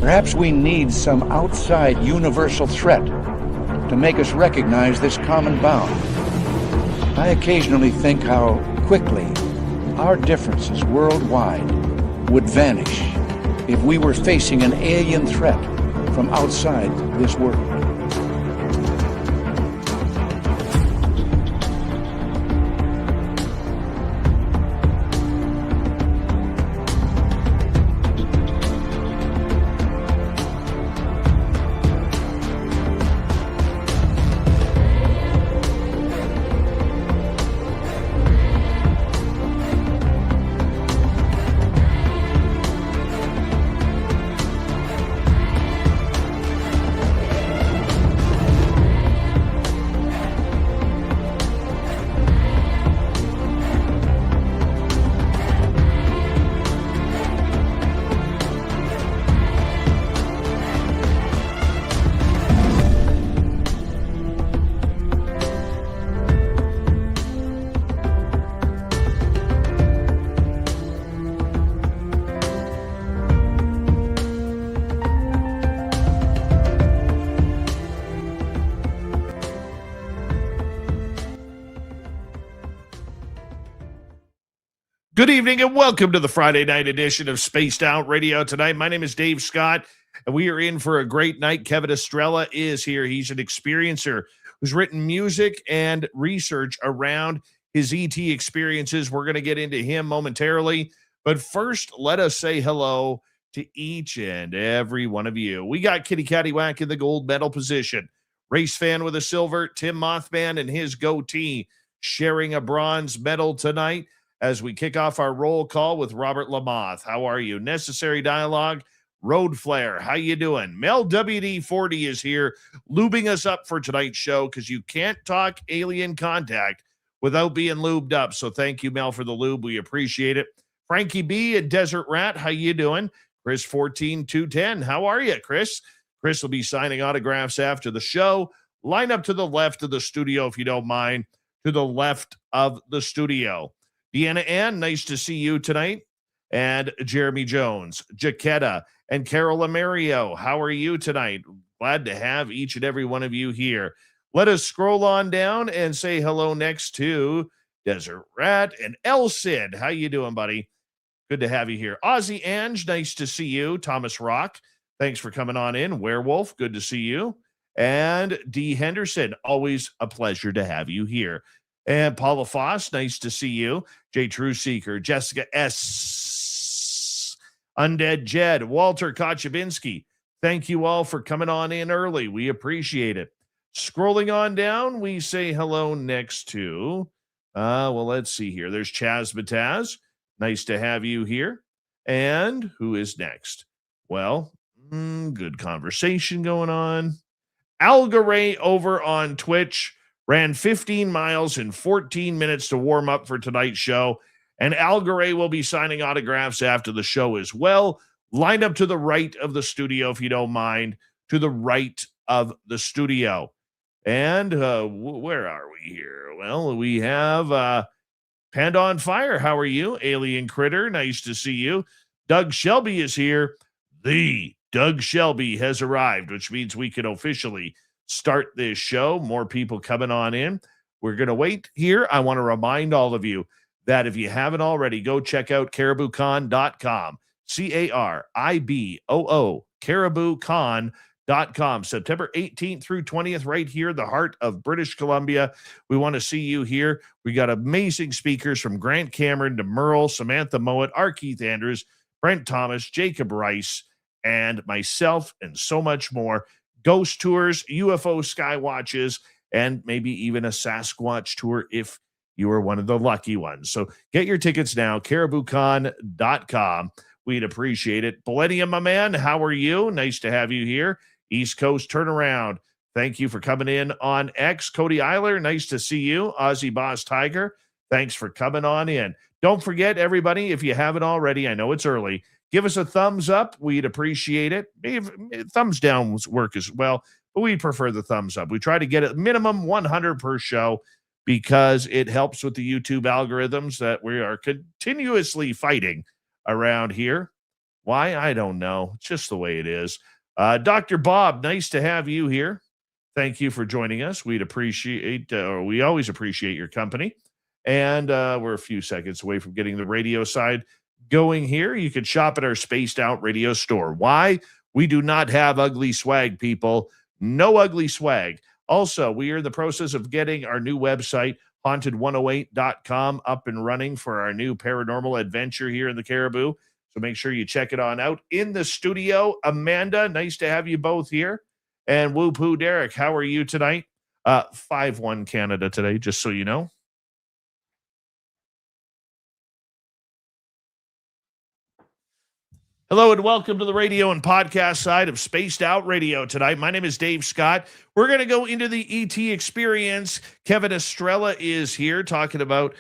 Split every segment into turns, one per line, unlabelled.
Perhaps we need some outside universal threat to make us recognize this common bound. I occasionally think how quickly our differences worldwide would vanish if we were facing an alien threat from outside this world.
Good evening and welcome to the Friday night edition of Spaced Out Radio tonight. My name is Dave Scott, and we are in for a great night. Kevin Estrella is here. He's an experiencer who's written music and research around his ET experiences. We're going to get into him momentarily. But first, let us say hello to each and every one of you. We got Kitty Cattywhack in the gold medal position. Race fan with a silver, Tim Mothman and his goatee sharing a bronze medal tonight. As we kick off our roll call with Robert Lamoth. How are you? Necessary Dialogue, Road Flare. How you doing? Mel WD-40 is here lubing us up for tonight's show because you can't talk alien contact without being lubed up. So thank you, Mel, for the lube. We appreciate it. Frankie B and Desert Rat, how you doing? Chris 14210. How are you, Chris? Chris will be signing autographs after the show. Line up to the left of the studio, if you don't mind, to the left of the studio. Deanna Ann, nice to see you tonight. And Jeremy Jones, Jaquetta, and Carol Amerio, how are you tonight? Glad to have each and every one of you here. Let us scroll on down and say hello next to Desert Rat and El Cid. How you doing, buddy? Good to have you here. Ozzy Ange, nice to see you. Thomas Rock, thanks for coming on in. Werewolf, good to see you. And D. Henderson, always a pleasure to have you here. And Paula Foss, nice to see you. J. True Seeker, Jessica S. Undead Jed, Walter Kochabinski. Thank you all for coming on in early. We appreciate it. Scrolling on down, we say hello next to, let's see here. There's Chaz Bataz. Nice to have you here. And who is next? Well, good conversation going on. Algaray over on Twitch. Ran 15 miles in 14 minutes to warm up for tonight's show. And Algaray will be signing autographs after the show as well. Line up to the right of the studio, if you don't mind. To the right of the studio. And where are we here? Well, we have Panda on Fire. How are you? Alien Critter, nice to see you. Doug Shelby is here. The Doug Shelby has arrived, which means we can officially start this show. More people coming on in. We're going to wait here. I want to remind all of you that if you haven't already, go check out cariboucon.com. CARIBOO, cariboucon.com. September 18th through 20th, right here, the heart of British Columbia. We want to see you here. We got amazing speakers from Grant Cameron to Merle, Samantha Mowat, R. Keith Andrews, Brent Thomas, Jacob Rice, and myself, and so much more. Ghost tours, UFO sky watches, and maybe even a Sasquatch tour if you are one of the lucky ones. So get your tickets now, cariboucon.com. We'd appreciate it. Millennium, my man, how are you? Nice to have you here. East Coast Turnaround, thank you for coming in on X. Cody Eiler, nice to see you. Aussie Boss Tiger, thanks for coming on in. Don't forget, everybody, if you haven't already, I know it's early, give us a thumbs up. We'd appreciate it. Maybe thumbs down work as well, but we prefer the thumbs up. We try to get a minimum 100 per show because it helps with the YouTube algorithms that we are continuously fighting around here. Why? I don't know. It's just the way it is. Dr. Bob, nice to have you here. Thank you for joining us. We always appreciate your company. And we're a few seconds away from getting the radio side going here. You can shop at our spaced out radio store. Why? We do not have ugly swag, people. No ugly swag. Also, we are in the process of getting our new website, haunted108.com, up and running for our new paranormal adventure here in the Caribou. So make sure you check it on out. In the studio, Amanda, nice to have you both here. And Woo Poo Derek, how are you tonight? 5-1 Canada today, just so you know. Hello and welcome to the radio and podcast side of Spaced Out Radio tonight. My name is Dave Scott. We're going to go into the ET experience. Kevin Estrella is here talking about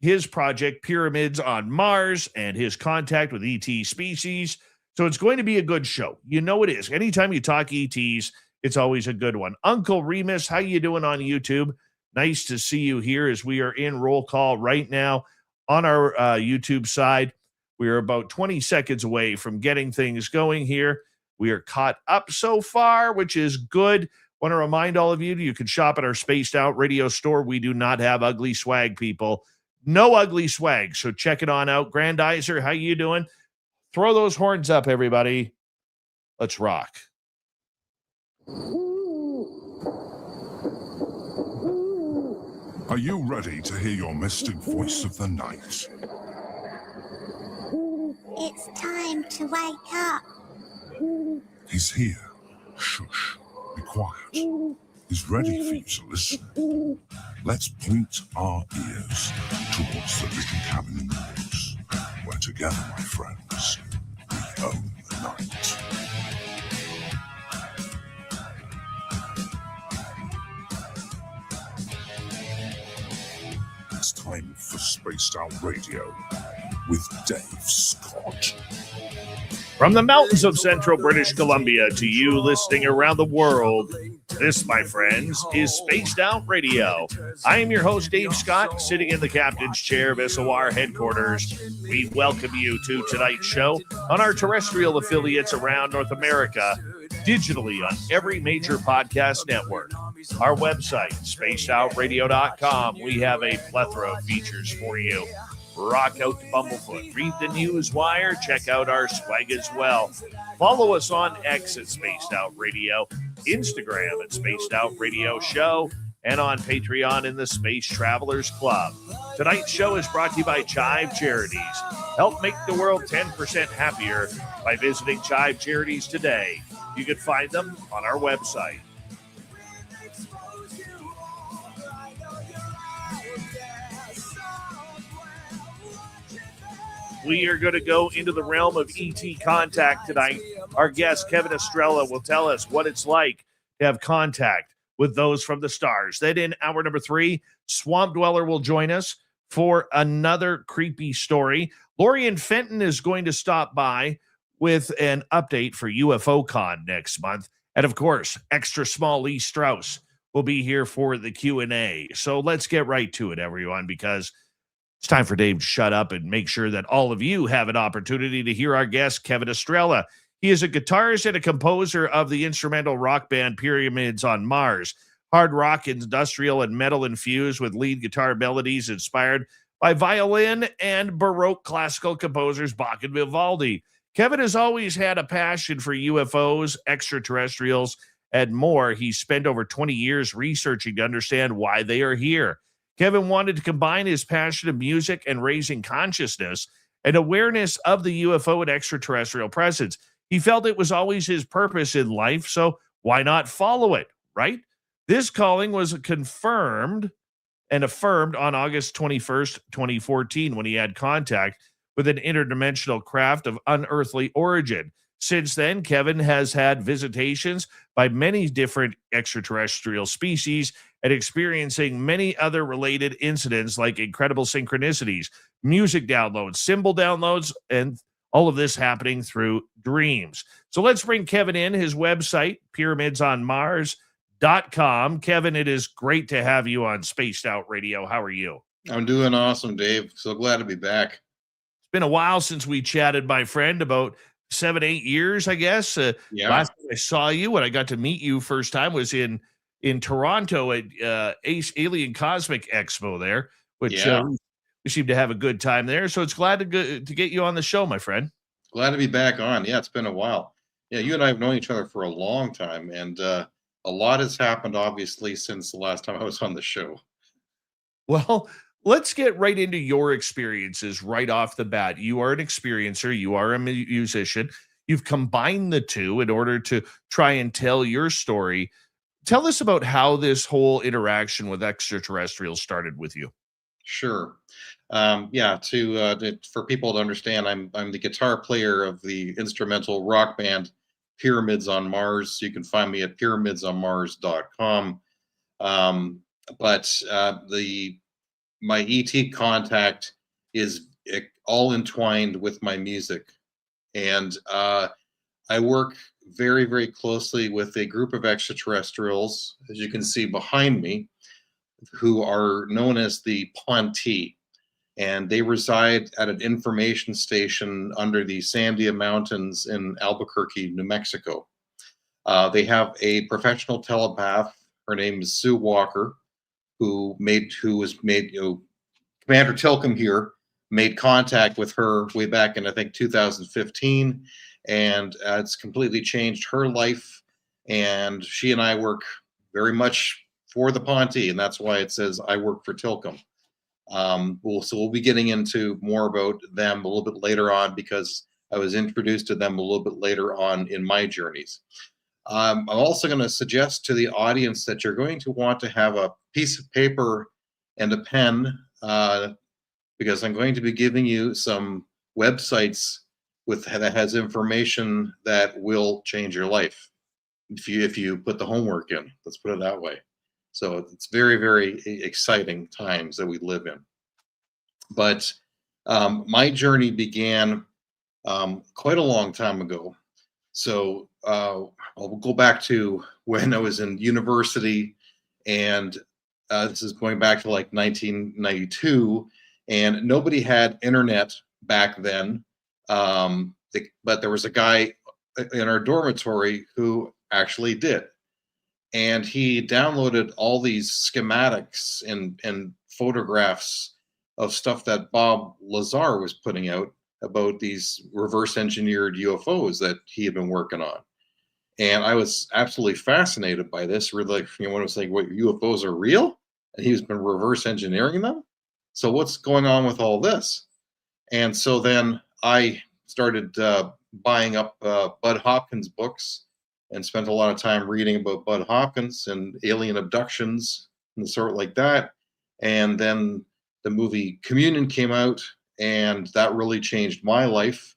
his project, Pyramids on Mars, and his contact with ET species. So it's going to be a good show. You know it is. Anytime you talk ETs, it's always a good one. Uncle Remus, how you doing on YouTube? Nice to see you here as we are in roll call right now on our YouTube side. We are about 20 seconds away from getting things going here. We are caught up so far, which is good. Want to remind all of you, you can shop at our Spaced Out Radio store. We do not have ugly swag, people. No ugly swag, so check it on out. Grandizer, how you doing? Throw those horns up, everybody. Let's rock.
Are you ready to hear your mystic voice of the night?
It's time to wake up.
He's here. Shush. Be quiet. He's ready for you to listen. Let's point our ears towards the little cabin in the woods, where together, my friends, we own the night. It's time for Spaced Out Radio with Dave Scott.
From the mountains of central British Columbia to you listening around the world, this, my friends, is Spaced Out Radio. I am your host, Dave Scott, sitting in the captain's chair of SOR headquarters. We welcome you to tonight's show on our terrestrial affiliates around North America, digitally on every major podcast network. Our website, spacedoutradio.com. We have a plethora of features for you. Rock out to Bumblefoot. Read the news wire. Check out our swag as well. Follow us on X at Spaced Out Radio, Instagram at Spaced Out Radio Show, and on Patreon in the Space Travelers Club. Tonight's show is brought to you by Chive Charities. Help make the world 10% happier by visiting Chive Charities today. You can find them on our website. We are going to go into the realm of ET contact tonight. Our guest, Kevin Estrella, will tell us what it's like to have contact with those from the stars. Then in hour number 3, Swamp Dweller will join us for another creepy story. Lorian Fenton is going to stop by with an update for UFO Con next month. And of course, Extra Small Lee Strauss will be here for the Q&A. So let's get right to it, everyone, because it's time for Dave to shut up and make sure that all of you have an opportunity to hear our guest, Kevin Estrella. He is a guitarist and a composer of the instrumental rock band Pyramids on Mars. Hard rock, industrial, and metal infused with lead guitar melodies inspired by violin and Baroque classical composers Bach and Vivaldi. Kevin has always had a passion for UFOs, extraterrestrials, and more. He spent over 20 years researching to understand why they are here. Kevin wanted to combine his passion of music and raising consciousness and awareness of the UFO and extraterrestrial presence. He felt it was always his purpose in life, so why not follow it, right? This calling was confirmed and affirmed on August 21st, 2014, when he had contact with an interdimensional craft of unearthly origin. Since then, Kevin has had visitations by many different extraterrestrial species and experiencing many other related incidents like incredible synchronicities, music downloads, symbol downloads, and all of this happening through dreams. So let's bring Kevin in, his website, pyramidsonmars.com. Kevin, it is great to have you on Spaced Out Radio. How are you?
I'm doing awesome, Dave. So glad to be back.
It's been a while since we chatted, my friend, about 7-8 years, I guess.
Yeah.
Last time I saw you, when I got to meet you first time, was in Toronto at Alien Cosmic Expo there, which
Yeah.
we seem to have a good time there. So it's glad to get you on the show, my friend.
Glad to be back on. Yeah, it's been a while. Yeah, you and I have known each other for a long time, and a lot has happened, obviously, since the last time I was on the show.
Well, let's get right into your experiences right off the bat. You are an experiencer, you are a musician. You've combined the two in order to try and tell your story. Tell us about how this whole interaction with extraterrestrials started with you.
Sure. Yeah, for people to understand, I'm the guitar player of the instrumental rock band Pyramids on Mars. You can find me at pyramidsonmars.com. But my ET contact is all entwined with my music, and I work very, very closely with a group of extraterrestrials, as you can see behind me, who are known as the Ponte, and they reside at an information station under the Sandia Mountains in Albuquerque, New Mexico. They have a professional telepath. Her name is Sue Walker, who was made, Commander Tilcom here made contact with her way back in, I think, 2015, and it's completely changed her life. And she and I work very much for the Ponte, and that's why it says I work for Tilcom. We'll be getting into more about them a little bit later on, because I was introduced to them a little bit later on in my journeys. I'm also going to suggest to the audience that you're going to want to have a piece of paper and a pen, because I'm going to be giving you some websites that has information that will change your life if you put the homework in. Let's put it that way. So it's very, very exciting times that we live in. But my journey began quite a long time ago. So I'll go back to when I was in university, and this is going back to like 1992, and nobody had internet back then. But there was a guy in our dormitory who actually did. And he downloaded all these schematics and photographs of stuff that Bob Lazar was putting out about these reverse engineered UFOs that he had been working on. And I was absolutely fascinated by this. Really, when it was like, what, UFOs are real? And he's been reverse engineering them? So what's going on with all this? And so then I started buying up Bud Hopkins books, and spent a lot of time reading about Bud Hopkins and alien abductions and sort like that. And then the movie Communion came out, and that really changed my life.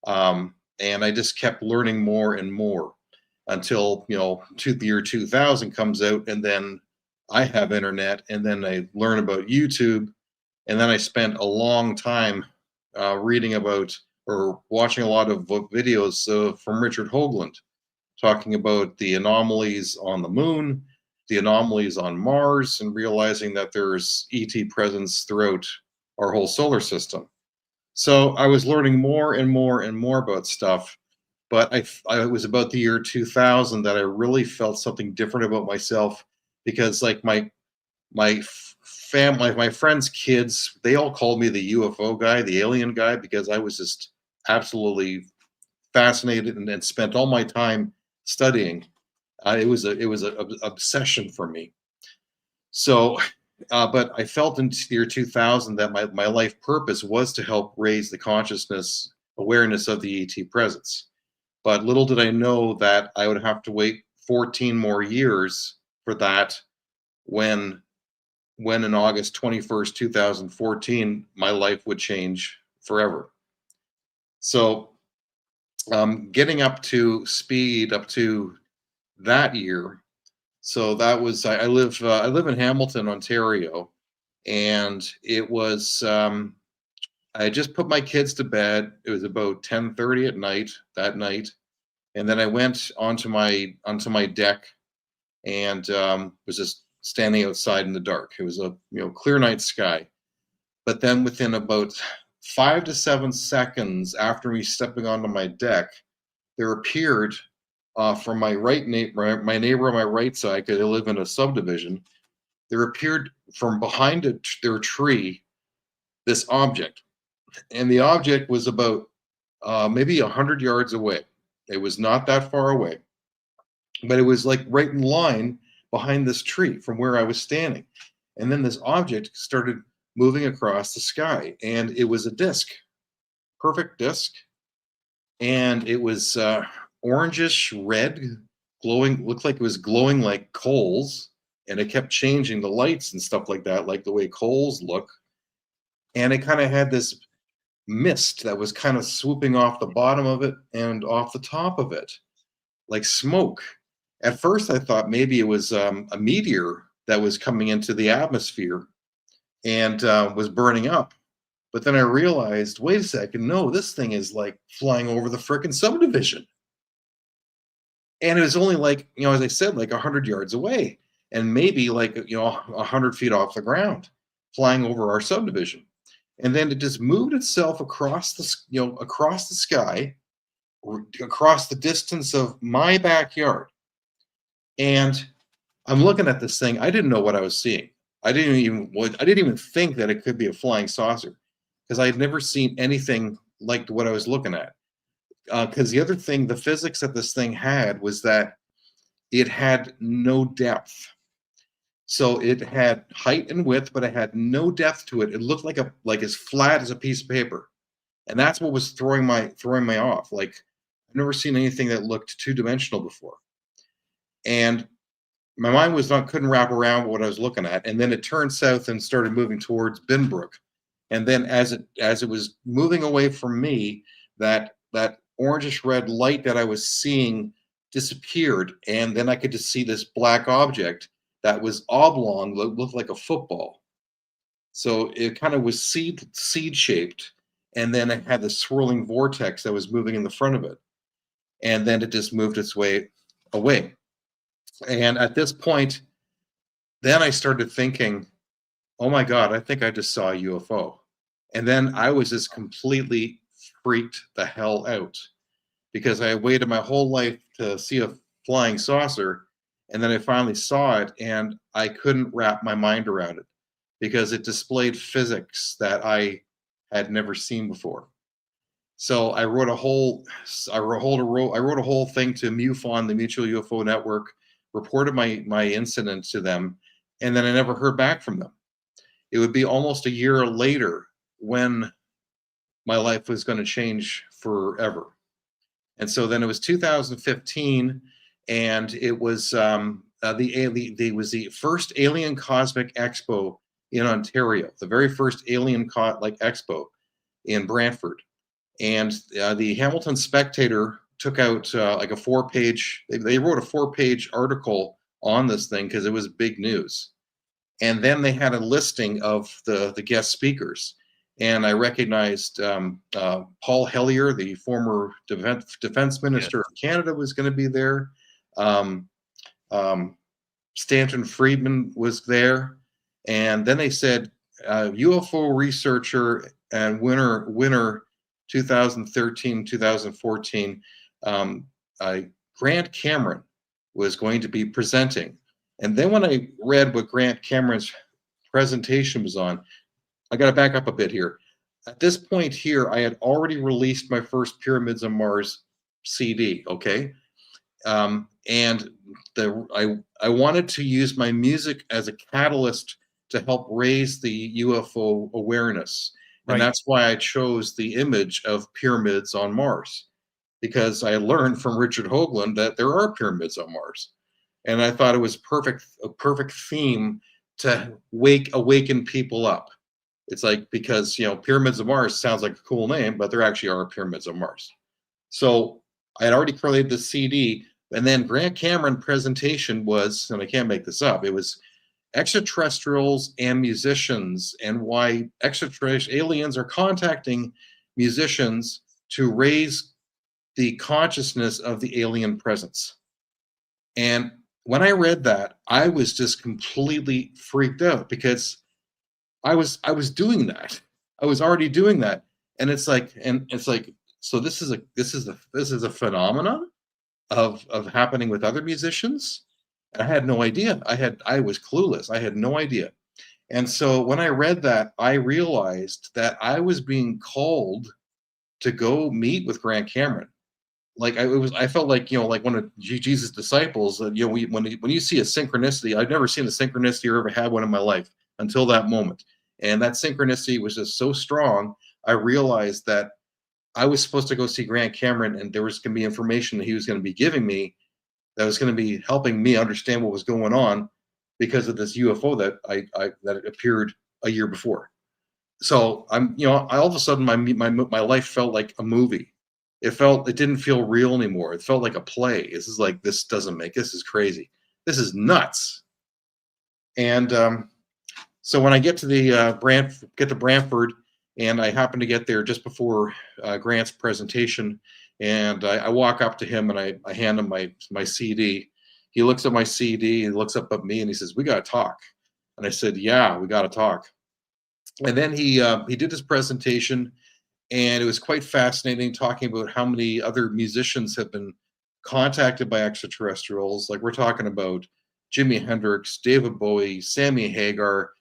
And I just kept learning more and more until, the year 2000 comes out, and then I have internet, and then I learn about YouTube, and then I spent a long time reading about or watching a lot of videos from Richard Hoagland, talking about the anomalies on the moon, the anomalies on Mars, and realizing that there's ET presence throughout our whole solar system. So I was learning more and more and more about stuff, but I was about the year 2000 that I really felt something different about myself, because like my family, my friends' kids, they all called me the UFO guy, the alien guy, because I was just absolutely fascinated and spent all my time studying. It was an obsession for me. So, but I felt in the year 2000 that my life purpose was to help raise the consciousness, awareness of the ET presence. But little did I know that I would have to wait 14 more years for that, when in August 21st, 2014, my life would change forever. So getting up to speed up to that year. So that was, I live in Hamilton, Ontario, and it was, I just put my kids to bed. It was about 10:30 at night that night. And then I went onto my deck, and was just standing outside in the dark. It was a clear night sky. But then within about 5 to 7 seconds after me stepping onto my deck, there appeared from my my neighbor on my right side, because I live in a subdivision, there appeared from behind their tree this object. And the object was about maybe 100 yards away. It was not that far away, but it was like right in line behind this tree from where I was standing. And then this object started moving across the sky, and it was a disc, perfect disc. And it was orangish red, glowing, looked like it was glowing like coals. And it kept changing the lights and stuff like that, like the way coals look. And it kind of had this mist that was kind of swooping off the bottom of it and off the top of it, like smoke. At first, I thought maybe it was a meteor that was coming into the atmosphere and was burning up. But then I realized, wait a second, no, this thing is like flying over the frickin' subdivision. And it was only like, as I said, like 100 yards away, and maybe like, 100 feet off the ground, flying over our subdivision. And then it just moved itself across across the sky, across the distance of my backyard. And I'm looking at this thing. I didn't know what I was seeing. I didn't even think that it could be a flying saucer, because I had never seen anything like what I was looking at. Because the other thing, the physics that this thing had was that it had no depth. So it had height and width, but it had no depth to it. It looked like as flat as a piece of paper, and that's what was throwing my off. Like, I've never seen anything that looked two-dimensional before, and my mind couldn't wrap around what I was looking at. And then it turned south and started moving towards Binbrook, and then as it was moving away from me, that orangish red light that I was seeing disappeared, and then I could just see this black object that was oblong, looked like a football. So it kind of was seed shaped, and then it had the swirling vortex that was moving in the front of it. And then it just moved its way away. And at this point, then I started thinking, oh my God, I think I just saw a UFO. And then I was just completely freaked the hell out, because I waited my whole life to see a flying saucer. And then I finally saw it, and I couldn't wrap my mind around it, because it displayed physics that I had never seen before. So I wrote a whole thing to MUFON, the Mutual UFO Network, reported my incident to them, and then I never heard back from them. It would be almost a year later when my life was going to change forever. And so then it was 2015. And it was the first Alien Cosmic Expo in Ontario, the very first alien expo in Brantford. And the Hamilton Spectator took out like a 4-page. They wrote a 4-page article on this thing because it was big news. And then they had a listing of the guest speakers. And I recognized Paul Hellyer, the former defense minister of Canada, was going to be there. Stanton Friedman was there, and then they said UFO researcher and winner 2013-2014 Grant Cameron was going to be presenting. And then when I read what Grant Cameron's presentation was on, I got to back up a bit here. At this point here, I had already released my first Pyramids on Mars CD, okay? And I wanted to use my music as a catalyst to help raise the UFO awareness. And that's why I chose the image of pyramids on Mars, because I learned from Richard Hoagland that there are pyramids on Mars. And I thought it was a perfect theme to awaken people up. It's like, because, Pyramids of Mars sounds like a cool name, but there actually are pyramids on Mars. So I had already created the CD. And then Grant Cameron presentation was, and I can't make this up, it was extraterrestrials and musicians, and why extraterrestrial aliens are contacting musicians to raise the consciousness of the alien presence. And when I read that, I was just completely freaked out, because I was doing that. I was already doing that. And it's like, so this is a phenomenon of happening with other musicians. I had no idea. I was clueless. I had no idea. And so when I read that, I realized that I was being called to go meet with Grant Cameron. Like I felt like, like one of Jesus' disciples. When you see a synchronicity, I've never seen a synchronicity or ever had one in my life until that moment. And that synchronicity was just so strong. I realized that I was supposed to go see Grant Cameron, and there was going to be information that he was going to be giving me that was going to be helping me understand what was going on because of this UFO that appeared a year before. So all of a sudden my life felt like a movie. It didn't feel real anymore. It felt like a play. This is crazy. This is nuts. And so when I get to Brantford, and I happen to get there just before Grant's presentation, and I walk up to him and I hand him my CD. He looks at my CD, he looks up at me, and he says, "We got to talk." And I said, "Yeah, we got to talk." And then he did his presentation, and it was quite fascinating, talking about how many other musicians have been contacted by extraterrestrials. Like, we're talking about Jimi Hendrix, David Bowie, Sammy Hagar,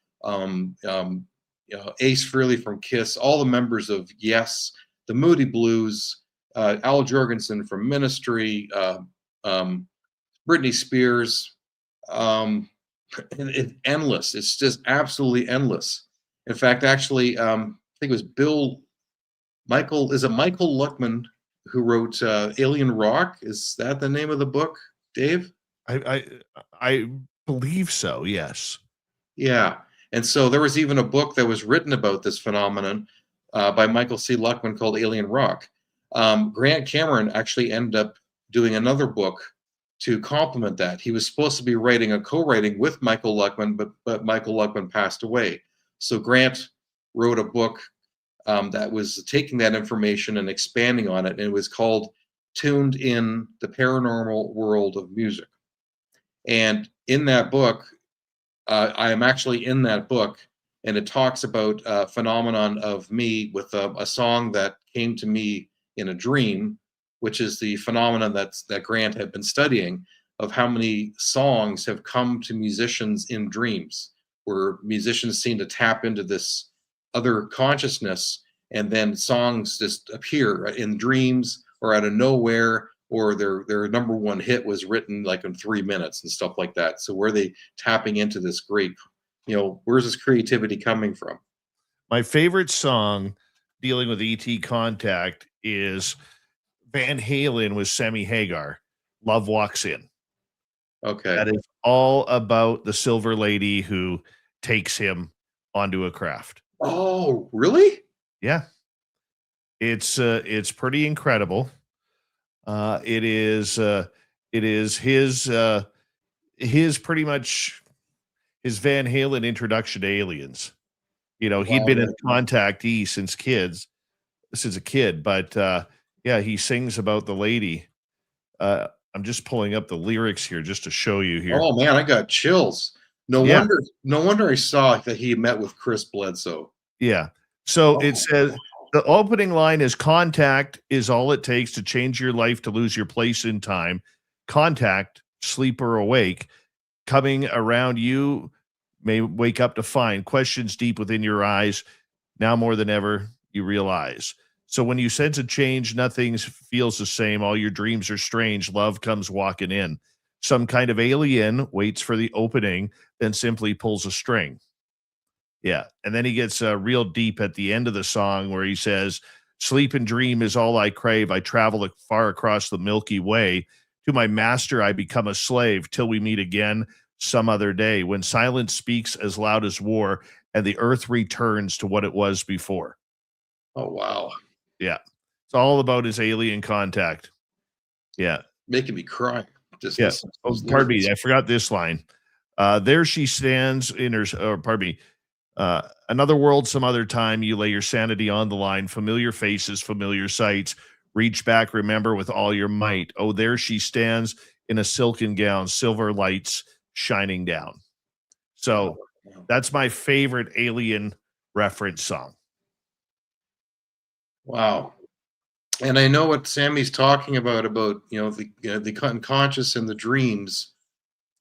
Ace Frehley from Kiss, all the members of Yes, the Moody Blues, Al Jorgensen from Ministry, Britney Spears. It's endless. It's just absolutely endless. In fact, actually, I think it was Michael Luckman who wrote Alien Rock. Is that the name of the book, Dave?
I believe so, yes.
Yeah. And so there was even a book that was written about this phenomenon by Michael C. Luckman called Alien Rock. Grant Cameron actually ended up doing another book to complement that. He was supposed to be co-writing with Michael Luckman, but Michael Luckman passed away. So Grant wrote a book that was taking that information and expanding on it, and it was called Tuned in: The Paranormal World of Music. And in that book, I am actually in that book, and it talks about a phenomenon of me with a song that came to me in a dream, which is the phenomenon that Grant had been studying, of how many songs have come to musicians in dreams, where musicians seem to tap into this other consciousness, and then songs just appear in dreams or out of nowhere, or their number one hit was written like in 3 minutes and stuff like that. So where are they tapping into this great, where's this creativity coming from?
My favorite song dealing with ET contact is Van Halen with Sammy Hagar, Love Walks In.
Okay.
That is all about the silver lady who takes him onto a craft.
Oh, really?
Yeah. It's pretty incredible. It is his pretty much his Van Halen introduction to aliens. He'd been in contactee since a kid, but yeah, he sings about the lady. I'm just pulling up the lyrics here just to show you here.
Oh man, I got chills. No wonder I saw that he met with Chris Bledsoe.
Yeah. So it says the opening line is, "Contact is all it takes to change your life, to lose your place in time. Contact, sleep or awake, coming around you may wake up to find questions deep within your eyes. Now more than ever, you realize. So when you sense a change, nothing feels the same. All your dreams are strange. Love comes walking in. Some kind of alien waits for the opening, then simply pulls a string." Yeah. And then he gets real deep at the end of the song where he says, "Sleep and dream is all I crave. I travel far across the Milky Way. To my master, I become a slave till we meet again some other day, when silence speaks as loud as war and the earth returns to what it was before."
Oh, wow.
Yeah. It's all about his alien contact. Yeah.
Making me cry. Just
Yeah.
listen to
Oh,
those
pardon
lyrics.
me. I forgot this line. There she stands in her, or pardon me. Another world, some other time, you lay your sanity on the line. Familiar faces, familiar sights. Reach back, remember with all your might. Oh, there she stands in a silken gown, silver lights shining down. So that's my favorite alien reference song.
Wow. And I know what Sammy's talking about the unconscious and the dreams,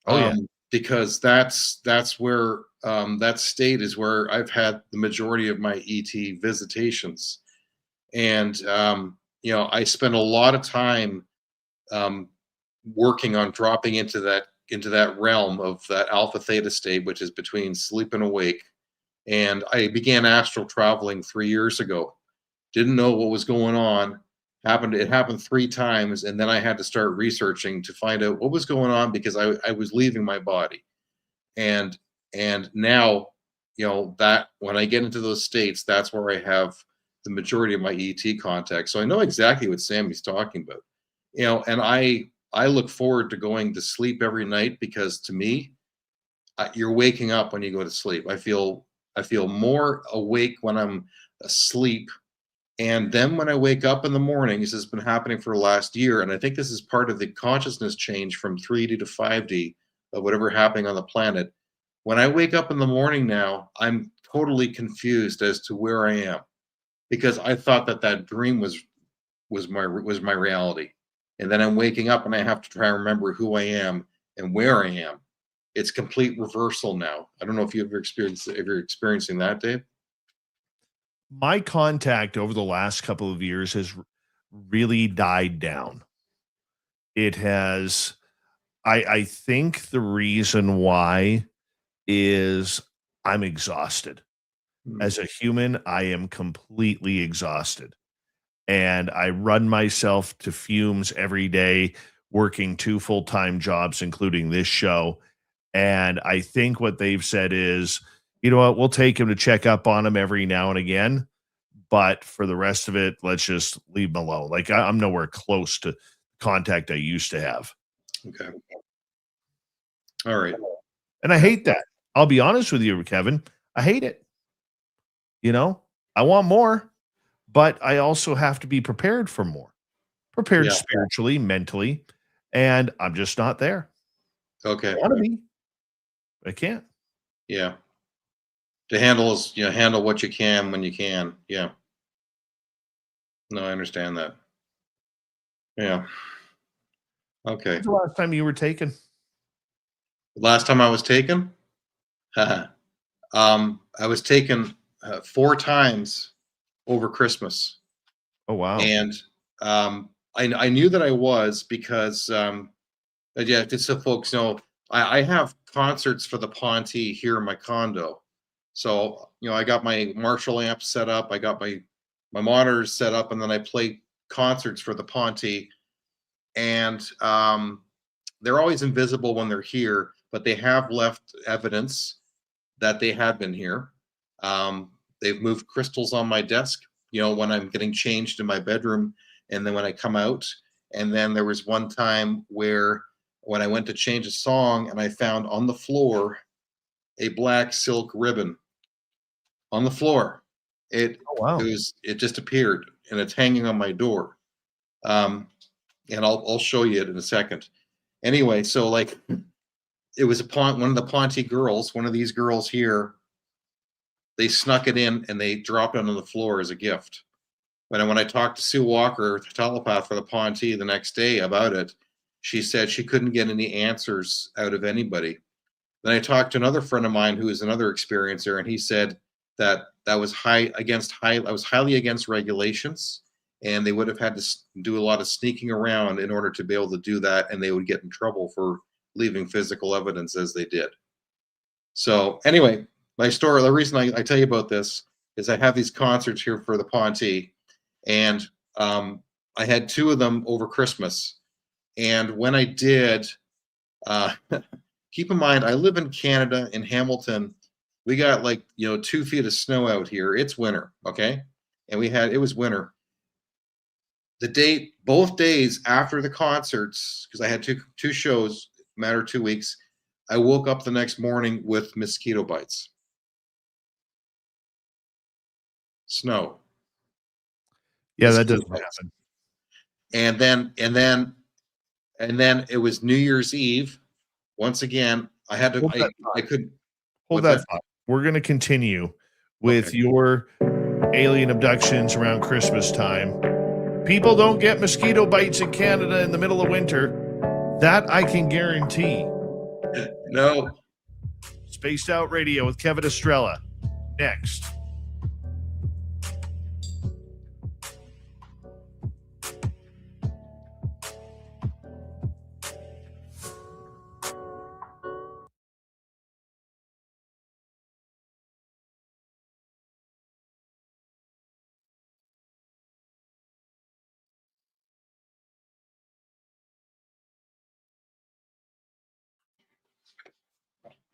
Oh yeah.
because that's where that state is where I've had the majority of my ET visitations, and I spend a lot of time um, working on dropping into that realm of that alpha theta state, which is between sleep and awake. And I began astral traveling 3 years ago. Didn't know what was going on. It happened 3 times, and then I had to start researching to find out what was going on because I was leaving my body. And now, that when I get into those states, that's where I have the majority of my ET contact. So I know exactly what Sammy's talking about. And I look forward to going to sleep every night because to me, you're waking up when you go to sleep. I feel more awake when I'm asleep, and then when I wake up in the morning, this has been happening for the last year, and I think this is part of the consciousness change from 3D to 5D of whatever happening on the planet. When I wake up in the morning now, I'm totally confused as to where I am because I thought that dream was my reality. And then I'm waking up and I have to try and remember who I am and where I am. It's complete reversal now. I don't know if if you're experiencing that, Dave.
My contact over the last couple of years has really died down. It has. I think the reason why is I'm exhausted.
Hmm.
As a human, I am completely exhausted. And I run myself to fumes every day, working 2 full-time jobs, including this show. And I think what they've said is, you know what, we'll take him to check up on him every now and again. But for the rest of it, let's just leave him alone. Like I'm nowhere close to contact I used to have.
Okay. All right.
And I hate that. I'll be honest with you, Kevin. I hate it. I want more, but I also have to be prepared for more, prepared
Yeah.
spiritually, mentally, and I'm just not there.
Okay.
I want to be. I can't.
Yeah. To handle what you can when you can. Yeah. No, I understand that. Yeah. Okay.
When's the last time you were taken?
Last time I was taken, I was taken 4 times over Christmas,
Oh, wow.
and I knew that I was because yeah, just so folks know, I have concerts for the Ponte here in my condo. So I got my Marshall amp set up, I got my monitors set up, and then I play concerts for the Ponte, and they're always invisible when they're here, but they have left evidence that they have been here. Um, they've moved crystals on my desk, when I'm getting changed in my bedroom, and then when I come out. And then there was one time where when I went to change a song and I found on the floor a black silk ribbon on the floor. It
Oh, wow.
it just appeared and it's hanging on my door. And I'll show you it in a second. Anyway, so like it was one of the Ponte girls, one of these girls here. They snuck it in and they dropped it on the floor as a gift. When I talked to Sue Walker, the telepath for the Ponte, the next day about it, she said she couldn't get any answers out of anybody. Then I talked to another friend of mine who is another experiencer, and he said that was I was highly against regulations, and they would have had to do a lot of sneaking around in order to be able to do that, and they would get in trouble for leaving physical evidence as they did. So anyway, my story, the reason I tell you about this is I have these concerts here for the Ponte, and I had 2 of them over Christmas. And when I did, keep in mind, I live in Canada, in Hamilton. We got 2 feet of snow out here. It's winter, okay? And it was winter. Both days after the concerts, because I had two shows, matter of 2 weeks, I woke up the next morning with mosquito bites. Snow.
Yeah, that
Mosquito
doesn't
bites.
happen.
And then it was New Year's Eve. Once again, I had to.
Hold that
I couldn't.
Hold
What's
that thought. We're going to continue with
Okay.
your alien abductions around Christmas time. People don't get mosquito bites in Canada in the middle of winter. That I can guarantee.
No.
Spaced Out Radio with Kevin Estrella. Next.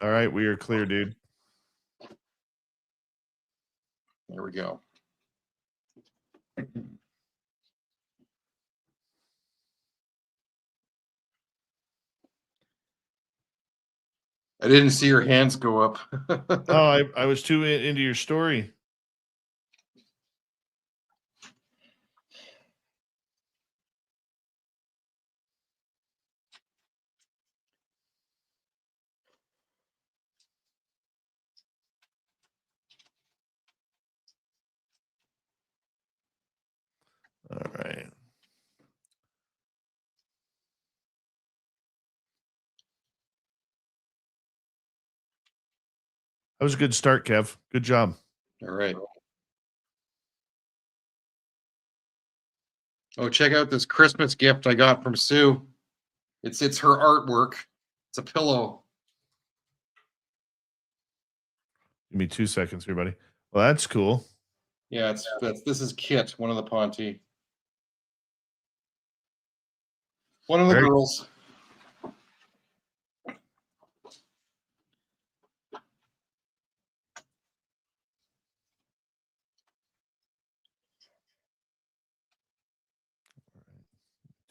All right, we are clear, dude.
There we go. I didn't see your hands go up.
Oh, I was too into your story. All right. That was a good start, Kev. Good job.
All right. Oh, check out this Christmas gift I got from Sue. It's her artwork. It's a pillow.
Give me 2 seconds here, buddy. Well, that's cool.
Yeah, this is Kit, one of the Ponte. One of the girls.
All right.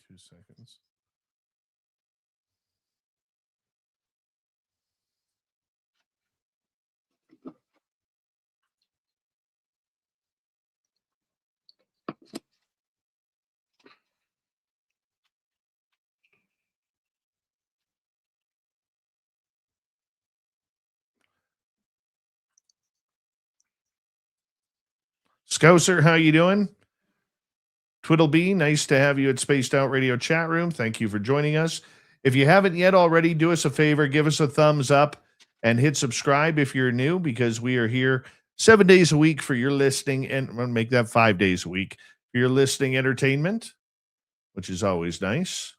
2 seconds. Scouser, how you doing? Twiddleby, nice to have you at Spaced Out Radio chat room. Thank you for joining us. If you haven't yet already, do us a favor, give us a thumbs up and hit subscribe if you're new, because we are here 7 days a week for your listening, and I'm going to make that 5 days a week for your listening entertainment, which is always nice.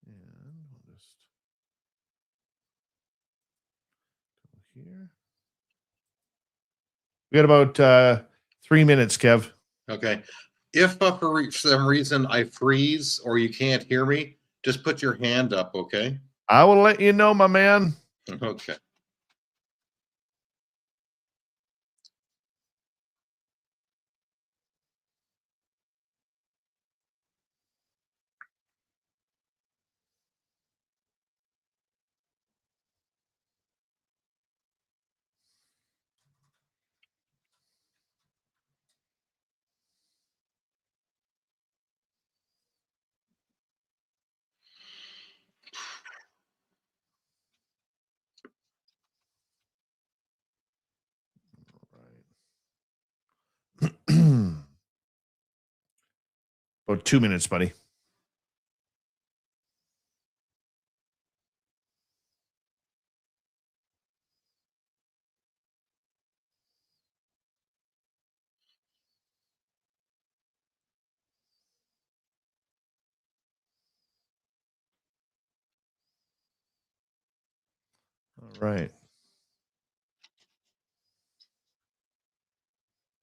And we'll just go here. We got about 3 minutes, Kev.
Okay. If for some reason I freeze or you can't hear me, just put your hand up, okay?
I will let you know, my man.
Okay.
About 2 minutes, buddy. All right.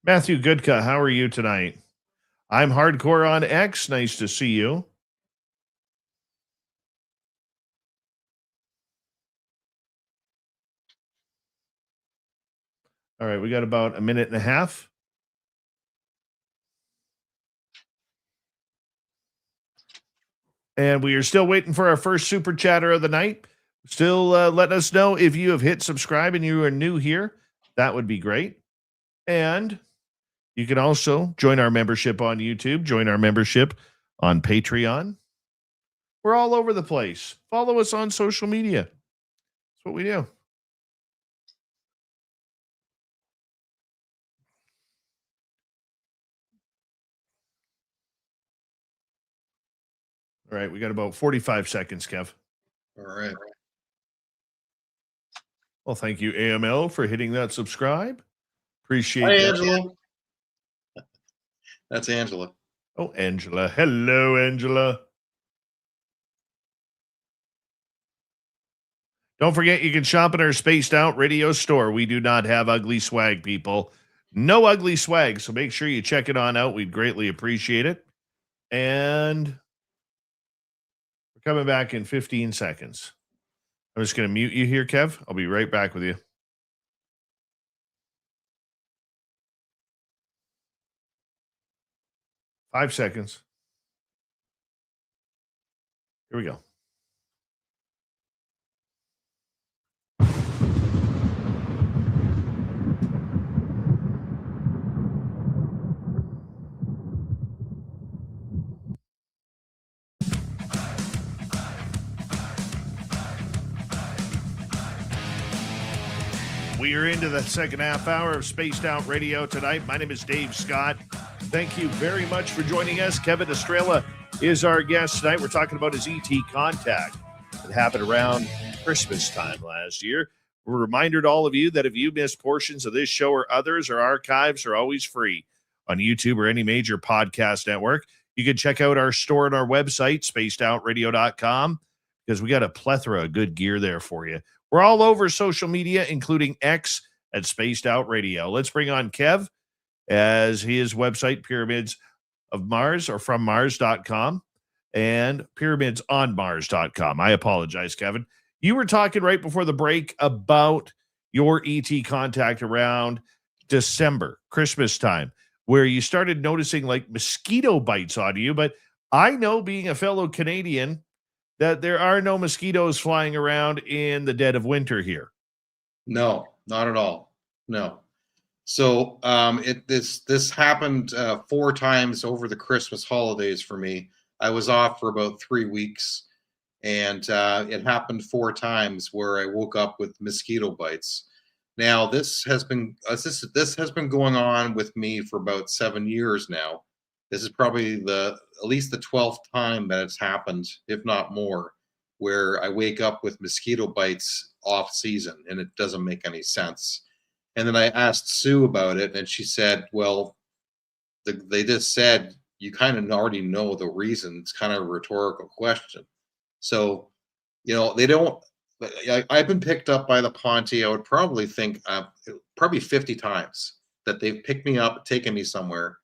Matthew Goodka, how are you tonight? I'm Hardcore on X. Nice to see you. All right, we got about a minute and a half. And we are still waiting for our first super chatter of the night. Still let us know if you have hit subscribe and you are new here. That would be great. And you can also join our membership on YouTube, join our membership on Patreon. We're all over the place. Follow us on social media. That's what we do. All right, we got about 45 seconds, Kev.
All right.
Well, thank you, AML, for hitting that subscribe. Appreciate
Hi,
that.
Angela. That's Angela.
Oh, Angela. Hello, Angela. Don't forget, you can shop at our Spaced Out Radio store. We do not have ugly swag, people. No ugly swag, so make sure you check it on out. We'd greatly appreciate it. And we're coming back in 15 seconds. I'm just going to mute you here, Kev. I'll be right back with you. Five seconds. Here we go. We are into the second half hour of Spaced Out Radio tonight. My name is Dave Scott. Thank you very much for joining us. Kevin Estrella is our guest tonight. We're talking about his ET contact that happened around Christmas time last year. We're a reminder to all of you that if you missed portions of this show or others, our archives are always free on YouTube or any major podcast network. You can check out our store on our website, spacedoutradio.com, because we got a plethora of good gear there for you. We're all over social media, including X at Spaced Out Radio. Let's bring on Kev as his website, Pyramids of Mars or from Mars.com and pyramidsonmars.com. I apologize, Kevin. You were talking right before the break about your ET contact around December, Christmas time, where you started noticing like mosquito bites on you. But I know, being a fellow Canadian, that there are no mosquitoes flying around in the dead of winter here.
No, not at all. No. So this happened 4 times over the Christmas holidays for me. I was off for about 3 weeks, and it happened 4 times where I woke up with mosquito bites. Now this has been going on with me for about 7 years now. This is probably at least the 12th time that it's happened, if not more, where I wake up with mosquito bites off season, and it doesn't make any sense. And then I asked Sue about it, and she said, well, they just said, you kind of already know the reason. It's kind of a rhetorical question. So, they don't, I've been picked up by the Ponte, I would probably think probably 50 times that they've picked me up, taken me somewhere,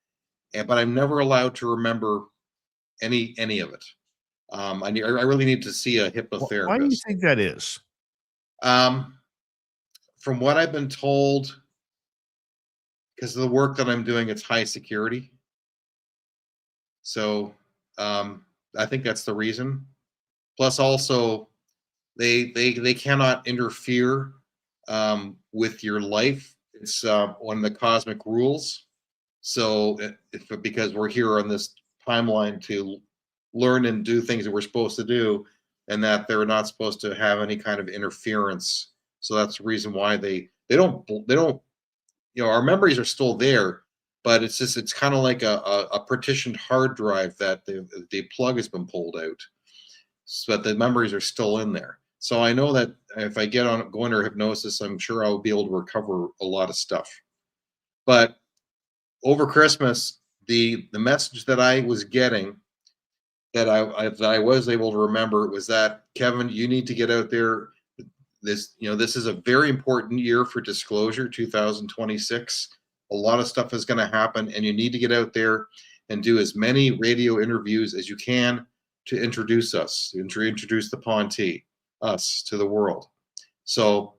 but I'm never allowed to remember any of it. I really need to see a hypnotherapist.
Why do you think that is?
From what I've been told, because of the work that I'm doing, it's high security. So I think that's the reason. Plus, also, they cannot interfere with your life. It's one of the cosmic rules. So because we're here on this timeline to learn and do things that we're supposed to do, and that they're not supposed to have any kind of interference. So that's the reason why they don't, our memories are still there, but it's kind of like a partitioned hard drive that the plug has been pulled out, so that the memories are still in there. So I know that if I go under hypnosis, I'm sure I'll be able to recover a lot of stuff. But over Christmas, the message that I was getting, that I was able to remember, was that, Kevin, you need to get out there. This is a very important year for disclosure, 2026. A lot of stuff is going to happen, and you need to get out there and do as many radio interviews as you can to introduce us, to introduce the Ponte, us, to the world. So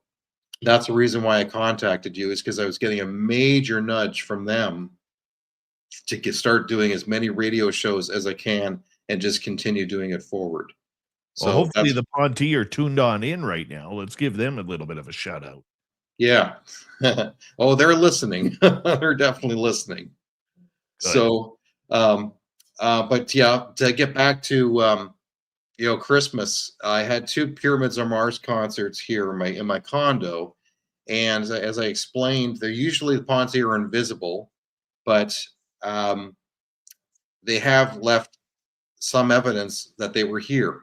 that's the reason why I contacted you, is because I was getting a major nudge from them to start doing as many radio shows as I can and just continue doing it forward. So
well, hopefully the Ponte are tuned on in right now. Let's give them a little bit of a shout out.
Yeah. Oh, they're listening. They're definitely listening. Good. So, but yeah, to get back to, Christmas, I had 2 Pyramids on Mars concerts here in my condo. And as I explained, they're usually, the Ponte are invisible, but they have left some evidence that they were here.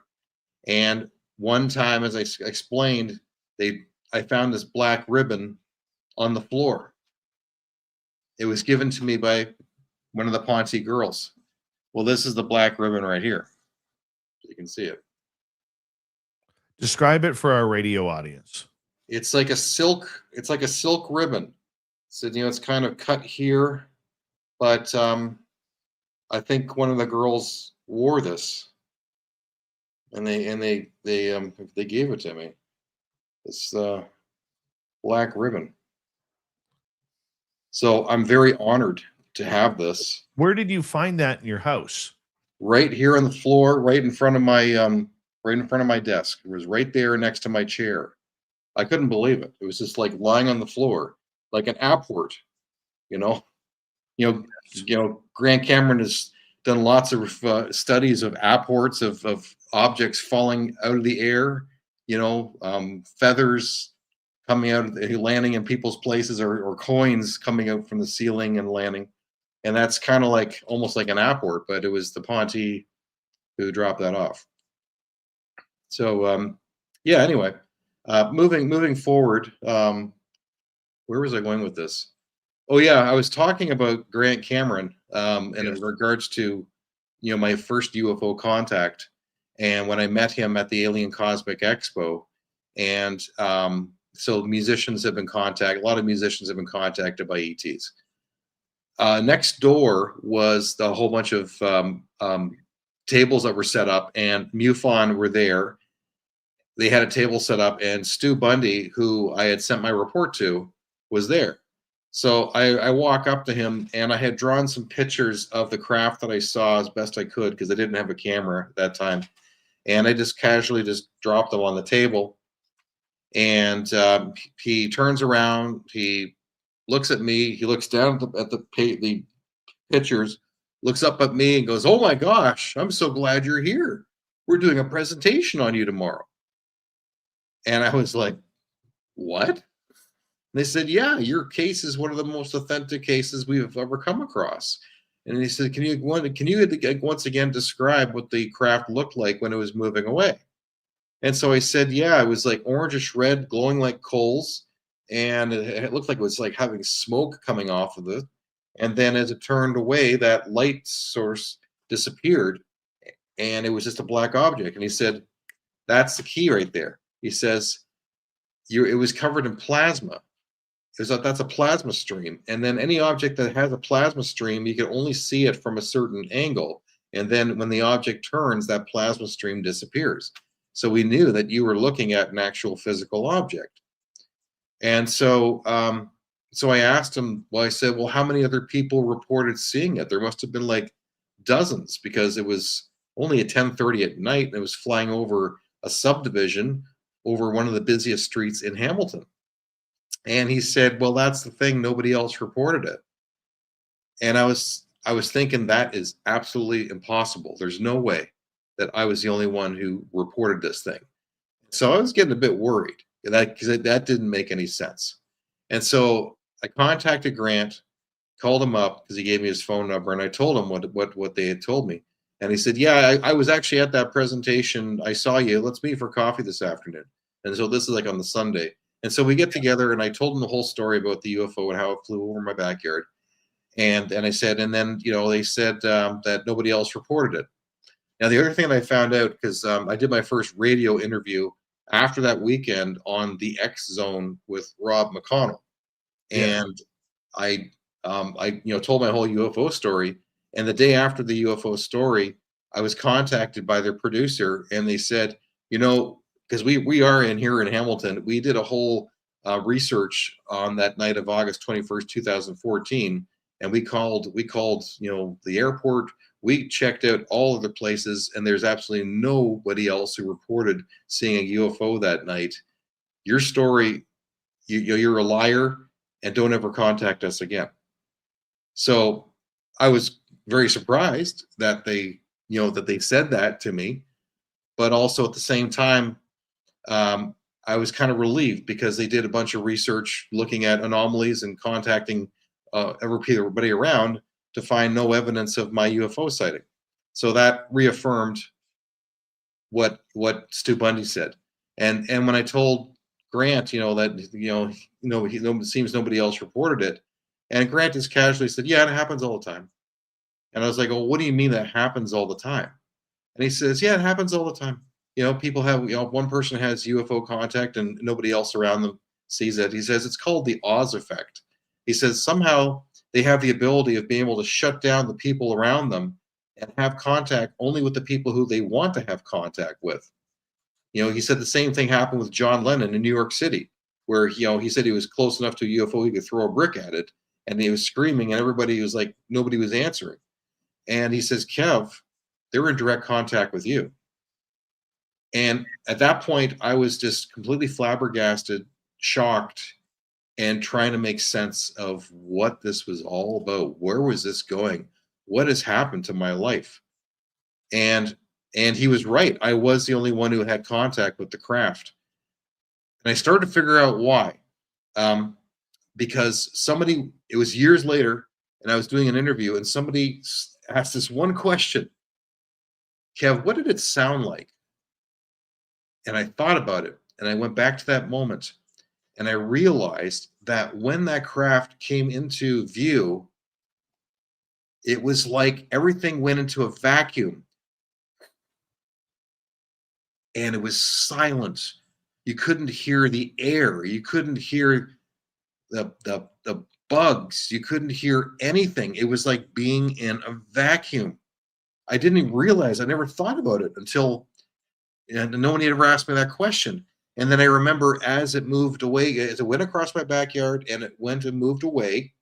And one time, as I explained, I found this black ribbon on the floor. It was given to me by one of the Ponte girls. Well, this is the black ribbon right here. You can see it.
Describe it for our radio audience.
It's like a silk ribbon. So, it's kind of cut here, but I think one of the girls wore this, and they gave it to me. This black ribbon. So I'm very honored to have this.
Where did you find that in your house?
Right here on the floor, right in front of my desk. It was right there next to my chair. I couldn't believe it. It was just like lying on the floor, like an apport. Grant Cameron has done lots of studies of apports of objects falling out of the air. Feathers coming out, landing in people's places, or coins coming out from the ceiling and landing. And that's kind of like almost like an apport, but it was the Ponte who dropped that off. So anyway, moving forward, where was I going with this? Oh yeah, I was talking about Grant Cameron, and in regards to my first UFO contact, and when I met him at the Alien Cosmic Expo, and so musicians have been contacted. A lot of musicians have been contacted by ETs. Next door was the whole bunch of tables that were set up, and MUFON were there. They had a table set up, and Stu Bundy, who I had sent my report to, was there. So I walk up to him, and I had drawn some pictures of the craft that I saw as best I could, because I didn't have a camera at that time. And I just casually just dropped them on the table. And he turns around, he looks at me, he looks down at the pictures, looks up at me and goes, "Oh my gosh, I'm so glad you're here. We're doing a presentation on you tomorrow." And I was like, "What?" And they said, "Yeah, your case is one of the most authentic cases we've ever come across." And he said, can you once again describe what the craft looked like when it was moving away?" And so I said, "Yeah, it was like orangish red, glowing like coals. And it looked like it was like having smoke coming off of it. And then as it turned away, that light source disappeared, and it was just a black object." And he said, "That's the key right there." He says, it was covered in plasma. That's a plasma stream. And then any object that has a plasma stream, you can only see it from a certain angle. And then when the object turns, that plasma stream disappears. So we knew that you were looking at an actual physical object. And so I asked him, I said, "Well, how many other people reported seeing it?" There must have been like dozens, because it was only at 10:30 at night, and it was flying over a subdivision over one of the busiest streets in Hamilton. And he said, "Well, that's the thing. Nobody else reported it." And I was thinking, that is absolutely impossible. There's no way that I was the only one who reported this thing. So I was getting a bit worried, because that didn't make any sense. And so I contacted Grant, called him up because he gave me his phone number, and I told him what they had told me. And he said, "Yeah, I was actually at that presentation. I saw you. Let's meet for coffee this afternoon." And so this is like on the Sunday. And so we get together, and I told him the whole story about the UFO and how it flew over my backyard. And I said, and then they said that nobody else reported it. Now, the other thing that I found out, because I did my first radio interview after that weekend on the X Zone with Rob McConnell, and I told my whole UFO story. And the day after the UFO story, I was contacted by their producer, and they said, because we are in here in Hamilton, we did a whole research on that night of August 21st, 2014, and we called the airport. We checked out all of the places, and there's absolutely nobody else who reported seeing a UFO that night. Your story, you're a liar, and don't ever contact us again. So I was very surprised that they said that to me, but also at the same time, I was kind of relieved, because they did a bunch of research looking at anomalies and contacting everybody around to find no evidence of my UFO sighting. So that reaffirmed what Stu Bundy said. And when I told Grant, that it seems nobody else reported it, and Grant just casually said, "Yeah, it happens all the time." And I was like, "Well, what do you mean that happens all the time?" And he says, "Yeah, it happens all the time. People have, one person has UFO contact and nobody else around them sees it." He says it's called the Oz effect. He says somehow they have the ability of being able to shut down the people around them and have contact only with the people who they want to have contact with. He said the same thing happened with John Lennon in New York City, where, he said he was close enough to a UFO he could throw a brick at it, and he was screaming, and everybody was like, nobody was answering. And he says, "Kev, they were in direct contact with you." And at that point, I was just completely flabbergasted, shocked, and trying to make sense of what this was all about. Where was this going? What has happened to my life? And he was right. I was the only one who had contact with the craft. And I started to figure out why. Because it was years later, and I was doing an interview, and somebody asked this one question: "Kev, what did it sound like?" And I thought about it, and I went back to that moment, and I realized that when that craft came into view, it was like everything went into a vacuum, and it was silent. You couldn't hear the air. You couldn't hear the bugs. You couldn't hear anything. It was like being in a vacuum. I didn't even realize. I never thought about it until, and no one had ever asked me that question. And then I remember as it moved away, as it went across my backyard and it went and moved away,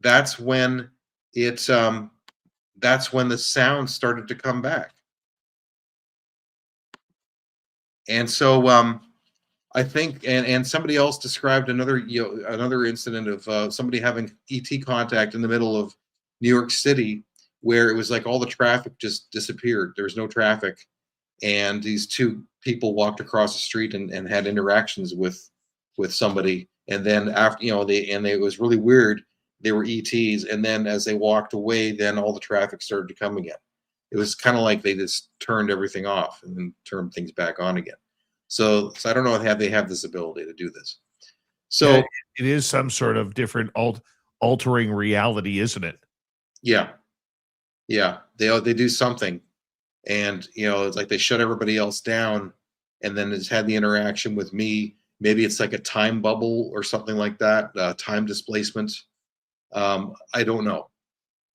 that's when the sound started to come back. And so I think, and somebody else described another incident of somebody having ET contact in the middle of New York City, where it was like all the traffic just disappeared. There was no traffic, and these two people walked across the street and had interactions with somebody. And then after, it was really weird. They were ETs, and then as they walked away, then all the traffic started to come again. It was kind of like they just turned everything off and then turned things back on again. So I don't know how they have this ability to do this. So
yeah, it is some sort of different altering reality, isn't it?
Yeah. They do something, and it's like they shut everybody else down, and then it's had the interaction with me. Maybe it's like a time bubble or something like that, time displacement. I don't know.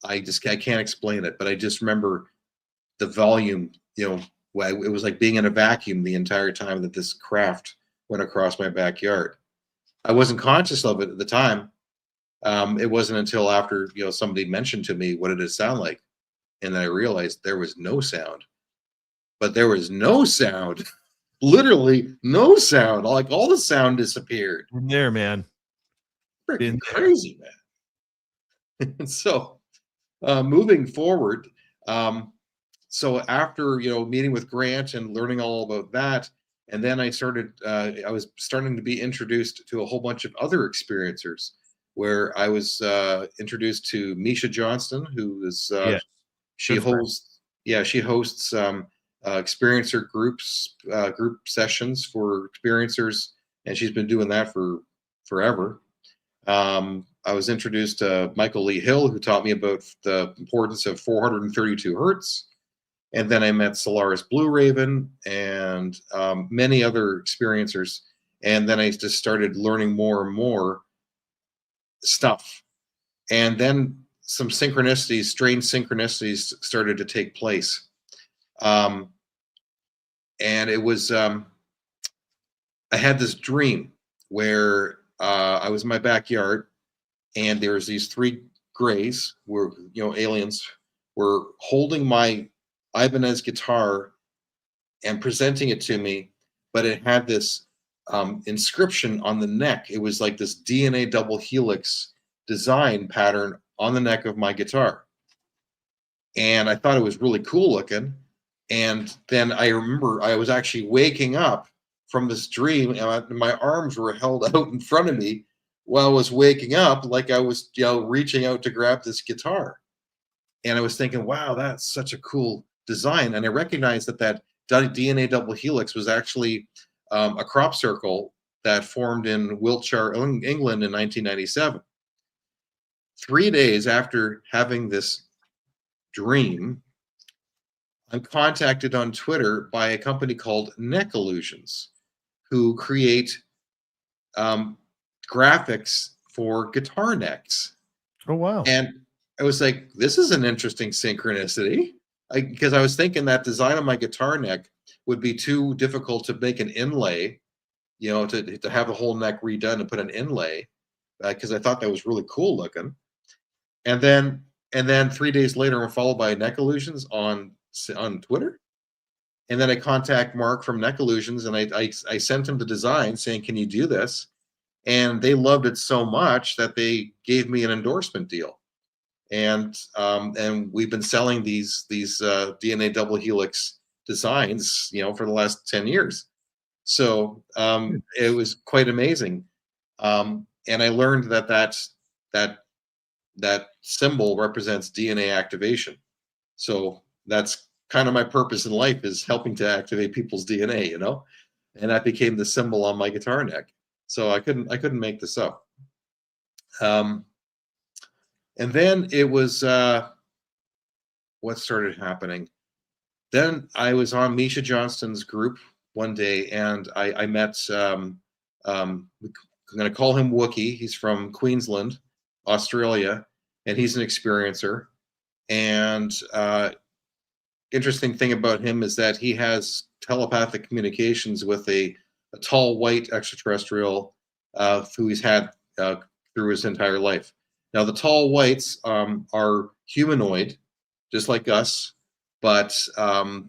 I can't explain it, but I just remember the volume. It was like being in a vacuum the entire time that this craft went across my backyard. I wasn't conscious of it at the time. It wasn't until after somebody mentioned to me what did it sound like, and then I realized there was no sound. But there was no sound, literally no sound. Like all the sound disappeared.
Been there, man.
Freaking crazy, man. And so, moving forward, so after meeting with Grant and learning all about that, and then I was starting to be introduced to a whole bunch of other experiencers, where I was introduced to Misha Johnston, who is she hosts experiencer group sessions for experiencers, and she's been doing that for forever. I was introduced to Michael Lee Hill, who taught me about the importance of 432 hertz. And then I met Solaris Blue Raven and many other experiencers. And then I just started learning more and more stuff. And then some synchronicities, strange synchronicities started to take place. And it was, I had this dream where I was in my backyard, and there was these three grays, were aliens, were holding my Ibanez guitar and presenting it to me, but it had this inscription on the neck. It was like this DNA double helix design pattern on the neck of my guitar, and I thought it was really cool looking. And then I remember I was actually waking up from this dream, and my arms were held out in front of me while I was waking up, like I was reaching out to grab this guitar. And I was thinking, wow, that's such a cool design. And I recognized that DNA double helix was actually a crop circle that formed in Wiltshire, England in 1997. 3 days after having this dream, I'm contacted on Twitter by a company called Neck Illusions, who create graphics for guitar necks.
Oh, wow.
And I was like, this is an interesting synchronicity. Because I was thinking that design of my guitar neck would be too difficult to make an inlay, to have the whole neck redone and put an inlay, because I thought that was really cool looking. And then 3 days later, I'm followed by Neck Illusions on Twitter. And then I contact Mark from Neck Illusions, and I sent him the design saying, can you do this? And they loved it so much that they gave me an endorsement deal. And we've been selling these DNA double helix designs, for the last 10 years. So it was quite amazing. And I learned that symbol represents DNA activation. So that's kind of my purpose in life, is helping to activate people's DNA, and that became the symbol on my guitar neck. So I couldn't make this up. And then it was what started happening. Then I was on Misha Johnston's group one day, and I met I'm going to call him Wookie. He's from Queensland, Australia, and he's an experiencer. And interesting thing about him is that he has telepathic communications with a tall white extraterrestrial who he's had through his entire life. Now, the tall whites are humanoid, just like us, but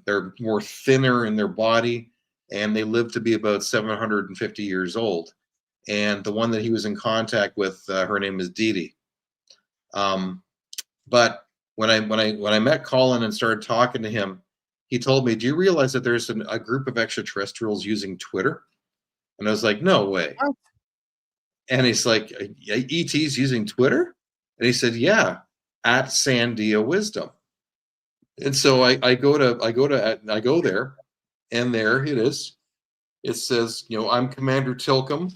they're more thinner in their body, and they live to be about 750 years old. And the one that he was in contact with, her name is Dee Dee. But when I met Colin and started talking to him, he told me, do you realize that there's a group of extraterrestrials using Twitter? And I was like, no way.
What?
And he's like, ET's using Twitter? And he said, yeah, at Sandia Wisdom. And so I go there, and there it is. It says, I'm Commander Tilcom.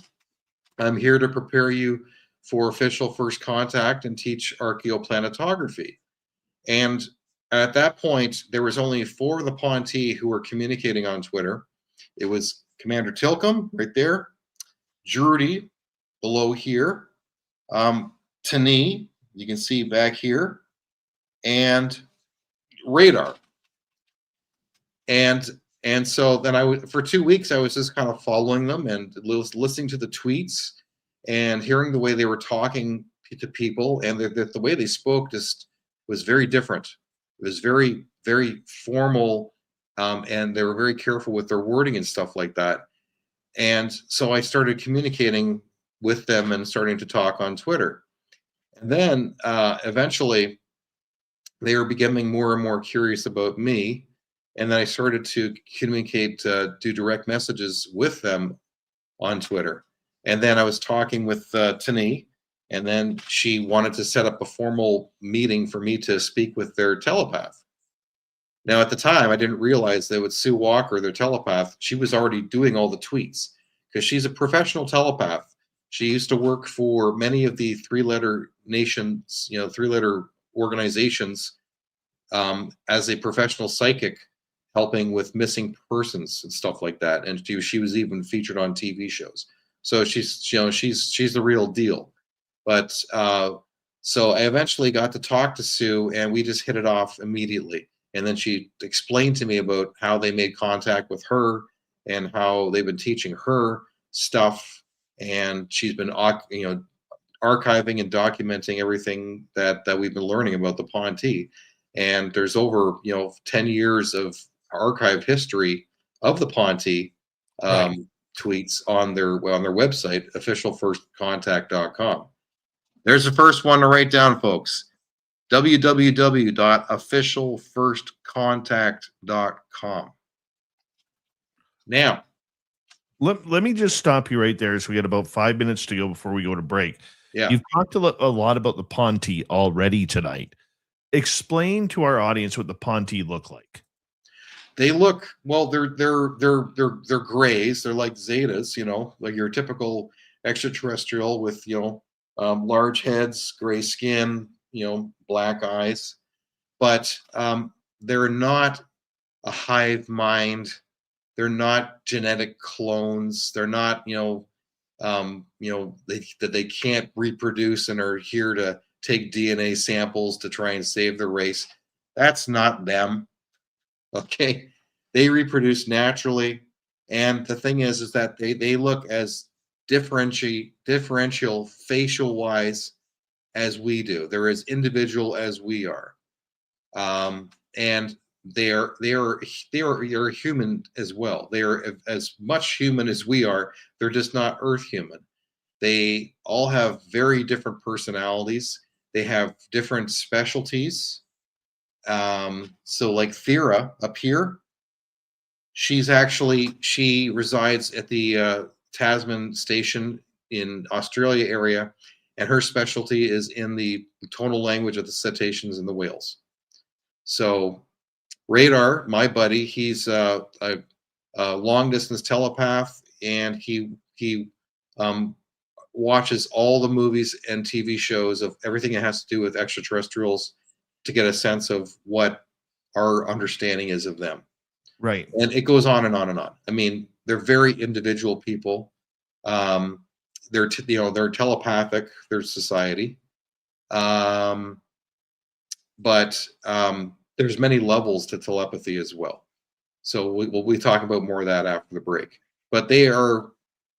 I'm here to prepare you for official first contact and teach archaeoplanetography. And at that point, there was only 4 of the Ponti who were communicating on Twitter. It was Commander Tilcom right there, Drudy below here, Tani, you can see back here, and Radar. And so then for 2 weeks, I was just kind of following them and listening to the tweets and hearing the way they were talking to people, and the way they spoke just was very different. It was very, very formal, and they were very careful with their wording and stuff like that. And so I started communicating with them and starting to talk on Twitter. And then eventually they were becoming more and more curious about me. And then I started to communicate, do direct messages with them on Twitter. And then I was talking with Tani, and then she wanted to set up a formal meeting for me to speak with their telepath. Now, at the time, I didn't realize that with Sue Walker, their telepath, she was already doing all the tweets, because she's a professional telepath. She used to work for many of the three-letter nations, 3-letter organizations, as a professional psychic, helping with missing persons and stuff like that. And she was even featured on TV shows. So she's the real deal. But so I eventually got to talk to Sue, and we just hit it off immediately. And then she explained to me about how they made contact with her and how they've been teaching her stuff. And she's been, archiving and documenting everything that we've been learning about the Ponti. And there's over 10 years of archive history of the Ponti tweets on their website, officialfirstcontact.com. There's the first one to write down, folks. www.officialfirstcontact.com. Now,
let me just stop you right there. So we got about 5 minutes to go before we go to break.
Yeah.
You've talked a lot about the Ponti already tonight. explain to our audience what the Ponti look like.
They look, well, they're grays. They're like Zetas, like your typical extraterrestrial with, large heads, gray skin, black eyes. But they're not a hive mind. They're not genetic clones. They're not, that they can't reproduce and are here to take DNA samples to try and save the race. That's not them. Okay, they reproduce naturally, and the thing is that they look as differential facial wise as we do. They're as individual as we are, and they're human as well. They are as much human as we are. They're just not Earth human. They all have very different personalities. They have different specialties. So like Thera up here, she resides at the Tasman station in Australia area, and her specialty is in the tonal language of the cetaceans and the whales. So Radar, my buddy, he's a long distance telepath, and he watches all the movies and TV shows of everything that has to do with extraterrestrials to get a sense of what our understanding is of them.
Right.
And it goes on and on and on. I mean, they're very individual people. They're telepathic, their society. But there's many levels to telepathy as well. So we'll be talking about more of that after the break. But they are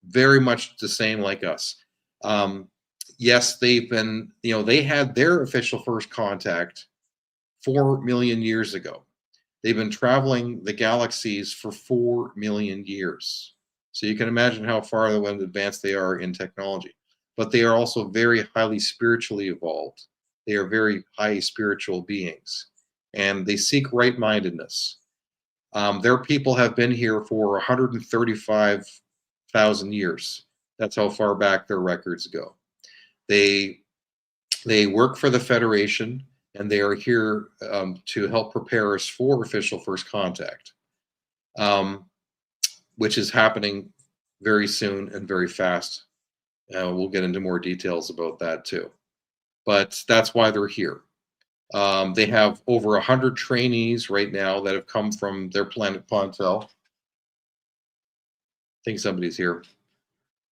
very much the same like us. Yes, they've been, they had their official first contact 4 million years ago. They've been traveling the galaxies for 4 million years. So you can imagine how far advanced they are in technology. But they are also very highly spiritually evolved. They are very high spiritual beings, and they seek right-mindedness. Their people have been here for 135,000 years. That's how far back their records go. They work for the Federation, and they are here to help prepare us for official first contact, which is happening very soon and very fast. We'll get into more details about that too. But that's why they're here. They have over 100 trainees right now that have come from their planet Pontel. I think somebody's here.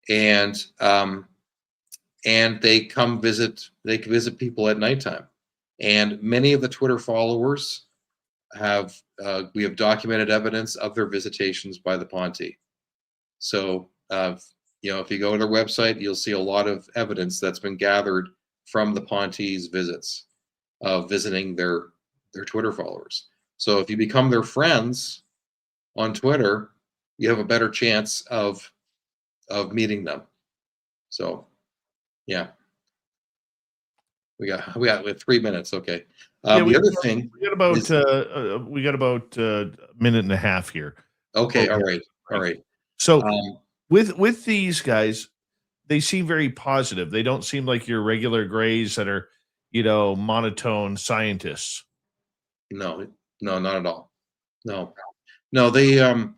And they come visit. They can visit people at nighttime. And many of the Twitter followers we have documented evidence of their visitations by the Ponti. So, if you go to their website, you'll see a lot of evidence that's been gathered from the Ponti's visits of visiting their Twitter followers. So if you become their friends on Twitter, you have a better chance of meeting them. So, yeah. We got 3 minutes. Okay. The other thing
we got about a minute and a half here.
Okay. All right.
So with these guys, they seem very positive. They don't seem like your regular grays that are, monotone scientists.
No, not at all. No, the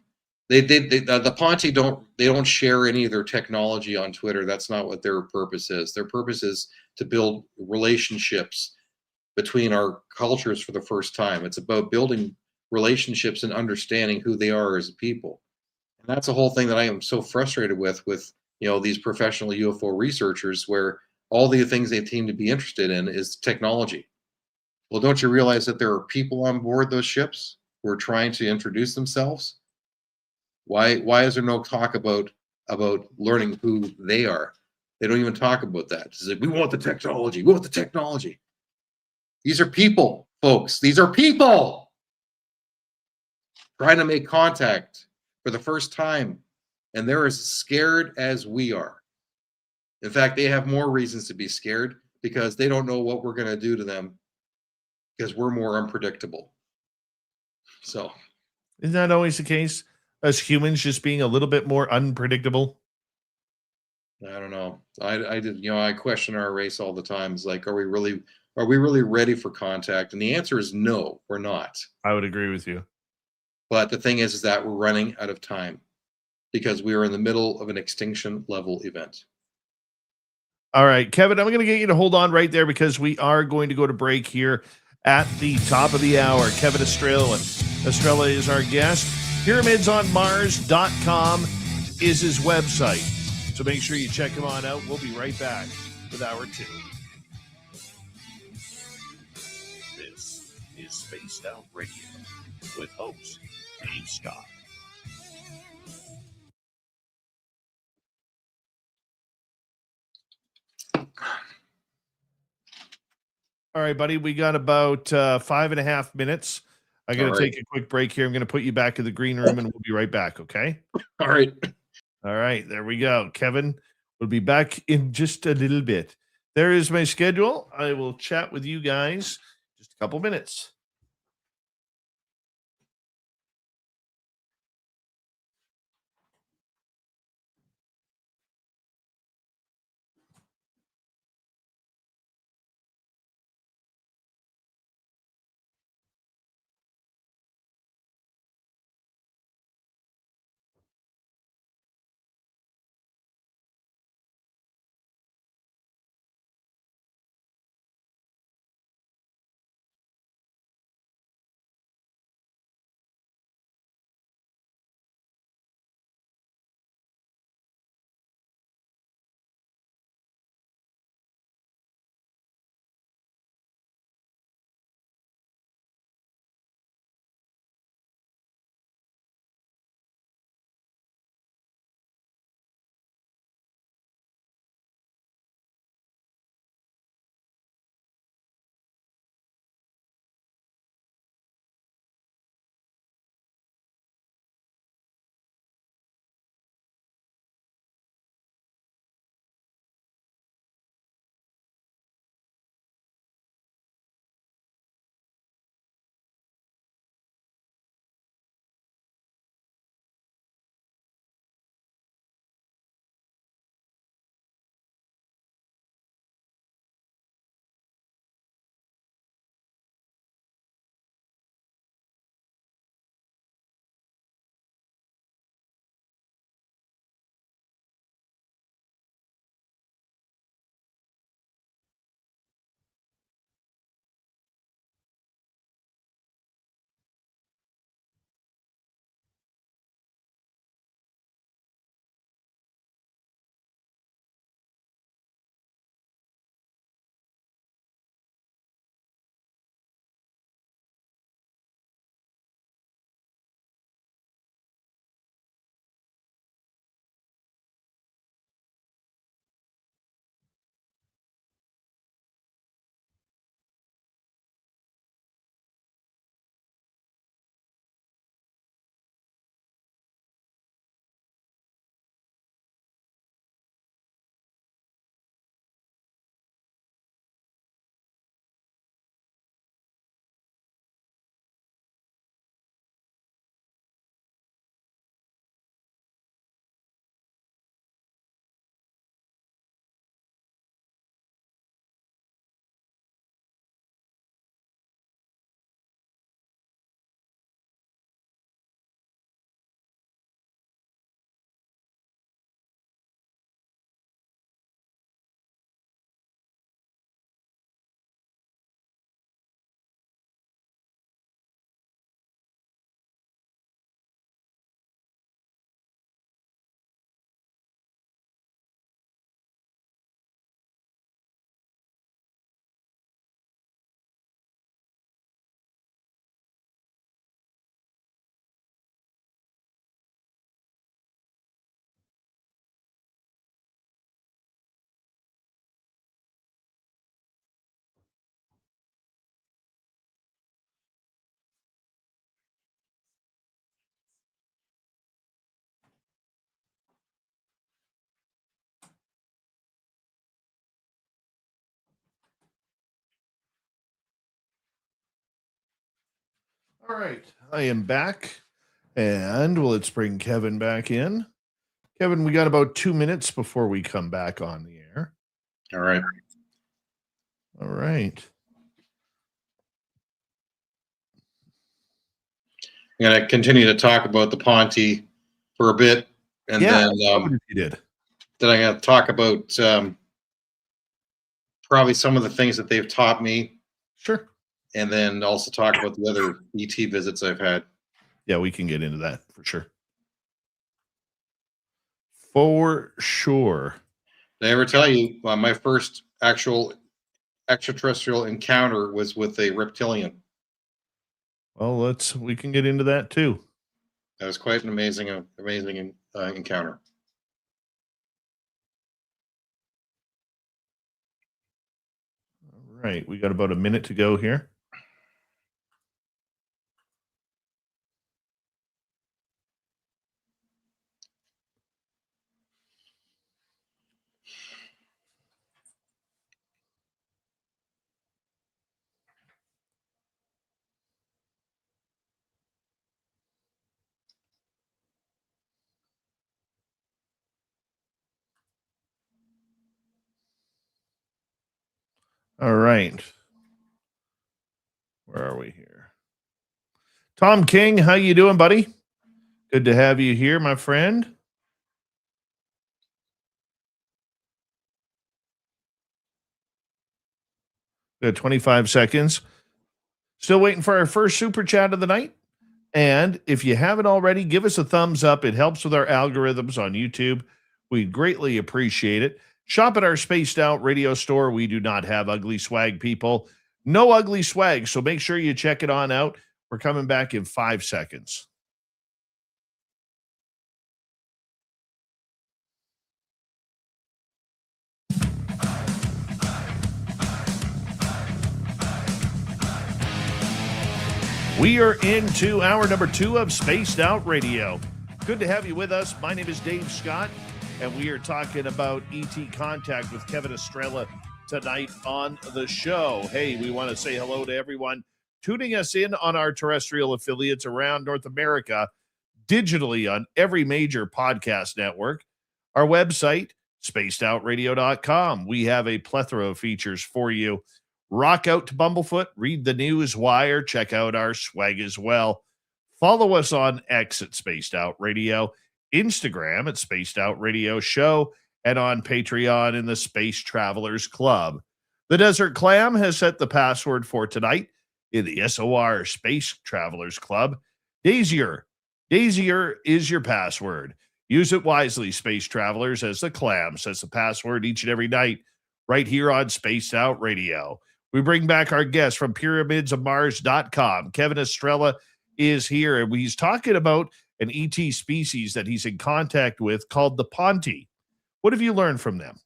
Ponti don't share any of their technology on Twitter. That's not what their purpose is. Their purpose is to build relationships between our cultures for the first time. It's about building relationships and understanding who they are as a people. And that's a whole thing that I am so frustrated with these professional UFO researchers, where all the things they seem to be interested in is technology. Well, don't you realize that there are people on board those ships who are trying to introduce themselves? Why is there no talk about learning who they are? They don't even talk about that. It's like, we want the technology. We want the technology. These are people, folks. These are people trying to make contact for the first time, and they're as scared as we are. In fact, they have more reasons to be scared because they don't know what we're going to do to them because we're more unpredictable. So,
isn't that always the case? As humans, just being a little bit more unpredictable.
I don't know. I question our race all the time. It's like, are we really Are we really ready for contact? And the answer is no, we're not.
I would agree with you.
But the thing is that we're running out of time because we are in the middle of an extinction level event.
All right, Kevin, I'm going to get you to hold on right there because we are going to go to break here at the top of the hour. Kevin Estrella. Estrella is our guest. Pyramidsonmars.com is his website. So make sure you check him on out. We'll be right back with hour 2. This is Spaced Out Radio with host Dave Scott. All right, buddy. We got about 5.5 minutes. I'm going to take a quick break here. I'm going to put you back in the green room and we'll be right back. Okay.
All right.
All right. There we go. Kevin will be back in just a little bit. There is my schedule. I will chat with you guys just a couple minutes. All right. I am back. And let's bring Kevin back in. Kevin, we got about 2 minutes before we come back on the air.
All right.
All right.
going to continue to talk about the Ponte for a bit, and
Yeah,
then
I would if you did.
I'm going to talk about probably some of the things that they've taught me,
Sure.
and then also talk about the other ET visits I've had.
Yeah, we can get into that for sure. For sure.
Did I ever tell you my first actual extraterrestrial encounter was with a reptilian?
Well, we can get into that too.
That was quite an amazing encounter.
All right, we got about a minute to go here. All right. Where are we here? Tom King, how you doing, buddy? Good to have you here, my friend. We got 25 seconds. Still waiting for our first super chat of the night. And if you haven't already, give us a thumbs up. It helps with our algorithms on YouTube. We'd greatly appreciate it. Shop at our Spaced Out Radio store. We do not have ugly swag, people. No ugly swag. So make sure you check it on out. We're coming back in 5 seconds. We are into hour number 2 of Spaced Out Radio. Good to have you with us. My name is Dave Scott, and we are talking about ET contact with Kevin Estrella tonight on the show. Hey, we want to say hello to everyone tuning us in on our terrestrial affiliates around North America, digitally on every major podcast network. Our website, spacedoutradio.com. We have a plethora of features for you. Rock out to Bumblefoot, read the news wire, check out our swag as well. Follow us on X at Spaced Out Radio, Instagram at Spaced Out Radio Show, and on Patreon in the Space Travelers Club. The Desert Clam has set the password for tonight in the SOR Space Travelers Club. Daisier is your password. Use it wisely, Space Travelers, as the Clam sets the password each and every night right here on Spaced Out Radio. We bring back our guest from pyramidsofmars.com. Kevin Estrella is here, and he's talking about an ET species that he's in contact with called the Ponte. What have you learned from them?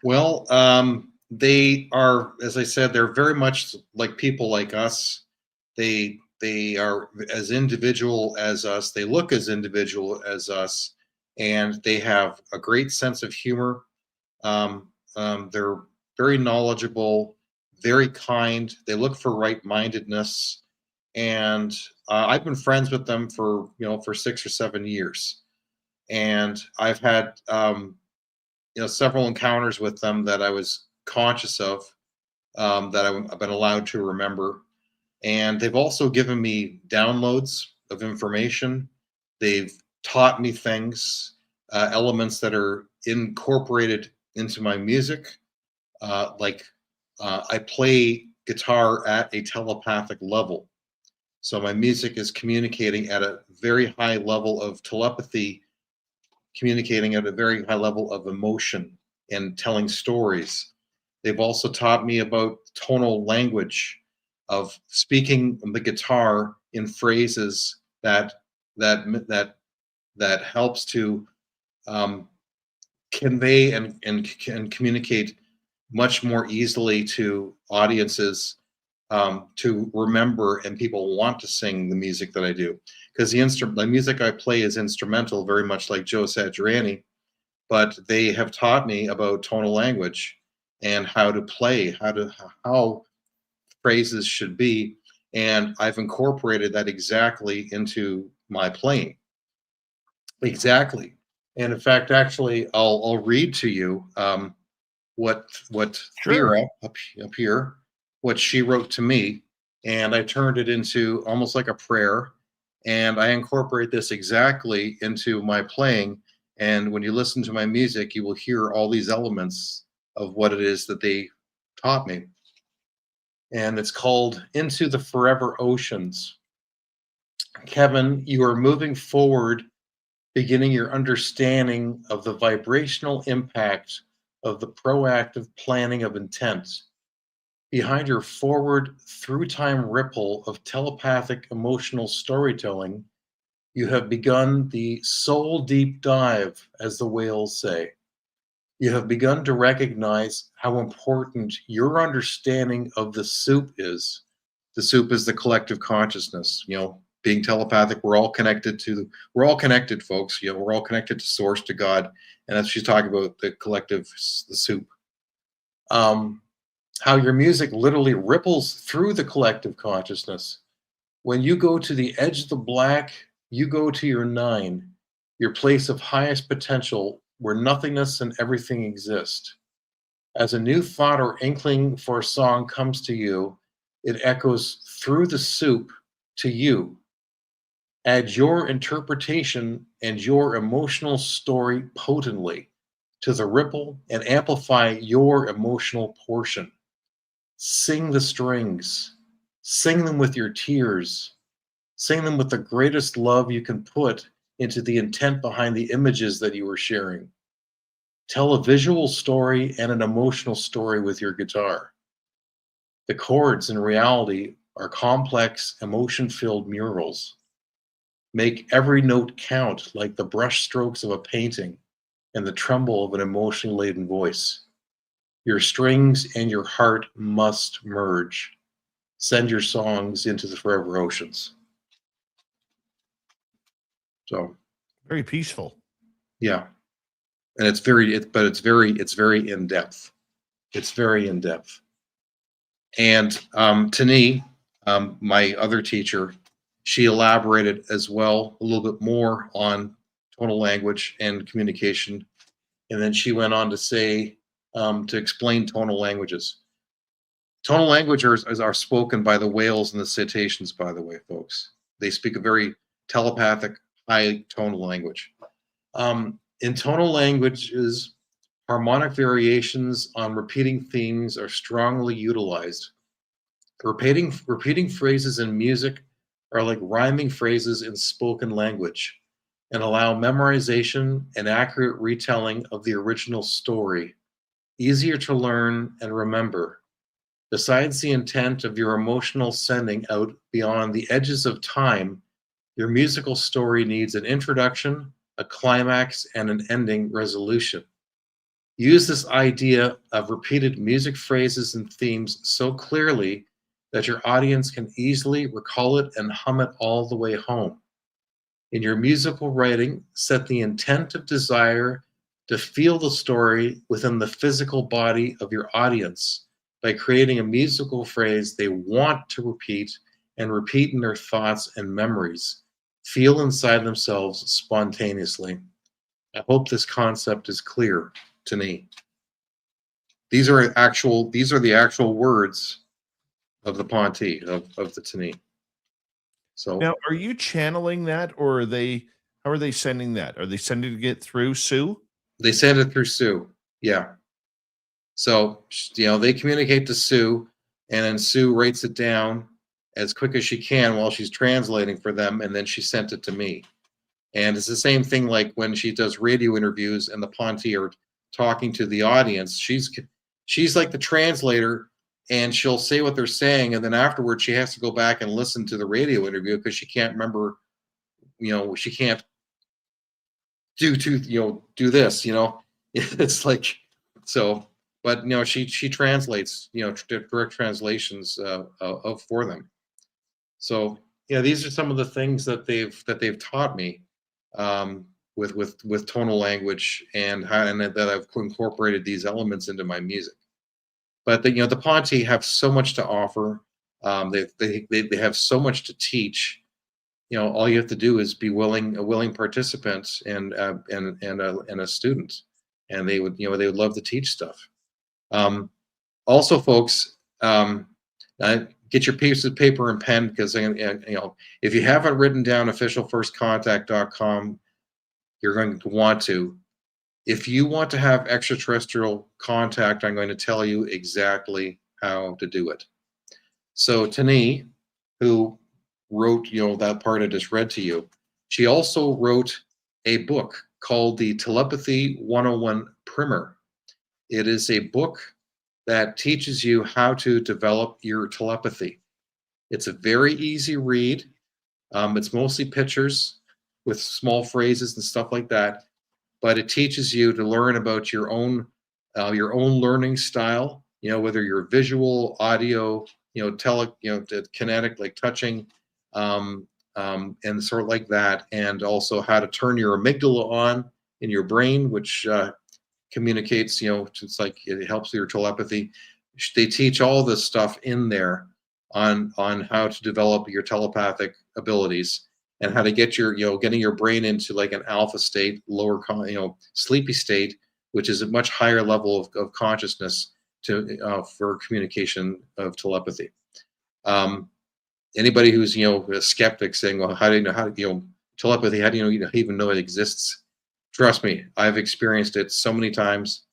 Well, they are, as I said, they're very much like people like us. They are as individual as us. They look as individual as us, and they have a great sense of humor. They're very knowledgeable, very kind. They look for right-mindedness, and I've been friends with them for 6 or 7 years, and I've had several encounters with them that I was conscious of, that I've been allowed to remember. And they've also given me downloads of information. They've taught me things, elements that are incorporated into my music. I play guitar at a telepathic level. So my music is communicating at a very high level of telepathy, communicating at a very high level of emotion and telling stories. They've also taught me about tonal language, of speaking the guitar in phrases that helps to convey and communicate much more easily to audiences, to remember, and people want to sing the music that I do. Because the music I play is instrumental, very much like Joe Satriani, but they have taught me about tonal language and how to play, how phrases should be, and I've incorporated that exactly into my playing. Exactly. And in fact, actually, I'll read to you what Thera up here, what she wrote to me, and I turned it into almost like a prayer, And I incorporate this exactly into my playing. And when you listen to my music, you will hear all these elements of what it is that they taught me. And it's called Into the Forever Oceans. Kevin, you are moving forward, beginning your understanding of the vibrational impact of the proactive planning of intent. Behind your forward through time ripple of telepathic emotional storytelling, you have begun the soul deep dive, as the whales say. You have begun to recognize how important your understanding of the soup is. The soup is the collective consciousness, being telepathic. We're all connected, folks. We're all connected to source, to God. And that's what she's talking about, the collective, the soup. How your music literally ripples through the collective consciousness. When you go to the edge of the black, you go to your 9, your place of highest potential, where nothingness and everything exist. As a new thought or inkling for a song comes to you, it echoes through the soup to you. Add your interpretation and your emotional story potently to the ripple and amplify your emotional portion. Sing the strings. Sing them with your tears. Sing them with the greatest love you can put into the intent behind the images that you are sharing. Tell a visual story and an emotional story with your guitar. The chords in reality are complex, emotion-filled murals. Make every note count like the brush strokes of a painting and the tremble of an emotionally laden voice. Your strings and your heart must merge. Send your songs into the forever oceans. So,
very peaceful.
Yeah. And it's very in depth. It's very in depth. And Tani, my other teacher, she elaborated as well a little bit more on tonal language and communication. And then she went on to say, to explain tonal languages. Tonal languages are spoken by the whales and the cetaceans, by the way, folks. They speak a very telepathic, high tonal language. In tonal languages, harmonic variations on repeating themes are strongly utilized. Repeating phrases in music are like rhyming phrases in spoken language and allow memorization and accurate retelling of the original story, easier to learn and remember. Besides the intent of your emotional sending out beyond the edges of time, your musical story needs an introduction, a climax, and an ending resolution. Use this idea of repeated music phrases and themes so clearly that your audience can easily recall it and hum it all the way home. In your musical writing, set the intent of desire to feel the story within the physical body of your audience by creating a musical phrase they want to repeat and repeat in their thoughts and memories. Feel inside themselves spontaneously. I hope this concept is clear to me. These are the actual words of the Ponte, of the Tani. So
now, are you channeling that, or how are they sending that? Are they sending it through Sue?
They send it through Sue. Yeah. So, they communicate to Sue, and then Sue writes it down as quick as she can while she's translating for them, and then she sent it to me. And it's the same thing like when she does radio interviews and the Ponte are talking to the audience. She's like the translator, and she'll say what they're saying, and then afterwards she has to go back and listen to the radio interview because she can't remember, she can't do this, It's like, so, but she translates, direct translations for them. So these are some of the things that they've taught me with tonal language and that I've incorporated these elements into my music. But the Ponte have so much to offer. They have so much to teach. All you have to do is be a willing participant and a student, and they would love to teach stuff. Also, folks, get your piece of paper and pen, because if you haven't written down officialfirstcontact.com, you're going to want to. If you want to have extraterrestrial contact, I'm going to tell you exactly how to do it. So Tani, who wrote that part I just read to you, she also wrote a book called the Telepathy 101 Primer. It is a book that teaches you how to develop your telepathy. It's a very easy read. It's mostly pictures with small phrases and stuff like that, but it teaches you to learn about your own learning style. Whether you're visual, audio, kinetic, like touching, and sort of like that, and also how to turn your amygdala on in your brain, which communicates. It's like it helps your telepathy. They teach all this stuff in there on how to develop your telepathic abilities, and how to get getting your brain into like an alpha state, lower sleepy state, which is a much higher level of consciousness for communication of telepathy. Anybody who's a skeptic saying, well, how do you know telepathy, how do you even know it exists? Trust me, I've experienced it so many times.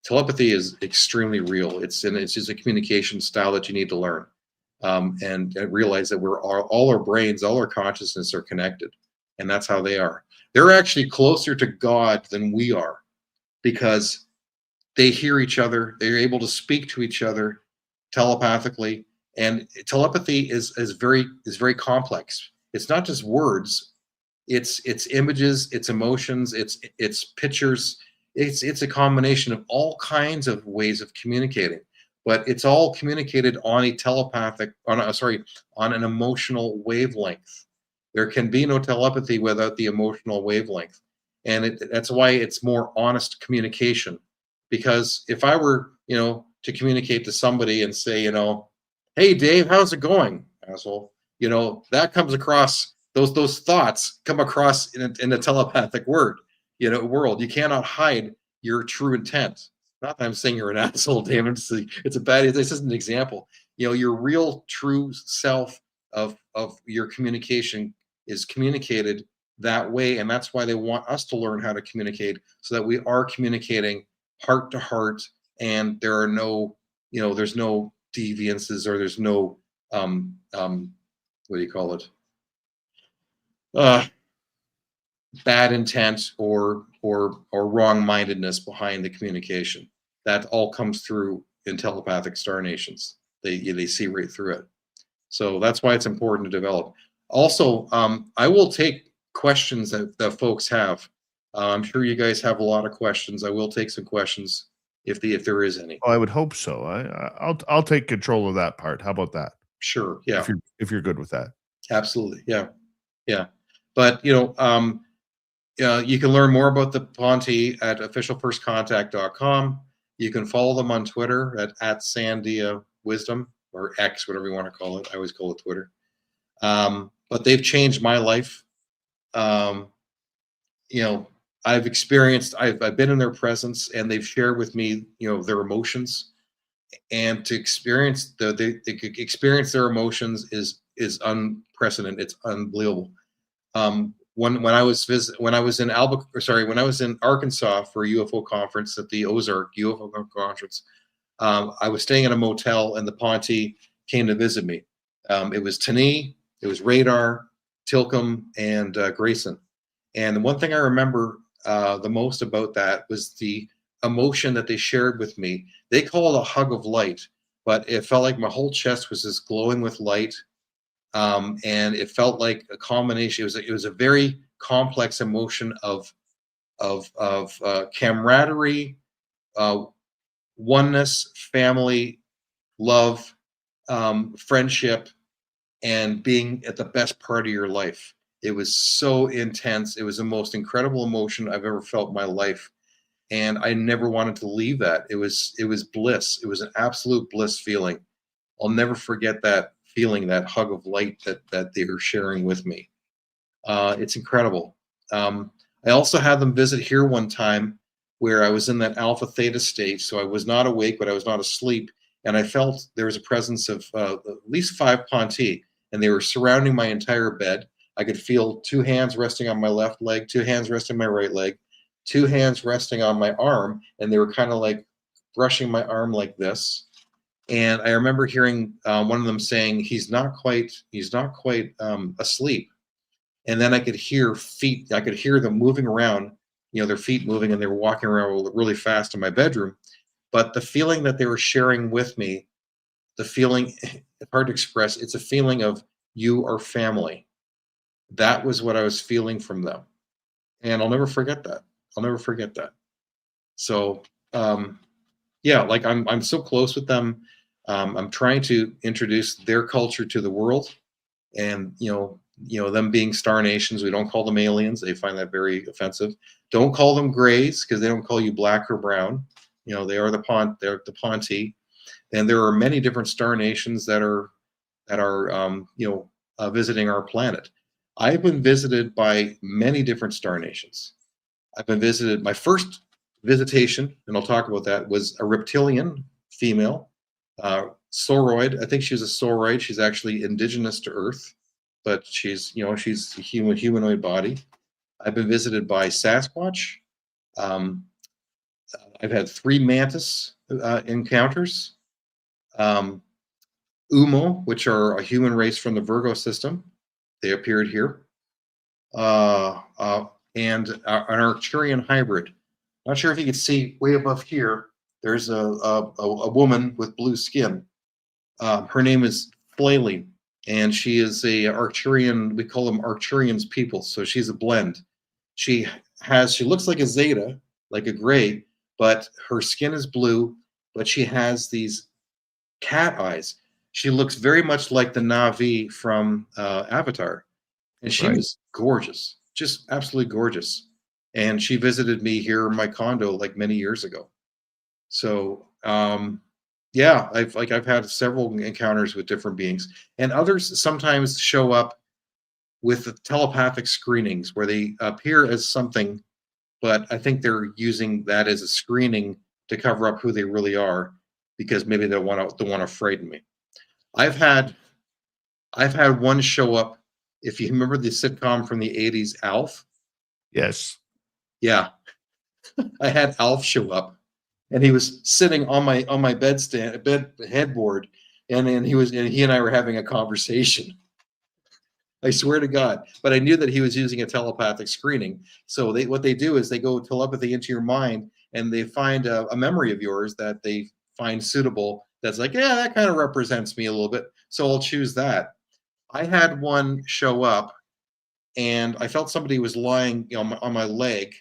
Telepathy is extremely real. It's just a communication style that you need to learn, and realize that all our brains, all our consciousness are connected, and that's how they are. They're actually closer to God than we are, because they hear each other. They're able to speak to each other telepathically, and telepathy is very complex. It's not just words. It's images, it's emotions, it's pictures. It's a combination of all kinds of ways of communicating, but it's all communicated on an emotional wavelength. There can be no telepathy without the emotional wavelength, and that's why it's more honest communication. Because if I were, to communicate to somebody and say, hey Dave, how's it going, asshole? That comes across. Those thoughts come across in a telepathic world. You cannot hide your true intent. Not that I'm saying you're an asshole, David. This is an example. Your real true self of your communication is communicated that way, and that's why they want us to learn how to communicate, so that we are communicating heart to heart, and there are no, there's no deviances, or there's no what do you call it? Bad intent or wrong-mindedness behind the communication. That all comes through in telepathic star nations. They see right through it. So that's why it's important to develop. Also, I will take questions that folks have. I'm sure you guys have a lot of questions. I will take some questions if there is any.
Oh, I would hope so. I'll take control of that part. How about that?
Sure. Yeah.
If you're good with that.
Absolutely. Yeah. Yeah. But you can learn more about the Ponte at officialfirstcontact.com. You can follow them on Twitter at Sandia Wisdom, or X, whatever you want to call it. I always call it Twitter. But they've changed my life. I've been in their presence, and they've shared with me, their emotions, and to experience their emotions is unprecedented. It's unbelievable. When I was in Arkansas for a UFO conference at the Ozark UFO conference, I was staying in a motel, and the Ponte came to visit me. It was Tani, it was Radar, Tilcom, and Grayson. And the one thing I remember the most about that was the emotion that they shared with me. They call it a hug of light, but it felt like my whole chest was just glowing with light. And it felt like a combination. It was a very complex emotion of camaraderie, oneness, family, love, friendship, and being at the best part of your life. It was so intense. It was the most incredible emotion I've ever felt in my life, and I never wanted to leave that. It was bliss. It was an absolute bliss feeling. I'll never forget that feeling, that hug of light that they were sharing with me. It's incredible. I also had them visit here one time where I was in that alpha theta state. So I was not awake, but I was not asleep. and I felt there was a presence of at least 5 Ponti, and they were surrounding my entire bed. I could feel 2 hands resting on my left leg, 2 hands resting on my right leg, 2 hands resting on my arm, and they were kind of like brushing my arm like this. And I remember hearing one of them saying, he's not quite asleep. And then I could hear feet. I could hear them moving around, their feet moving, and they were walking around really fast in my bedroom. But the feeling that they were sharing with me, the feeling, it's hard to express. It's a feeling of, you are family. That was what I was feeling from them. And I'll never forget that. I'll never forget that. So, yeah, like I'm so close with them. I'm trying to introduce their culture to the world, and them being star nations, we don't call them aliens. They find that very offensive. Don't call them grays, because they don't call you black or brown. They are they're the Ponti, and there are many different star nations that are visiting our planet. I've been visited by many different star nations. I've been visited. My first visitation, and I'll talk about that, was a reptilian female, sauroid. I think she was a sauroid. She's actually indigenous to Earth, but she's a humanoid body. I've been visited by Sasquatch. I've had 3 mantis encounters. Umo, which are a human race from the Virgo system. They appeared here. And an Arcturian hybrid. Not sure if you can see way above here. There's a woman with blue skin. Her name is Flaley, and she is a Arcturian. We call them Arcturians people. So she's a blend. She looks like a Zeta, like a gray, but her skin is blue. But she has these cat eyes. She looks very much like the Na'vi from Avatar, and she was gorgeous, just absolutely gorgeous. And she visited me here in my condo like many years ago. So yeah, I've had several encounters with different beings, and others sometimes show up with telepathic screenings where they appear as something, but I think they're using that as a screening to cover up who they really are, because maybe they want to frighten me. I've had one show up. If you remember the sitcom from the 80s, Alf.
Yes.
Yeah. I had Alf show up, and he was sitting on my headboard, and he and I were having a conversation. I swear to God. But I knew that he was using a telepathic screening. So what they do is they go telepathy into your mind, and they find a memory of yours that they find suitable. That's like, yeah, that kind of represents me a little bit, so I'll choose that. I had one show up, and I felt somebody was lying, on my leg,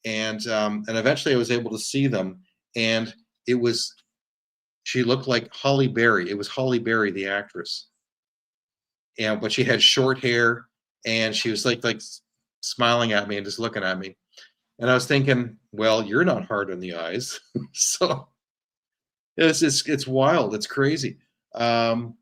and eventually I was able to see them, and she looked like Holly Berry. It was Holly Berry, the actress, but she had short hair, and she was like smiling at me and just looking at me, and I was thinking, well, you're not hard on the eyes, so. It's wild. It's crazy. The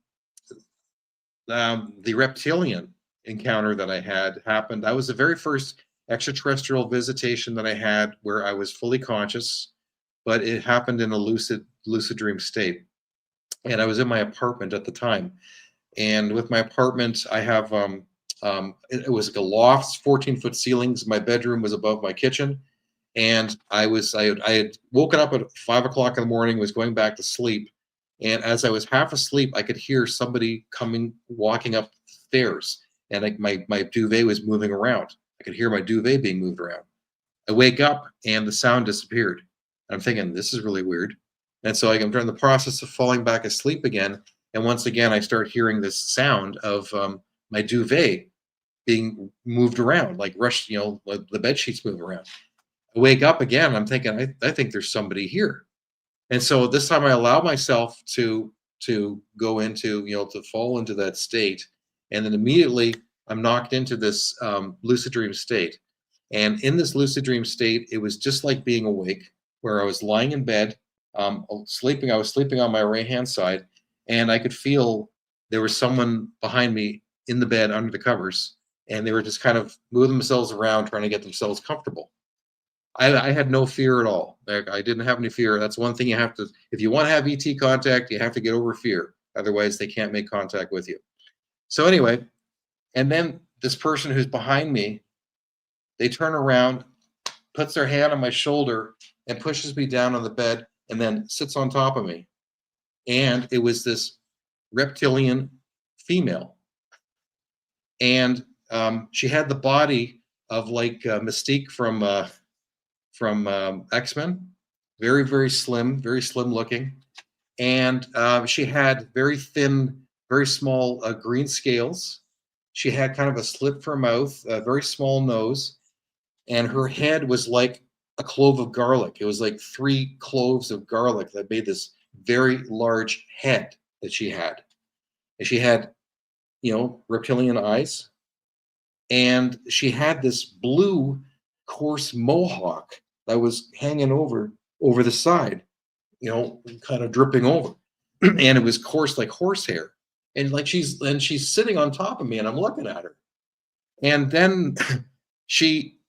reptilian encounter that I had happened. That was the very first extraterrestrial visitation that I had where I was fully conscious, but it happened in a lucid dream state. And I was in my apartment at the time. And with my apartment, I have it was like a loft, 14-foot ceilings. My bedroom was above my kitchen. And I had woken up at 5 o'clock in the morning, was going back to sleep. And as I was half asleep, I could hear somebody walking up the stairs. And my duvet was moving around. I could hear my duvet being moved around. I wake up and the sound disappeared. I'm thinking, this is really weird. And so I'm in the process of falling back asleep again. And once again, I start hearing this sound of my duvet being moved around, like the bed sheets move around. I wake up again. I'm thinking, I think there's somebody here. And so this time I allow myself to go into, to fall into that state. And then immediately I'm knocked into this lucid dream state. And in this lucid dream state, it was just like being awake, where I was lying in bed, sleeping. I was sleeping on my right-hand side, and I could feel there was someone behind me in the bed under the covers, and they were just kind of moving themselves around, trying to get themselves comfortable. I had no fear at all. I didn't have any fear. That's one thing you have to, if you want to have ET contact, you have to get over fear. Otherwise, they can't make contact with you. So anyway, and then this person who's behind me, they turn around, puts their hand on my shoulder and pushes me down on the bed and then sits on top of me. And it was this reptilian female. And she had the body of like Mystique from X-Men, very, very slim looking. And she had very thin, very small green scales. She had kind of a slit for her mouth, a very small nose, and her head was like a clove of garlic. It was like 3 cloves of garlic that made this very large head that she had. And she had, you know, reptilian eyes. And she had this blue, coarse mohawk that was hanging over the side, you know, kind of dripping over. And it was coarse like horsehair. And like she's sitting on top of me and I'm looking at her. And then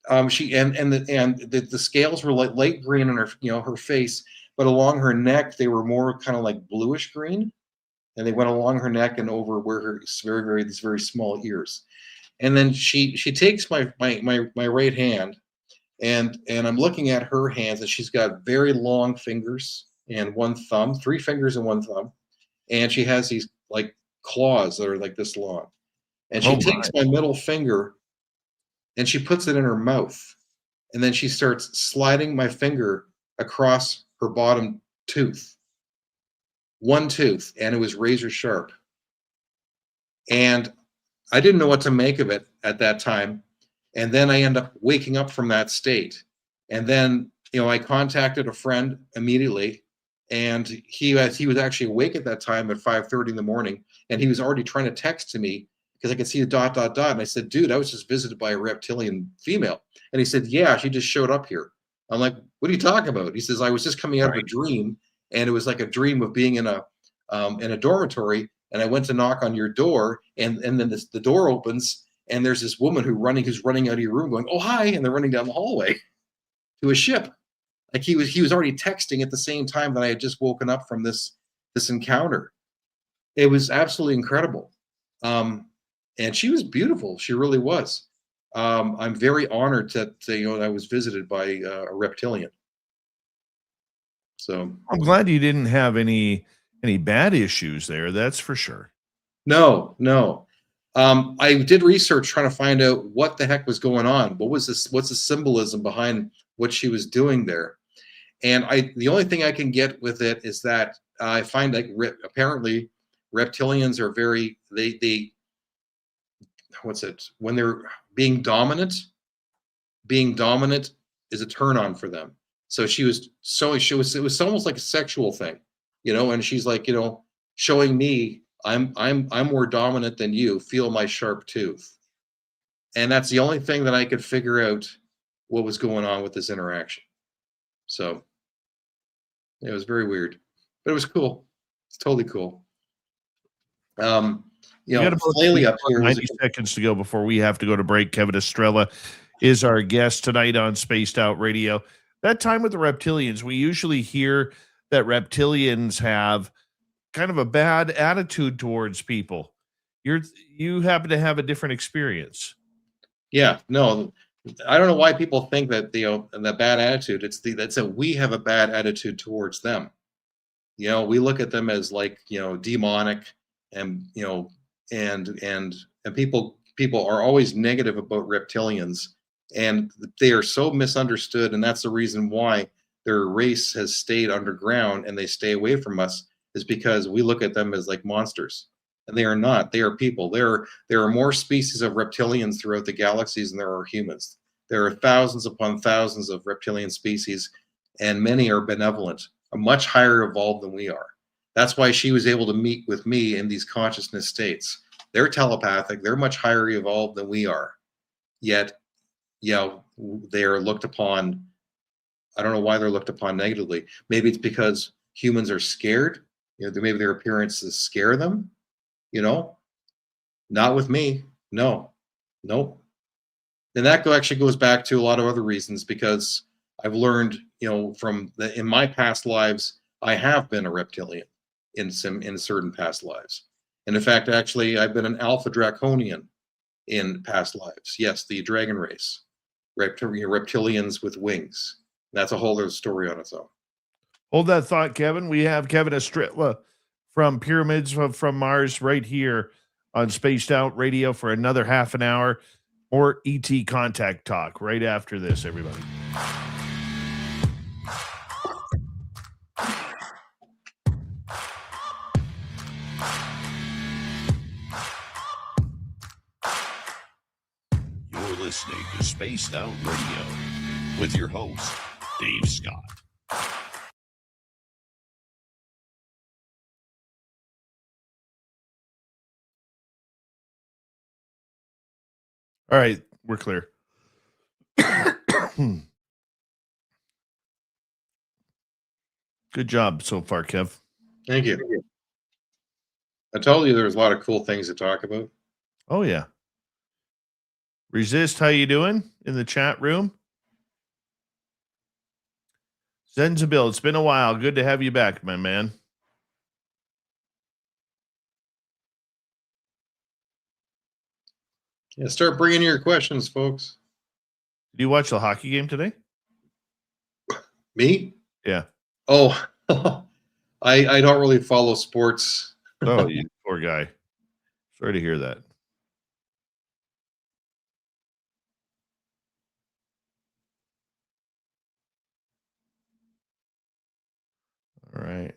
the scales were like light green on her, you know, her face, but along her neck they were more kind of like bluish green, and they went along her neck and over where her these very small ears. And then she takes my right hand, and I'm looking at her hands, and she's got very long fingers and 1 thumb, 3 fingers and 1 thumb, and she has these like claws that are like this long. And she takes my middle finger and she puts it in her mouth. And then she starts sliding my finger across her bottom tooth. 1 tooth, and it was razor sharp. And I didn't know what to make of it at that time. And then I end up waking up from that state. And then, you know, I contacted a friend immediately, and he was actually awake at that time at 5:30 in the morning, and he was already trying to text to me because I could see the ... And I said, dude, I was just visited by a reptilian female. And he said, yeah, she just showed up here. I'm like, what are you talking about? He says, I was just coming out of a dream, and it was like a dream of being in a dormitory, and I went to knock on your door, and then the door opens, and there's this woman who's running out of your room going, oh, hi, and they're running down the hallway to a ship. Like he was already texting at the same time that I had just woken up from this encounter. It was absolutely incredible. And she was beautiful. She really was. I'm very honored that I was visited by a reptilian. So
I'm glad you didn't have any bad issues there. That's for sure.
No. I did research trying to find out what the heck was going on. What's the symbolism behind what she was doing there? And the only thing I can get with it is that I find like apparently reptilians are very when they're being dominant is a turn on for them. So it was almost like a sexual thing, and she's like, showing me I'm more dominant than you, feel my sharp tooth. And that's the only thing that I could figure out what was going on with this interaction. So it was very weird, but it was cool. It's totally cool.
We got about
Lately up here
90 seconds to go before we have to go to break. Kevin Estrella is our guest tonight on Spaced Out Radio. That time with the reptilians, we usually hear that reptilians have kind of a bad attitude towards people. You happen to have a different experience.
Yeah, no, I don't know why people think that the bad attitude. That's that we have a bad attitude towards them. We look at them as like demonic, and and people are always negative about reptilians, and they are so misunderstood, and that's the reason why their race has stayed underground and they stay away from us, is because we look at them as like monsters, and they are not. They are people. There are more species of reptilians throughout the galaxies than there are humans. There are thousands upon thousands of reptilian species, and many are benevolent, are much higher evolved than we are. That's why she was able to meet with me in these consciousness states. They're telepathic. They're much higher evolved than we are. Yet, they are looked upon. I don't know why they're looked upon negatively. Maybe it's because humans are scared. Maybe their appearances scare them. Not with me. No. Nope. And that actually goes back to a lot of other reasons, because I've learned, from in my past lives, I have been a reptilian in certain past lives. And in fact, actually, I've been an alpha draconian in past lives. Yes, the dragon race, reptilians with wings. That's a whole other story on its own.
Hold that thought, Kevin. We have Kevin Estrella from Pyramids from Mars right here on Spaced Out Radio for another half an hour. Or ET Contact Talk right after this, everybody.
You're listening to Spaced Out Radio with your host, Dave Scott.
All right, we're clear. Good job so far, Kev.
Thank you. I told you there's a lot of cool things to talk about.
Oh, yeah. Resist, how you doing in the chat room? Zenzabil, it's been a while. Good to have you back, my man.
Yeah, start bringing your questions, folks.
Did you watch the hockey game today?
Me?
Yeah.
Oh, I don't really follow sports.
Oh, you poor guy. Sorry to hear that. All right.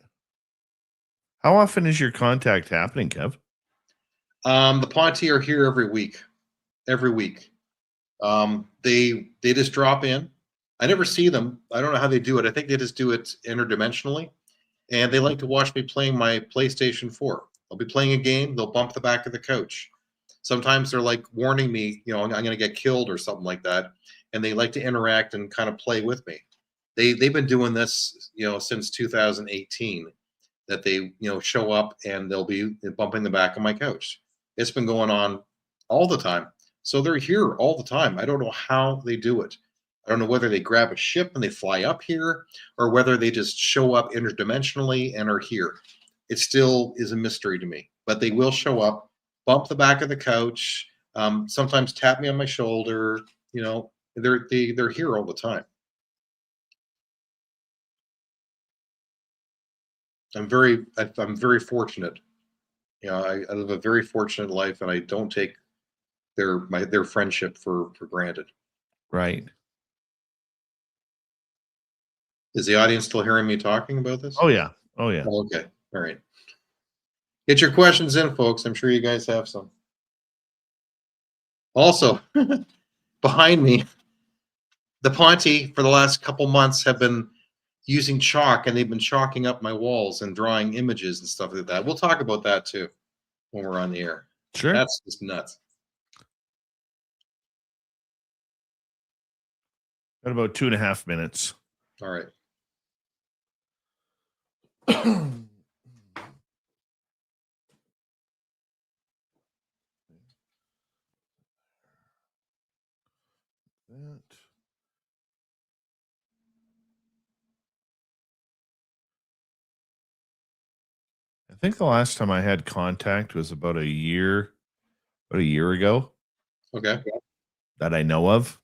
How often is your contact happening, Kev?
The Ponte are here every week. Every week. They just drop in. I never see them. I don't know how they do it. I think they just do it interdimensionally. And they like to watch me playing my PlayStation 4. I'll be playing a game. They'll bump the back of the couch. Sometimes they're like warning me, I'm going to get killed or something like that. And they like to interact and kind of play with me. They've been doing this, since 2018, that they, show up and they'll be bumping the back of my couch. It's been going on all the time. So they're here all the time. I don't know how they do it. I don't know whether they grab a ship and they fly up here or whether they just show up interdimensionally and are here. It still is a mystery to me, but they will show up, bump the back of the couch, sometimes tap me on my shoulder. They're here all the time. I'm very fortunate. I live a very fortunate life, and I don't take their friendship for granted.
Right.
Is the audience still hearing me talking about this?
Oh, yeah. Oh, yeah.
Oh, okay. All right. Get your questions in, folks. I'm sure you guys have some. Also, behind me, the Ponte for the last couple months have been using chalk, and they've been chalking up my walls and drawing images and stuff like that. We'll talk about that too when we're on the air.
Sure.
That's just nuts.
Got about 2.5 minutes.
All right.
I think the last time I had contact was about a year ago.
Okay.
That I know of.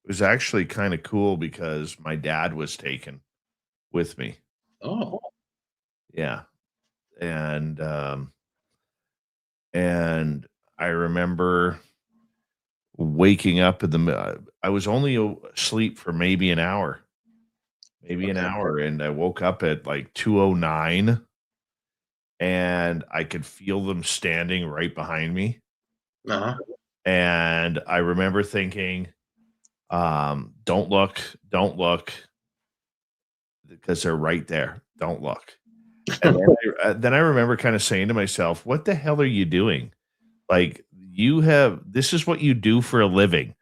It was actually kind of cool because my dad was taken with me.
Oh.
Yeah. And I remember waking up I was only asleep for maybe an hour. And I woke up at like 2:09 and I could feel them standing right behind me.
Uh-huh.
And I remember thinking, don't look, because they're right there. Don't look. And then I remember kind of saying to myself, what the hell are you doing? Like, this is what you do for a living.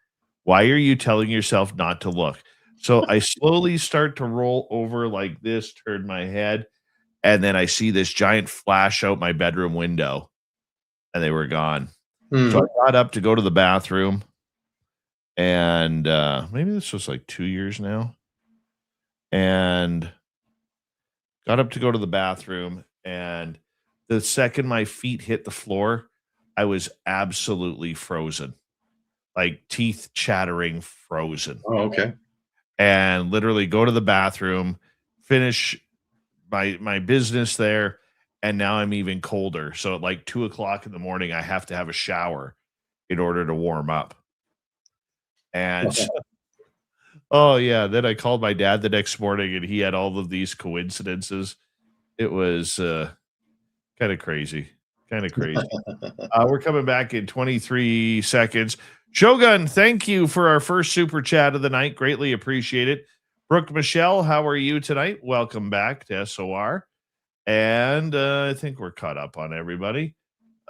Why are you telling yourself not to look? So I slowly start to roll over like this, turn my head, and then I see this giant flash out my bedroom window, and they were gone. So I got up to go to the bathroom, and maybe this was like 2 years now. and got up to go to the bathroom. And the second my feet hit the floor, I was absolutely frozen, like teeth chattering, frozen.
Oh, okay.
And literally go to the bathroom, finish my business there, and now I'm even colder. So at like 2 o'clock in the morning, I have to have a shower in order to warm up. And oh yeah, then I called my dad the next morning, and he had all of these coincidences. It was kind of crazy, kind of crazy. We're coming back in 23 seconds. Shogun, thank you for our first super chat of the night. Greatly appreciate it. Brooke Michelle, how are you tonight? Welcome back to SOR. And I think we're caught up on everybody.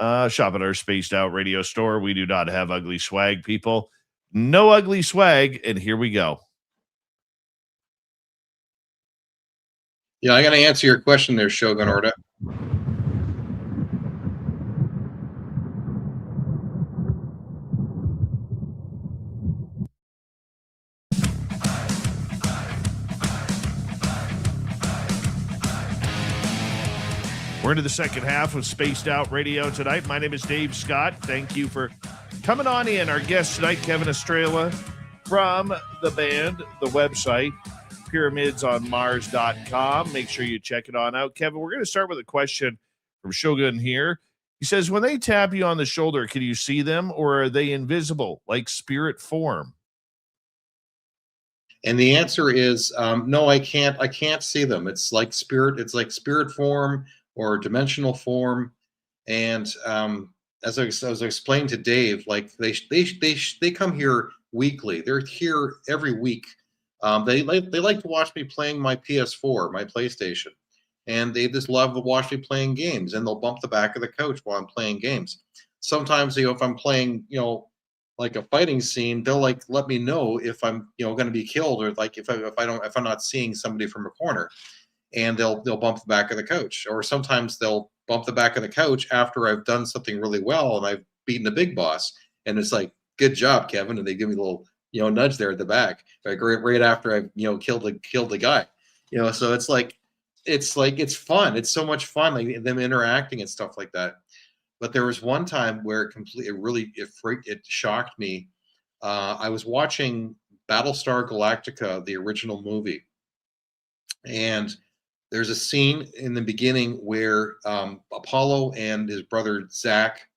Shop at our spaced out radio store. We do not have ugly swag, people. No ugly swag. And here we go.
Yeah, I got to answer your question there, Shogun Orta.
We're into the second half of Spaced Out Radio tonight. My name is Dave Scott. Thank you for coming on in. Our guest tonight, Kevin Estrella from the band, the website, pyramidsonmars.com. Make sure you check it on out. Kevin, we're going to start with a question from Shogun here. He says, when they tap you on the shoulder, can you see them, or are they invisible, like spirit form?
And the answer is no, I can't. I can't see them. It's like spirit. It's like spirit form or dimensional form. And as I explained to Dave, like they come here weekly. They're here every week. They like to watch me playing my PS4, my PlayStation, and they just love to watch me playing games. And they'll bump the back of the couch while I'm playing games. Sometimes, if I'm playing, like a fighting scene, they'll like let me know if I'm, going to be killed, or like if I'm not seeing somebody from a corner, and they'll bump the back of the couch. Or sometimes they'll bump the back of the couch after I've done something really well and I've beaten the big boss, and it's like, good job, Kevin, and they give me a little nudge there at the back, like right after I've killed the guy, so it's fun. It's so much fun, like them interacting and stuff like that. But there was one time where it shocked me. I was watching Battlestar Galactica, the original movie, and there's a scene in the beginning where Apollo and his brother Zach,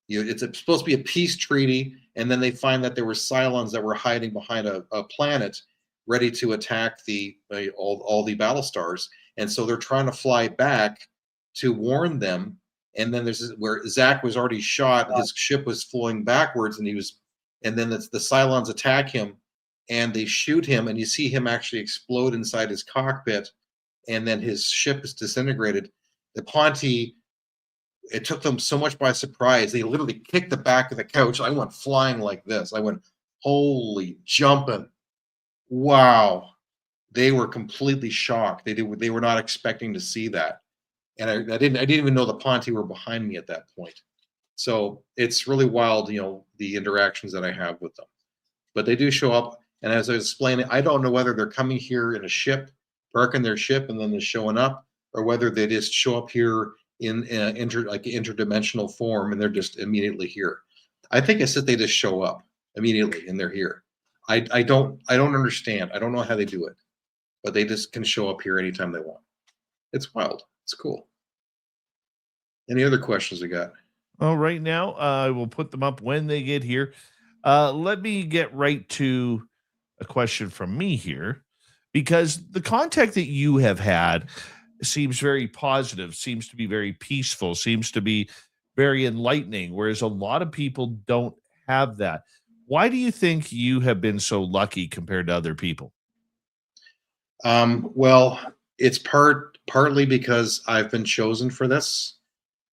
it's supposed to be a peace treaty, and then they find that there were Cylons that were hiding behind a planet, ready to attack all the Battlestars, and so they're trying to fly back to warn them. And then there's where Zach was already shot, his ship was flowing backwards, and then the Cylons attack him, and they shoot him, and you see him actually explode inside his cockpit, and then his ship is disintegrated. The Ponte, it took them so much by surprise, they literally kicked the back of the couch. I went flying like this. I went, holy jumping. Wow. They were completely shocked. They were not expecting to see that. And I didn't even know the Ponte were behind me at that point. So it's really wild, the interactions that I have with them. But they do show up. And as I was explaining, I don't know whether they're coming here in a ship, parking their ship, and then they're showing up, or whether they just show up here in interdimensional form, and they're just immediately here. I think it's that they just show up immediately and they're here. I don't understand. I don't know how they do it, but they just can show up here anytime they want. It's wild. It's cool. Any other questions we got?
Oh, right now, I will put them up when they get here. Let me get right to a question from me here, because the contact that you have had seems very positive, seems to be very peaceful, seems to be very enlightening, whereas a lot of people don't have that. Why do you think you have been so lucky compared to other people?
Well, it's partly because I've been chosen for this.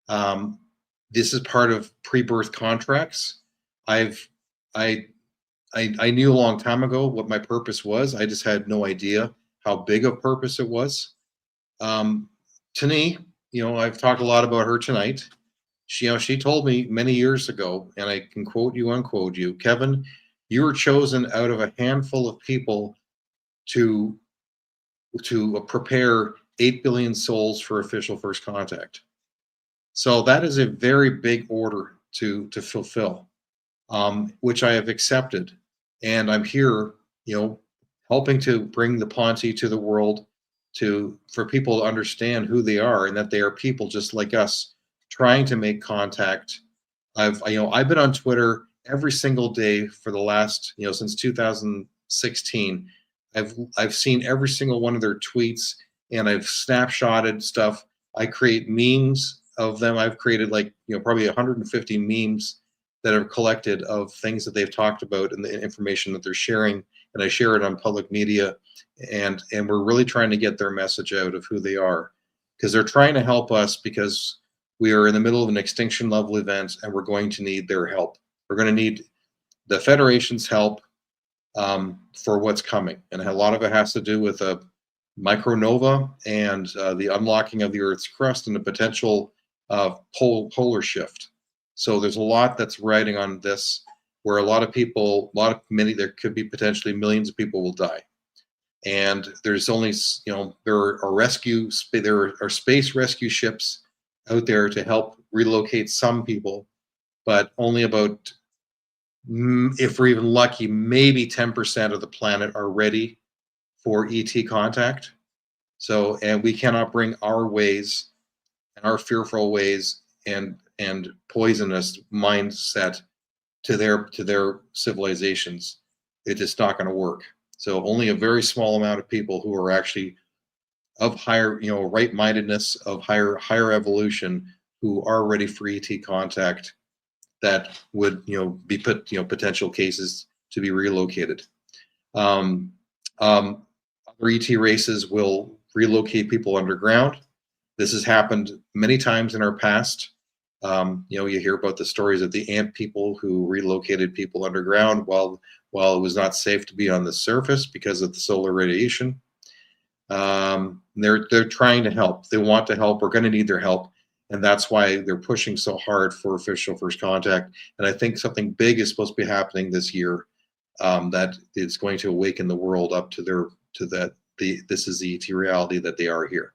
This is part of pre-birth contracts. I knew a long time ago what my purpose was. I just had no idea how big of purpose it was. Tani, I've talked a lot about her tonight. She told me many years ago, and I can quote you, unquote you, Kevin, You were chosen out of a handful of people to prepare 8 billion souls for official first contact. So that is a very big order to fulfill, which I have accepted. And I'm here, helping to bring the Ponte to the world, for people to understand who they are and that they are people just like us trying to make contact. I've been on Twitter every single day for the last, since 2016. I've seen every single one of their tweets, and I've snapshotted stuff. I create memes of them. I've created probably 150 memes that are collected of things that they've talked about and the information that they're sharing, and I share it on public media, and we're really trying to get their message out of who they are, because they're trying to help us, because we are in the middle of an extinction level event, and we're going to need their help. We're going to need the Federation's help for what's coming, and a lot of it has to do with a micronova and the unlocking of the Earth's crust and the potential polar shift. So there's a lot that's riding on this, where a lot of people, there could be potentially millions of people will die, and there's only there are space rescue ships out there to help relocate some people, but only about, if we're even lucky, maybe 10% of the planet are ready for ET contact. So, and we cannot bring our ways and our fearful ways and poisonous mindset to their civilizations. It's just not going to work. So only a very small amount of people who are actually of higher, right-mindedness, of higher evolution, who are ready for ET contact, that would, be put, potential cases to be relocated. Other ET races will relocate people underground. This has happened many times in our past. You hear about the stories of the ant people who relocated people underground while it was not safe to be on the surface because of the solar radiation. They're trying to help. They want to help. We're going to need their help, and that's why they're pushing so hard for official first contact. And I think something big is supposed to be happening this year, that is going to awaken the world up to this is the ET reality that they are here.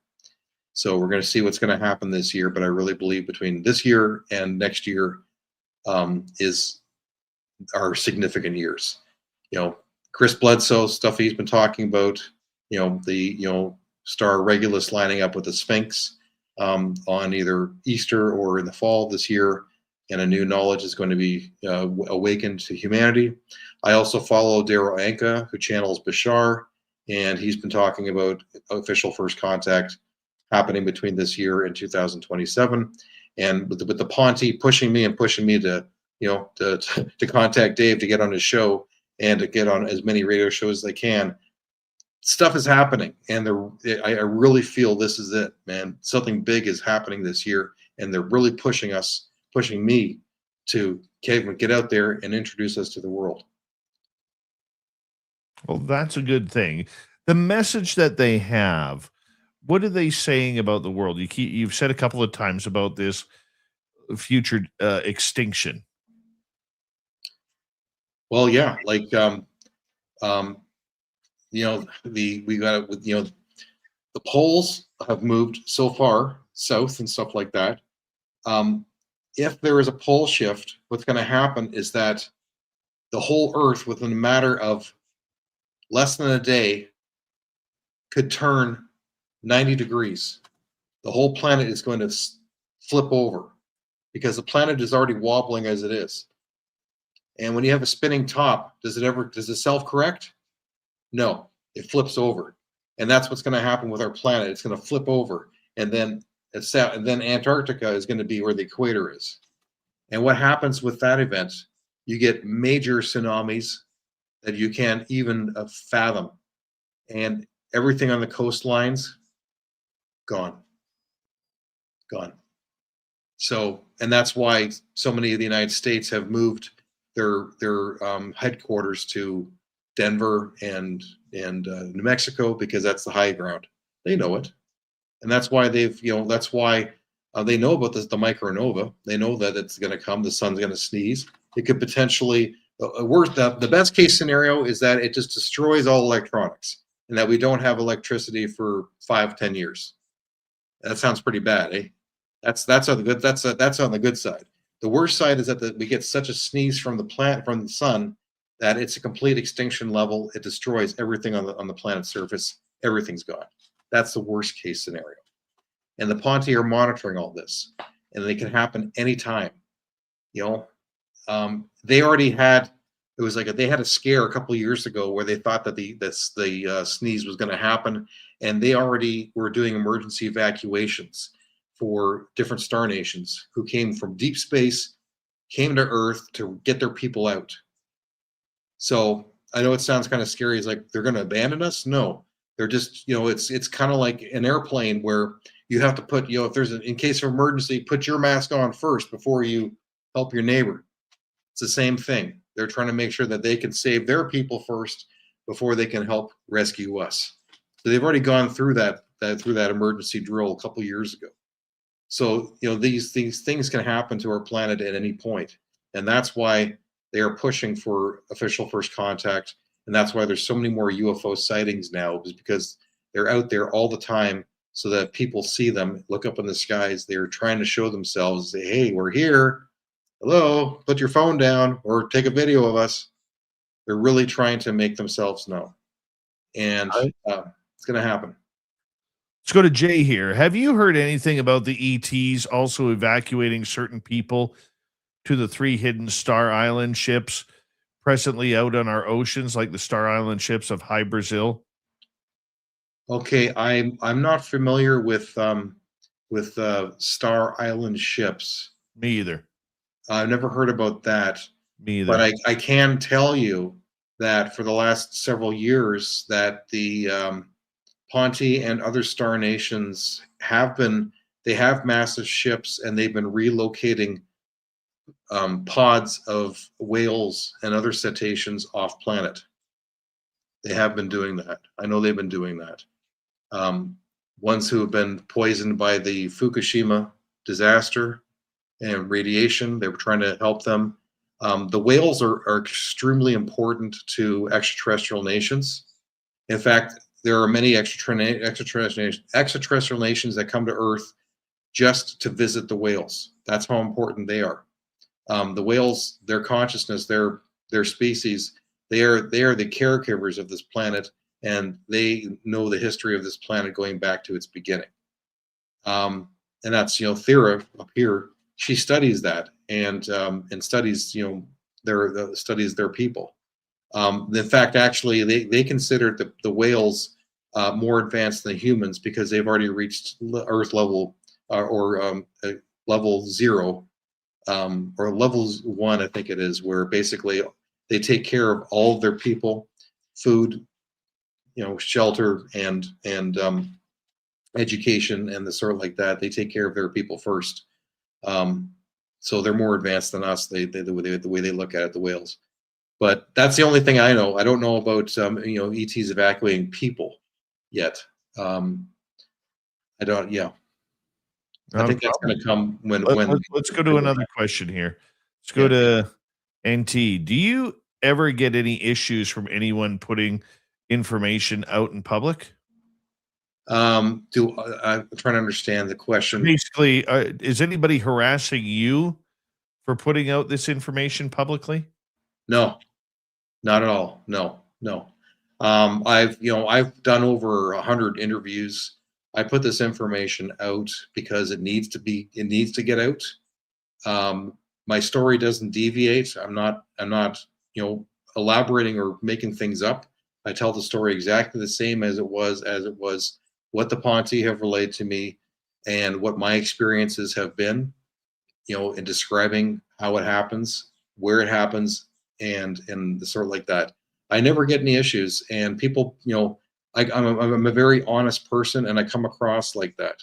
So we're going to see what's going to happen this year, but I really believe between this year and next year are significant years. Chris Bledsoe, stuff he's been talking about, the star Regulus lining up with the Sphinx on either Easter or in the fall this year, and a new knowledge is going to be awakened to humanity. I also follow Daryl Anka, who channels Bashar, and he's been talking about official first contact happening between this year and 2027. And with the Ponte pushing me to contact Dave to get on his show and to get on as many radio shows as they can, stuff is happening. And I really feel this is it, man. Something big is happening this year, and they're really pushing me to get out there and introduce us to the world.
Well, that's a good thing. The message that they have, what are they saying about the world? You've said a couple of times about this future extinction.
Well, yeah, the poles have moved so far south and stuff like that. If there is a pole shift, what's going to happen is that the whole Earth, within a matter of less than a day, could turn 90 degrees. The whole planet is going to flip over, because the planet is already wobbling as it is. And when you have a spinning top, does it self-correct? No, it flips over. And that's what's going to happen with our planet. It's going to flip over, and then Antarctica is going to be where the equator is. And what happens with that event? You get major tsunamis that you can't even fathom, and everything on the coastlines gone. So, and that's why so many of the United States have moved their headquarters to Denver and New Mexico, because that's the high ground. They know it, and that's why they know about the micronova. They know that it's going to come. The sun's going to sneeze. It could potentially The best case scenario is that it just destroys all electronics and that we don't have electricity for 5-10 years. That sounds pretty bad, eh? That's on the good. That's on the good side. The worst side is that we get such a sneeze from the sun, that it's a complete extinction level. It destroys everything on the planet's surface. Everything's gone. That's the worst case scenario. And the Ponte are monitoring all this, and they can happen anytime. They already had. It was like they had a scare a couple of years ago where they thought that the sneeze was going to happen, and they already were doing emergency evacuations for different star nations who came from deep space, came to Earth to get their people out. So I know it sounds kind of scary. It's like they're going to abandon us. No, they're just, it's kind of like an airplane where you have to put, if there's in case of emergency, put your mask on first before you help your neighbor. It's the same thing. They're trying to make sure that they can save their people first before they can help rescue us. So they've already gone through that emergency drill a couple years ago. So these things can happen to our planet at any point, and that's why they are pushing for official first contact, and that's why there's so many more UFO sightings now, is because they're out there all the time so that people see them, look up in the skies. They're trying to show themselves, say, hey, we're here. Hello, put your phone down or take a video of us. They're really trying to make themselves known, and it's going to happen.
Let's go to Jay here. Have you heard anything about the ETs also evacuating certain people to the 3 hidden Star Island ships presently out on our oceans, like the Star Island ships of High Brazil?
Okay, I'm not familiar with Star Island ships.
Me either.
I've never heard about that.
Me either.
But I can tell you that for the last several years that the Ponte and other star nations have massive ships, and they've been relocating pods of whales and other cetaceans off planet. They have been doing that. I know they've been doing that. Ones who have been poisoned by the Fukushima disaster and radiation, they were trying to help them. The whales are extremely important to extraterrestrial nations. In fact, there are many extraterrestrial nations that come to Earth just to visit the whales. That's how important they are. The whales, their consciousness, their species, they are the caregivers of this planet, and they know the history of this planet going back to its beginning. And that's Thera up here. She studies that and studies studies their people. In fact, actually, they consider the whales more advanced than humans because they've already reached Earth level or level 0 or level 1, I think it is, where basically they take care of all of their people, food, shelter, and education, and the sort like that. They take care of their people first. So they're more advanced than us. The way they look at it, the whales. But that's the only thing I know. I don't know about ETs evacuating people yet. I don't. Yeah, I think that's going to come when.
Let's go to another question here. Let's go to NT. Do you ever get any issues from anyone putting information out in public?
I'm trying to understand the question.
Basically, is anybody harassing you for putting out this information publicly?
No, not at all. No. I've done over 100 interviews. I put this information out because it needs to get out. My story doesn't deviate. I'm not elaborating or making things up. I tell the story exactly the same as it was what the Ponte have relayed to me and what my experiences have been, in describing how it happens, where it happens, and the sort like that. I never get any issues, and people, I'm a very honest person, and I come across like that.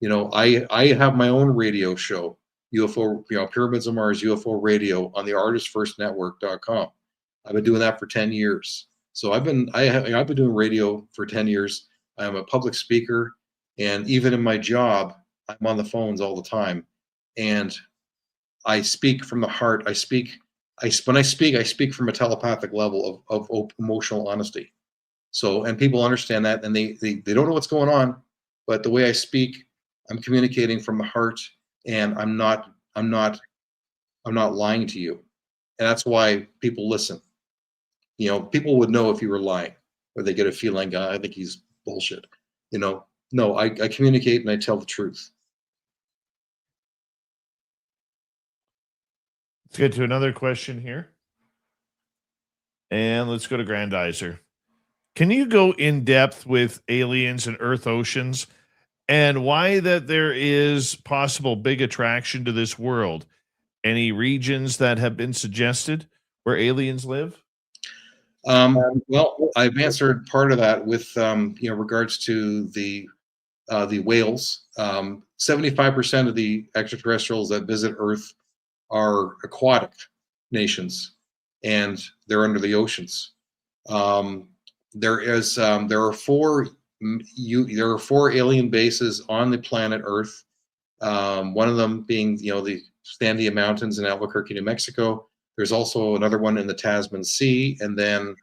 I have my own radio show, UFO, Pyramids of Mars UFO Radio on the artistfirstnetwork.com. I've been doing that for 10 years. So I've been doing radio for 10 years. I'm a public speaker, and even in my job, I'm on the phones all the time, and I speak from the heart. I speak when I speak from a telepathic level of emotional honesty. So, and people understand that, and they don't know what's going on, but the way I speak, I'm communicating from the heart, and I'm not lying to you, and that's why people listen. People would know if you were lying, or they get a feeling, I think he's bullshit. No, I communicate and I tell the truth.
Let's get to another question here. And let's go to Grandizer. Can you go in depth with aliens and Earth oceans and why that there is possible big attraction to this world? Any regions that have been suggested where aliens live?
Well, I've answered part of that with regards to the whales. 75% of the extraterrestrials that visit Earth are aquatic nations, and they're under the oceans. There are four alien bases on the planet Earth. One of them being the Sandia Mountains in Albuquerque, New Mexico. There's also another one in the Tasman Sea, and then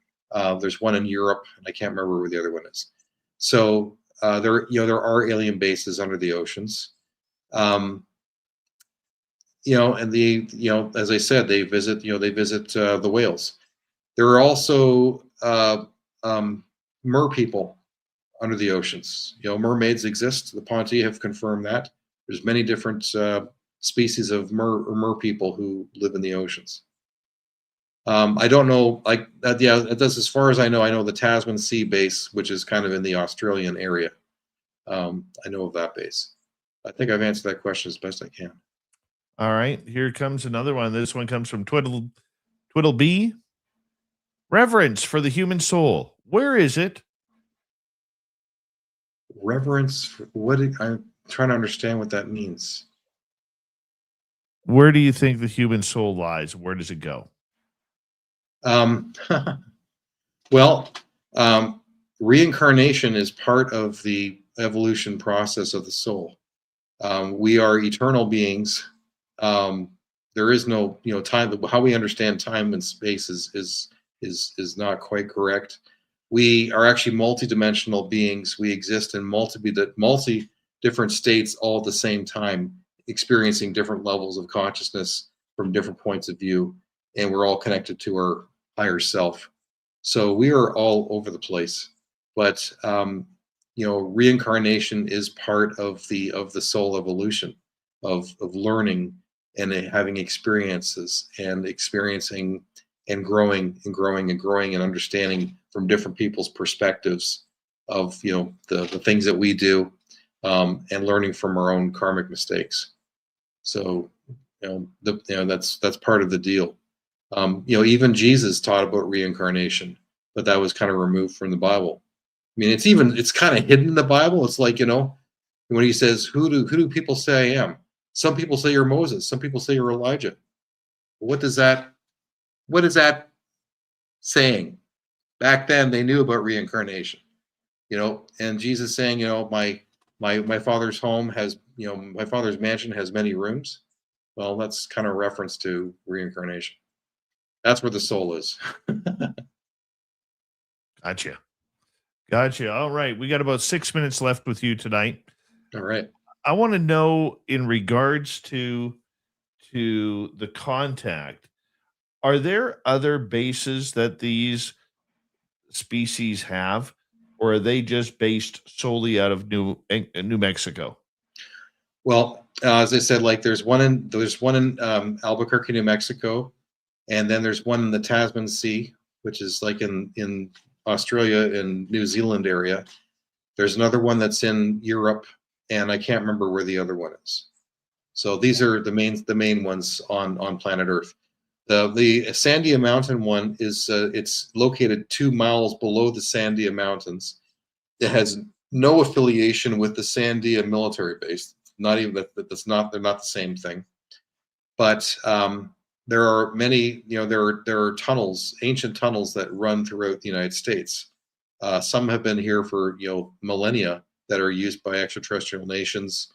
there's one in Europe, and I can't remember where the other one is. So there are alien bases under the oceans. And as I said, they visit the whales. There are also mer people under the oceans. Mermaids exist. The Ponte have confirmed that. There's many different species of mer people who live in the oceans. I don't know, that's as far as I know the Tasman Sea base, which is kind of in the Australian area. I know of that base. I think I've answered that question as best I can.
All right, here comes another one. This one comes from Twiddle B. Reverence for the human soul. Where is it?
Reverence? I'm trying to understand what that means.
Where do you think the human soul lies? Where does it go?
Well, reincarnation is part of the evolution process of the soul. We are eternal beings. There is no, time. How we understand time and space is not quite correct. We are actually multidimensional beings. We exist in multi different states all at the same time, experiencing different levels of consciousness from different points of view, and we're all connected to our higher self. So we are all over the place, but reincarnation is part of the soul evolution of learning and having experiences and experiencing and growing and understanding from different people's perspectives of the things that we do, and learning from our own karmic mistakes. So that's part of the deal. Even Jesus taught about reincarnation, but that was kind of removed from the Bible. I mean, it's kind of hidden in the Bible. It's like, when he says, who do people say I am? Some people say you're Moses. Some people say you're Elijah. What is that saying? Back then they knew about reincarnation, and Jesus saying, my father's home has, my father's mansion has many rooms. Well, that's kind of reference to reincarnation. That's where the soul is.
Gotcha. All right. We got about 6 minutes left with you tonight.
All right.
I want to know, in regards to the contact, are there other bases that these species have, or are they just based solely out of New Mexico?
Well, as I said, like there's one in Albuquerque, New Mexico, and then there's one in the Tasman Sea, which is like in Australia and New Zealand area. There's another one that's in Europe, and I can't remember where the other one is. So these are the main ones on planet Earth. The Sandia Mountain one is it's located 2 miles below the Sandia Mountains. It has no affiliation with the Sandia military base. Not even they're not the same thing. But there are many, there are tunnels, ancient tunnels that run throughout the United States. Some have been here for millennia, that are used by extraterrestrial nations.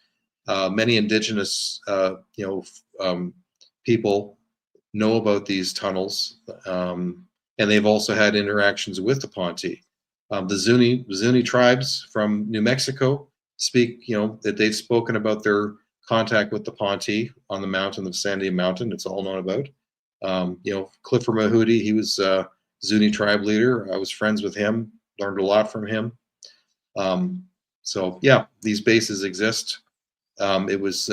Many indigenous people know about these tunnels, and they've also had interactions with the Ponte. The Zuni tribes from New Mexico speak, that they've spoken about their contact with the Ponte on the mountain of Sandia Mountain. It's all known about. Clifford Mahudi, he was a Zuni tribe leader. I was friends with him, learned a lot from him. So yeah, these bases exist. It's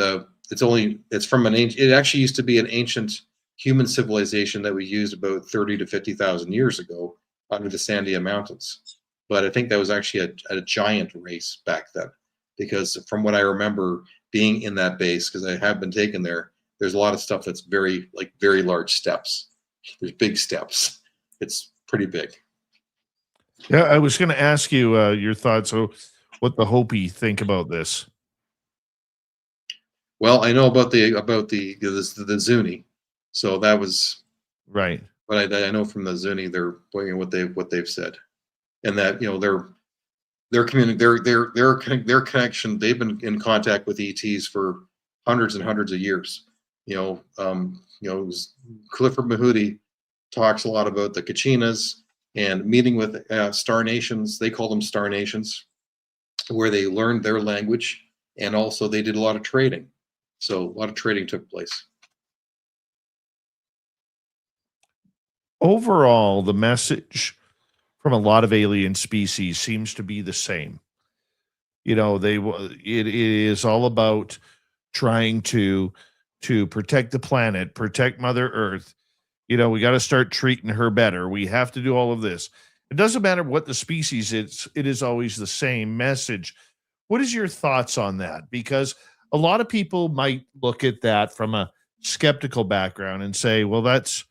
from an ancient, it actually used to be an ancient human civilization that we used about 30 to 50,000 years ago under the Sandia Mountains. But I think that was actually a giant race back then, because from what I remember being in that base, because I have been taken there, there's a lot of stuff that's very large steps. There's big steps. It's pretty big.
Yeah, I was going to ask you your thoughts. So, what the Hopi think about this?
Well, I know about the Zuni, so that was
right.
But I know from the Zuni, they're what they've said, and that their community, their connection. They've been in contact with ETs for hundreds and hundreds of years. Clifford Mahudi talks a lot about the Kachinas and meeting with star nations. They call them star nations, where they learned their language, and also they did a lot of trading. So a lot of trading took place.
Overall, the message from a lot of alien species seems to be the same. It is all about trying to protect the planet, protect Mother Earth. We got to start treating her better. We have to do all of this. It doesn't matter what the species is, it is always the same message. What is your thoughts on that? Because a lot of people might look at that from a skeptical background and say, well, that's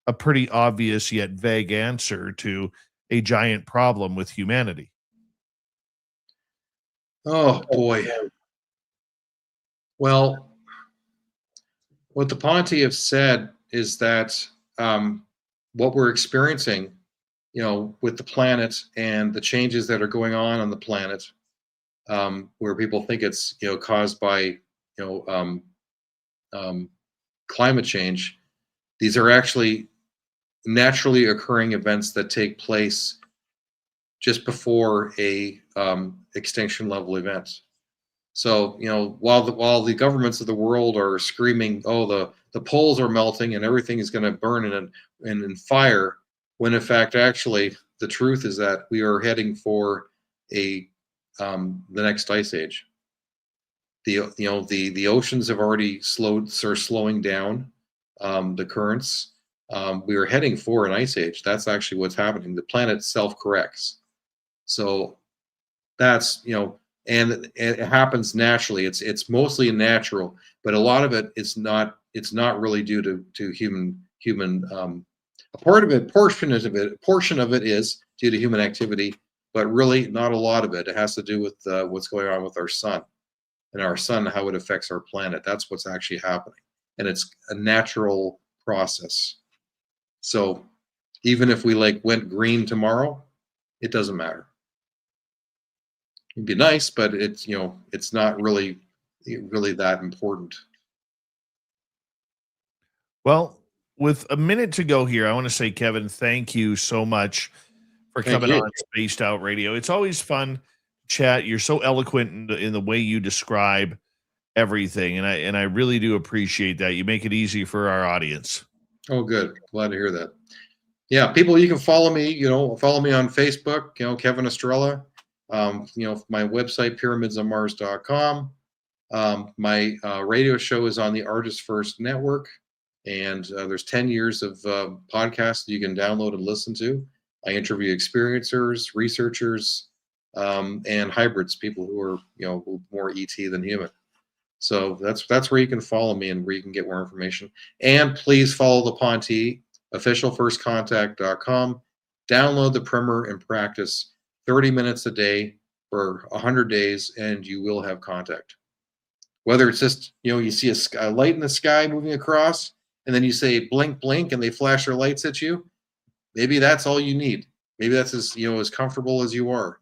a pretty obvious yet vague answer to a giant problem with humanity.
Oh boy. Well, what the Ponte have said is that what we're experiencing, with the planet and the changes that are going on the planet, where people think it's caused by climate change, these are actually naturally occurring events that take place just before a extinction level event. So while the governments of the world are screaming, "Oh, the poles are melting and everything is going to burn in fire," when in fact actually the truth is that we are heading for the next ice age. The oceans have already slowing down the currents. We are heading for an ice age. That's actually what's happening. The planet self-corrects. So that's, and it happens naturally. It's mostly natural, but a lot of it's not really due to human a portion of it is due to human activity, but really not a lot of it. It has to do with what's going on with our sun, and our sun, how it affects our planet. That's what's actually happening. And it's a natural process. So even if we went green tomorrow, it doesn't matter. It'd be nice, but it's not really that important.
Well, with a minute to go here, I want to say, Kevin, thank you so much for coming on Spaced Out Radio. It's always fun to chat. You're so eloquent in the way you describe everything, and I really do appreciate that. You make it easy for our audience.
Oh, good. Glad to hear that. Yeah, people, you can follow me. Follow me on Facebook. Kevin Estrella. My website, pyramidsonmars.com. My radio show is on the Artist First Network, and there's 10 years of podcasts you can download and listen to. I interview experiencers, researchers, and hybrids, people who are more ET than human. So that's where you can follow me and where you can get more information. And please follow the Ponte, officialfirstcontact.com. Download the primer and practice 30 minutes a day for 100 days, and you will have contact. Whether it's just, you see a light in the sky moving across, and then you say blink, blink, and they flash their lights at you. Maybe that's all you need. Maybe that's as comfortable as you are,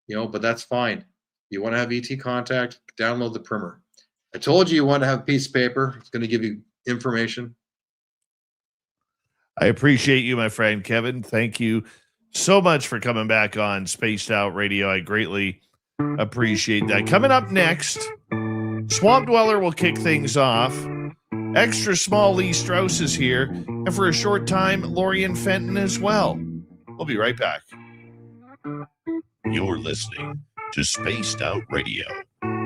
but that's fine. You want to have ET contact, download the primer. I told you want to have a piece of paper. It's going to give you information.
I appreciate you, my friend Kevin. Thank you so much for coming back on Spaced Out Radio. I greatly appreciate that. Coming up next, Swamp Dweller will kick things off. Extra Small Lee Strauss is here. And for a short time, Lorian Fenton as well. We'll be right back.
You're listening to Spaced Out Radio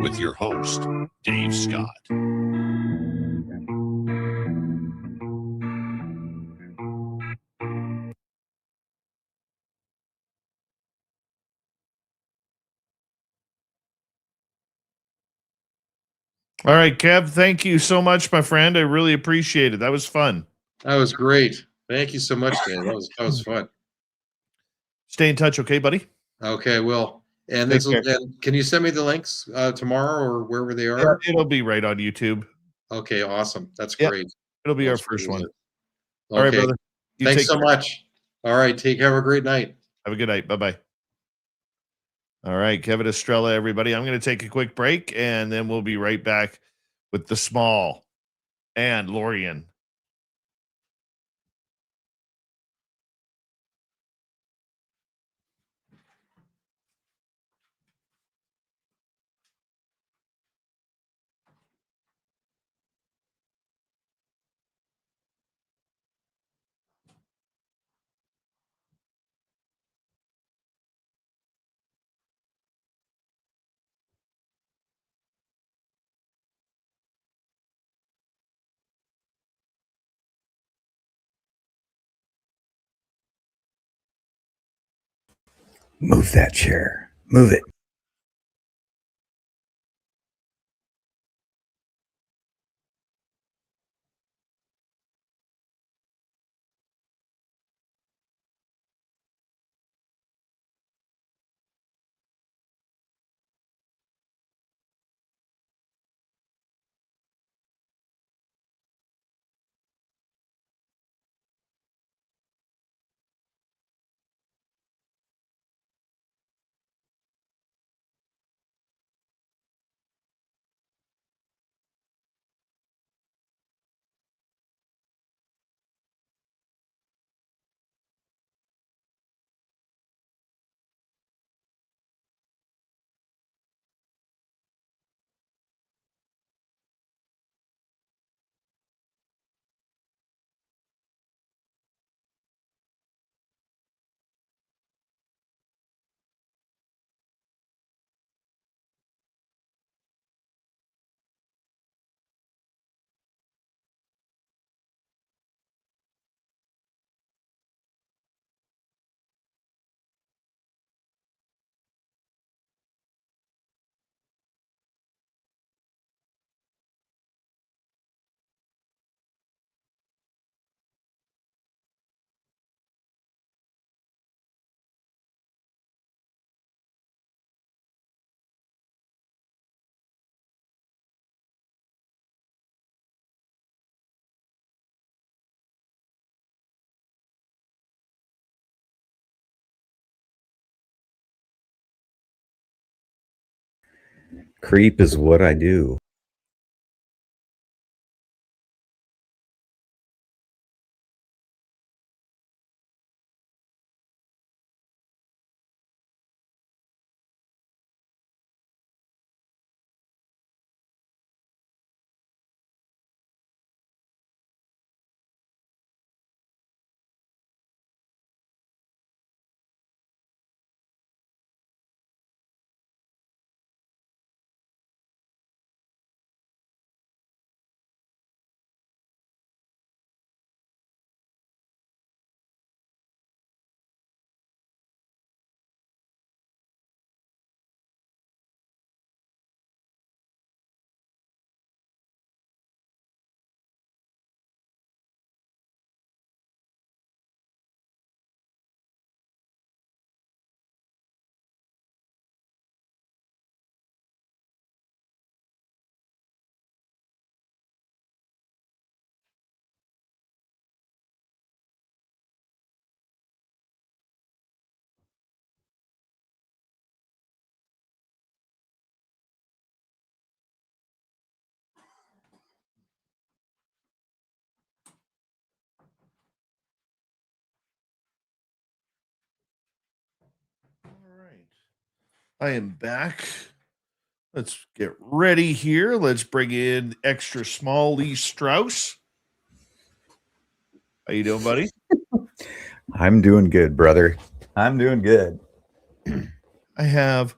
with your host, Dave Scott.
All right, Kev, thank you so much, my friend. I really appreciate it. That was fun.
That was great. Thank you so much, Dan. That was fun.
Stay in touch, okay, buddy?
Okay, Will. And
Take
this
care.
and can you send me the links tomorrow or wherever they
Yeah,
are?
it'll be right on YouTube.
Okay, awesome. That's
Yep.
great.
It'll be our
That's
first
great.
one.
Okay.
All right, brother. You
Thanks
take
so
care.
much. All right, have a great night.
Have a good night. Bye-bye. All right, Kevin Estrella, everybody. I'm going to take a quick break, and then we'll be right back with the Small and Lorian.
Move that chair. Move it. Creep is what I do.
I am back. Let's get ready here. Let's bring in extra small Lee Strauss. How you doing, buddy?
I'm doing good, brother. I'm doing good.
I have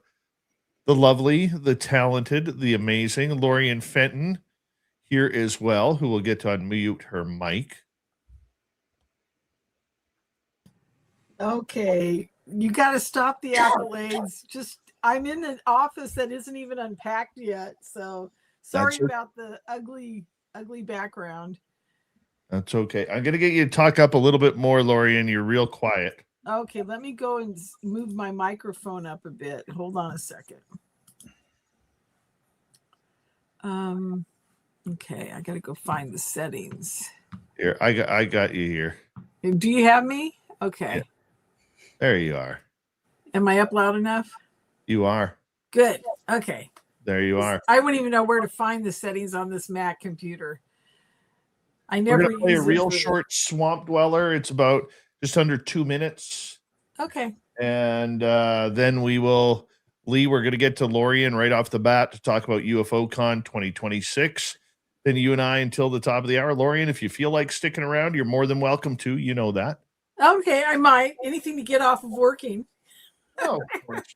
the lovely, the talented, the amazing Lorian Fenton here as well, who will get to unmute her mic.
Okay, you got to stop the accolades. Just, I'm in an office that isn't even unpacked yet, so sorry about the ugly background.
That's okay. I'm going to get you to talk up a little bit more, Lorian. You're real quiet.
Okay, let me go and move my microphone up a bit. Hold on a second. Okay, I got to go find the settings.
Here, I got you here.
Do you have me? Okay.
Yeah. There you are.
Am I up loud enough?
You are.
Good. Okay.
There you are.
I wouldn't even know where to find the settings on this Mac computer. I never
We're going to play a
use
real short Swamp Dweller. It's about just under 2 minutes.
Okay.
And then Lee, we're going to get to Lorian right off the bat to talk about UFOCon 2026. Then you and I until the top of the hour. Lorian, if you feel like sticking around, you're more than welcome to. You know that.
Okay, I might. Anything to get off of working.
Oh, of course.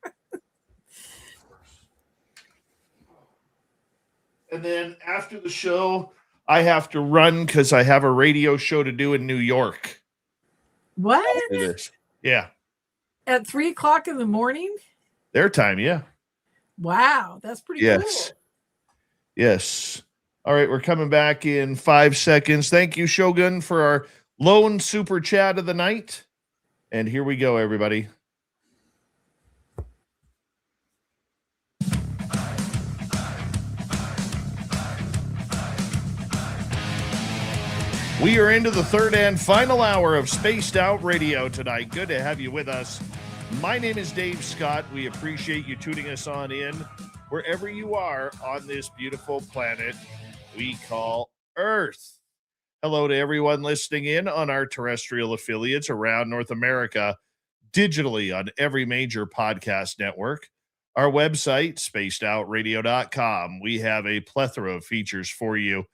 And then after the show, I have to run because I have a radio show to do in New York.
What?
Yeah.
At 3:00 in the morning?
Their time, yeah.
Wow, that's pretty
Yes.
cool.
Yes. All right, we're coming back in 5 seconds. Thank you, Shogun, for our lone super chat of the night. And here we go, everybody. We are into the third and final hour of Spaced Out Radio tonight. Good to have you with us. My name is Dave Scott. We appreciate you tuning us on in wherever you are on this beautiful planet we call Earth. Hello to everyone listening in on our terrestrial affiliates around North America, digitally on every major podcast network. Our website, spacedoutradio.com. We have a plethora of features for you.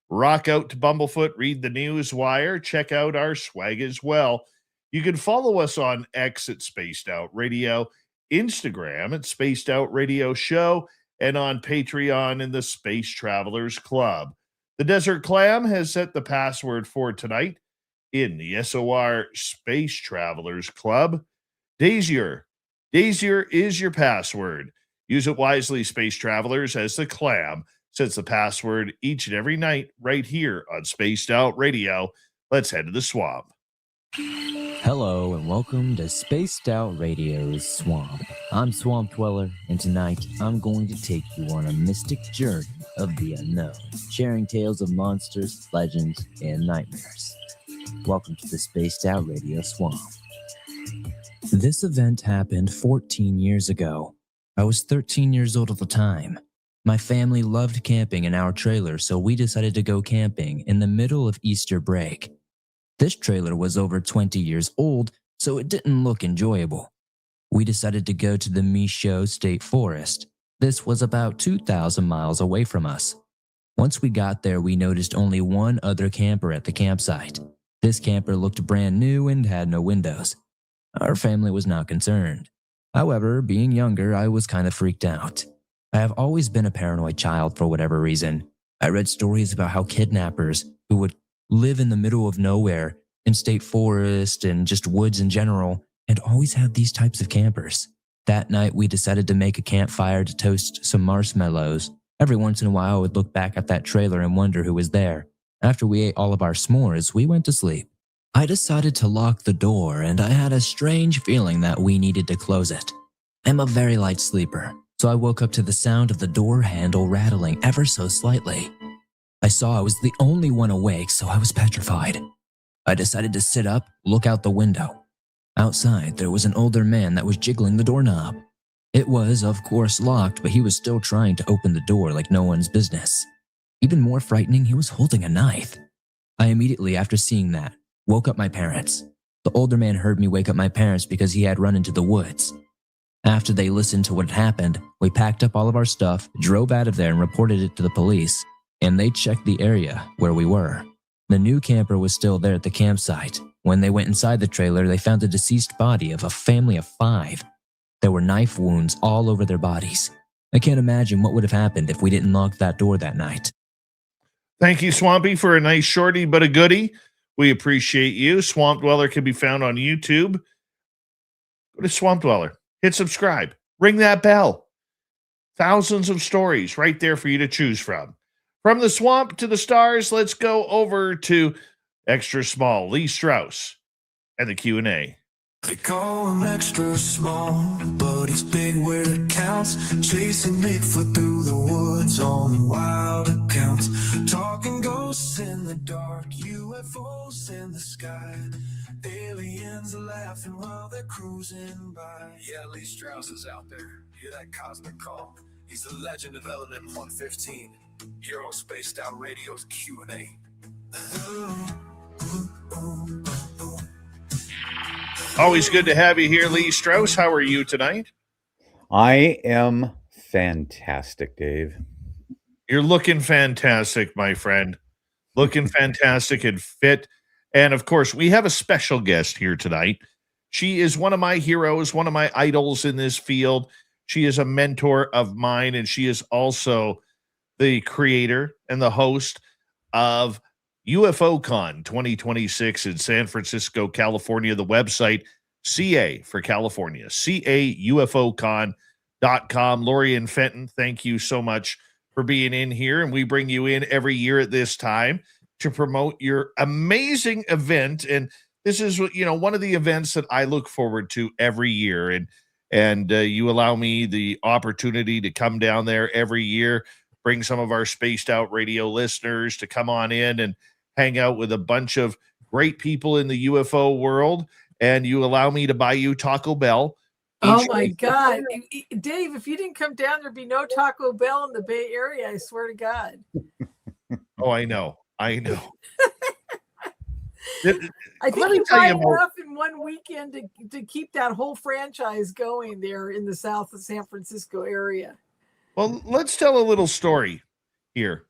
Rock out to Bumblefoot, read the news wire, check out our swag as well. You can follow us on X at Spaced Out Radio, Instagram at Spaced Out Radio Show, and on Patreon in the Space Travelers Club. The Desert Clam has set the password for tonight in the SOR Space Travelers Club. Daisier. Daisier is your password. Use it wisely, Space Travelers, as the Clam sets the password each and every night right here on Spaced Out Radio. Let's head to the swamp.
Hello and welcome to Spaced Out Radio's Swamp. I'm Swamp Dweller, and tonight I'm going to take you on a mystic journey of the unknown, sharing tales of monsters, legends, and nightmares. Welcome to the Spaced Out Radio Swamp. This event happened 14 years ago. I was 13 years old at the time. My family loved camping in our trailer, so we decided to go camping in the middle of Easter break. This trailer was over 20 years old, so it didn't look enjoyable. We decided to go to the Michaud State Forest. This was about 2,000 miles away from us. Once we got there, we noticed only one other camper at the campsite. This camper looked brand new and had no windows. Our family was not concerned. However, being younger, I was kind of freaked out. I have always been a paranoid child for whatever reason. I read stories about how kidnappers who would live in the middle of nowhere, in state forest and just woods in general, and always have these types of campers. That night, we decided to make a campfire to toast some marshmallows. Every once in a while, I would look back at that trailer and wonder who was there. After we ate all of our s'mores, we went to sleep. I decided to lock the door, and I had a strange feeling that we needed to close it. I'm a very light sleeper, so I woke up to the sound of the door handle rattling ever so slightly. I saw I was the only one awake, so I was petrified. I decided to sit up, look out the window. Outside, there was an older man that was jiggling the doorknob. It was, of course, locked, but he was still trying to open the door like no one's business. Even more frightening, he was holding a knife. I immediately, after seeing that, woke up my parents. The older man heard me wake up my parents because he had run into the woods. After they listened to what had happened, we packed up all of our stuff, drove out of there, and reported it to the police. And they checked the area where we were. The new camper was still there at the campsite. When they went inside the trailer, they found the deceased body of a family of 5. There were knife wounds all over their bodies. I can't imagine what would have happened if we didn't lock that door that night.
Thank you, Swampy, for a nice shorty but a goodie. We appreciate you. Swamp Dweller can be found on YouTube. Go to Swamp Dweller. Hit subscribe. Ring that bell. Thousands of stories right there for you to choose from. From the swamp to the stars, let's go over to Extra Small, Lee Strauss, and the Q&A.
They call him extra small, but he's big where it counts. Chasing Bigfoot through the woods on wild accounts. Talking ghosts in the dark, UFOs in the sky. Aliens laughing while they're cruising by. Yeah, Lee Strauss is out there. Hear that cosmic call? He's the legend of Element 115. Here on Spaced Out Radio's Q&A.
Always good to have you here, Lee Strauss. How are you tonight?
I am fantastic, Dave.
You're looking fantastic, my friend. Looking fantastic and fit. And of course, we have a special guest here tonight. She is one of my heroes, one of my idols in this field. She is a mentor of mine, and she is also the creator and the host of UFO Con 2026 in San Francisco, California. The website, CA for California, caufocon.com. Lorian Fenton, thank you so much for being in here. And we bring you in every year at this time to promote your amazing event. And this is, one of the events that I look forward to every year. And you allow me the opportunity to come down there every year, bring some of our Spaced Out Radio listeners to come on in and hang out with a bunch of great people in the UFO world. And you allow me to buy you Taco Bell.
Oh my God. Dave, if you didn't come down, there'd be no Taco Bell in the Bay Area. I swear to God.
Oh, I know. I think
you buy enough in one weekend to keep that whole franchise going there in the south of San Francisco area.
Well, let's tell a little story here,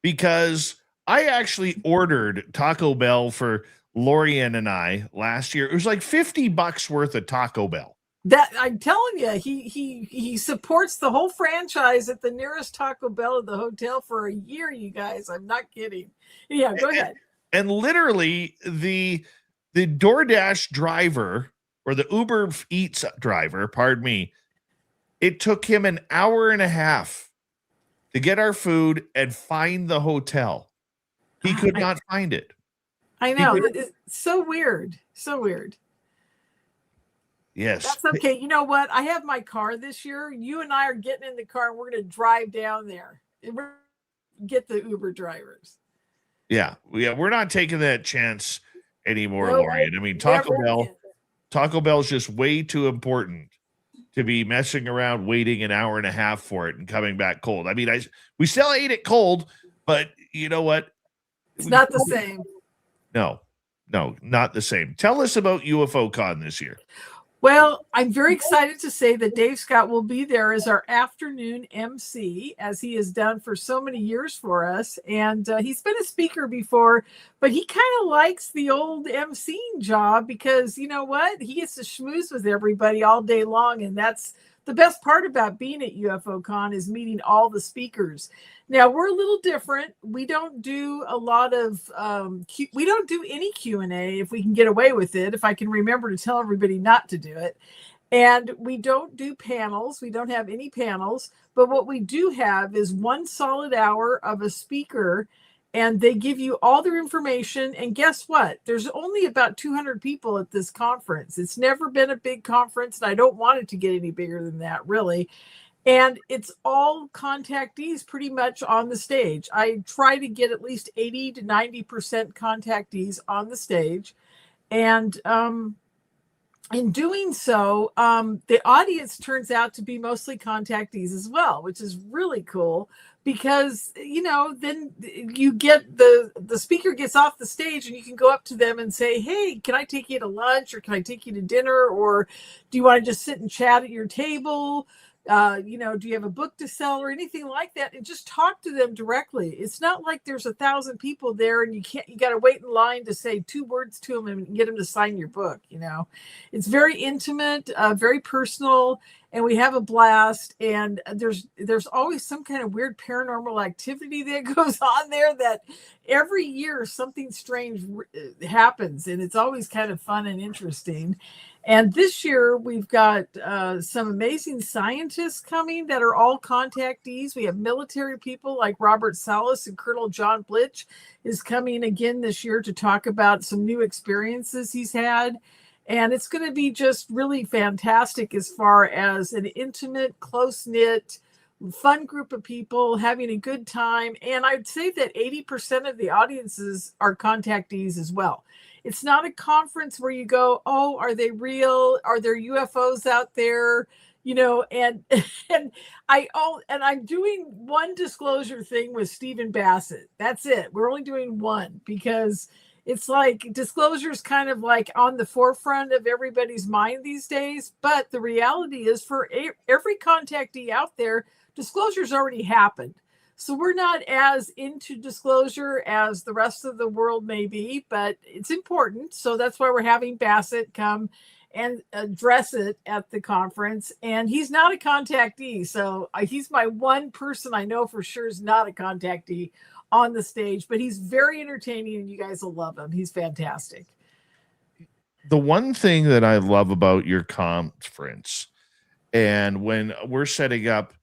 because I actually ordered Taco Bell for Lorian and I last year. It was like $50 worth of Taco Bell.
That I'm telling you, he supports the whole franchise at the nearest Taco Bell at the hotel for a year, you guys. I'm not kidding. Yeah, go ahead.
And literally the DoorDash driver, or the Uber Eats driver, pardon me, it took him an hour and a half to get our food and find the hotel. He could not find it.
I know. It's so weird. So weird.
Yes.
That's okay. You know what? I have my car this year. You and I are getting in the car and we're going to drive down there. And we're get the Uber drivers.
Yeah. We're not taking that chance anymore, Lorian. I mean, Taco Bell's just way too important to be messing around waiting an hour and a half for it and coming back cold. I mean, we still ate it cold, but you know what?
It's not the same.
No, not the same. Tell us about UFO Con this year.
Well, I'm very excited to say that Dave Scott will be there as our afternoon MC, as he has done for so many years for us. And he's been a speaker before, but he kind of likes the old MCing job because, you know what? He gets to schmooze with everybody all day long. And that's the best part about being at UFO Con, is meeting all the speakers. Now, we're a little different. We don't do a lot of, we don't do any Q&A if we can get away with it, if I can remember to tell everybody not to do it. And we don't do panels. We don't have any panels. But what we do have is 1 solid hour of a speaker, and they give you all their information. And guess what? There's only about 200 people at this conference. It's never been a big conference, and I don't want it to get any bigger than that, really. And it's all contactees pretty much on the stage. I try to get at least 80 to 90% contactees on the stage. And in doing so, the audience turns out to be mostly contactees as well, which is really cool because, then you get the speaker gets off the stage and you can go up to them and say, hey, can I take you to lunch, or can I take you to dinner, or do you want to just sit and chat at your table? Do you have a book to sell or anything like that? And just talk to them directly. It's not like there's 1,000 people there and you got to wait in line to say 2 words to them and get them to sign your book. It's very intimate, very personal, and we have a blast. And there's always some kind of weird paranormal activity that goes on there, that every year something strange happens, and it's always kind of fun and interesting. And this year we've got some amazing scientists coming that are all contactees. We have military people like Robert Salas, and Colonel John Blitch is coming again this year to talk about some new experiences he's had. And it's going to be just really fantastic as far as an intimate, close-knit, fun group of people having a good time. And I'd say that 80% of the audiences are contactees as well. It's not a conference where you go, oh, are they real? Are there UFOs out there? And I'm doing one disclosure thing with Stephen Bassett. That's it. We're only doing one because it's like disclosure is kind of like on the forefront of everybody's mind these days. But the reality is, for every contactee out there, disclosure's already happened. So we're not as into disclosure as the rest of the world may be, but it's important. So that's why we're having Bassett come and address it at the conference. And he's not a contactee. So he's my one person I know for sure is not a contactee on the stage, but he's very entertaining and you guys will love him. He's fantastic.
The one thing that I love about your conference, and when we're setting up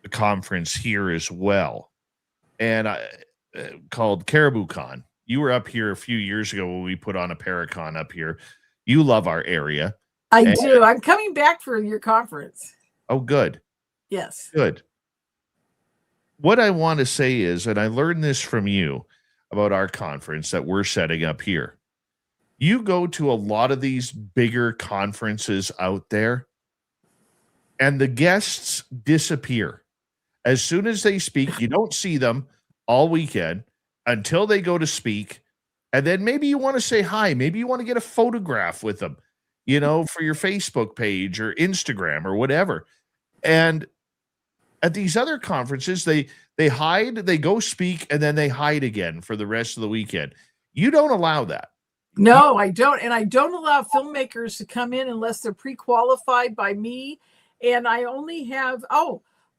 the conference here as well, and called Caribou Con. You were up here a few years ago when we put on a Paracon up here. You love our area.
I do. I'm coming back for your conference.
Oh, good.
Yes.
Good. What I want to say is, and I learned this from you about our conference that we're setting up here. You go to a lot of these bigger conferences out there, and the guests disappear. As soon as they speak, you don't see them all weekend until they go to speak. And then maybe you want to say hi. Maybe you want to get a photograph with them, for your Facebook page or Instagram or whatever. And at these other conferences, they hide, they go speak, and then they hide again for the rest of the weekend. You don't allow that.
No, I don't. And I don't allow filmmakers to come in unless they're pre-qualified by me. And I only have,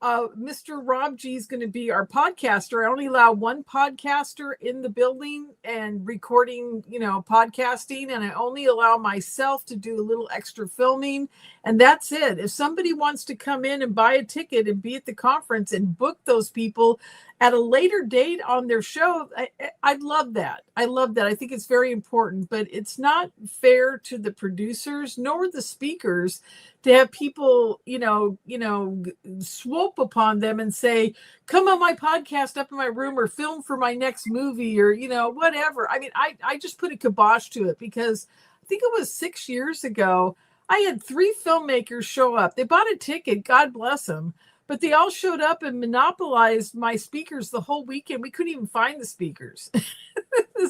Mr. Rob G is going to be our podcaster. I only allow one podcaster in the building and recording, podcasting. And I only allow myself to do a little extra filming. And that's it. If somebody wants to come in and buy a ticket and be at the conference and book those people at a later date on their show, I'd love that. I love that. I think it's very important, but it's not fair to the producers nor the speakers to have people, swoop upon them and say, come on my podcast up in my room or film for my next movie or, whatever. I mean, I just put a kibosh to it because I think it was 6 years ago. I had 3 filmmakers show up. They bought a ticket, God bless them, but they all showed up and monopolized my speakers the whole weekend. We couldn't even find the speakers.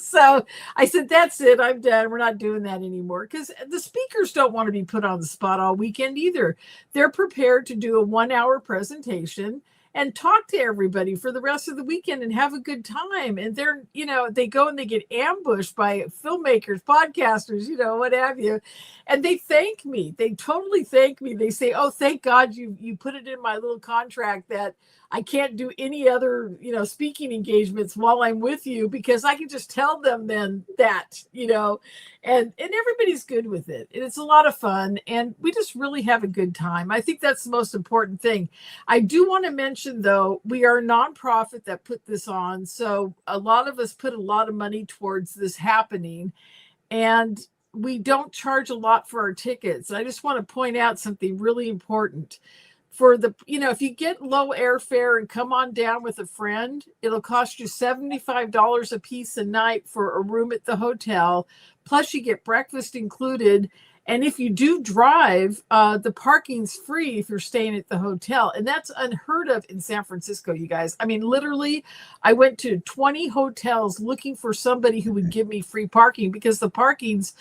So I said, that's it. I'm done. We're not doing that anymore because the speakers don't want to be put on the spot all weekend either. They're prepared to do a 1-hour presentation and talk to everybody for the rest of the weekend and have a good time. And they're, they go and they get ambushed by filmmakers, podcasters, what have you. And they thank me. They totally thank me. They say, oh, thank God you put it in my little contract that I can't do any other, speaking engagements while I'm with you because I can just tell them then that, and everybody's good with it. And it's a lot of fun. And we just really have a good time. I think that's the most important thing. I do want to mention, though, we are a nonprofit that put this on. So a lot of us put a lot of money towards this happening. And we don't charge a lot for our tickets. I just want to point out something really important. For the, if you get low airfare and come on down with a friend, it'll cost you $75 a piece a night for a room at the hotel. Plus you get breakfast included. And if you do drive, the parking's free if you're staying at the hotel. And that's unheard of in San Francisco, you guys. I mean, literally, I went to 20 hotels looking for somebody who would give me free parking because the parking's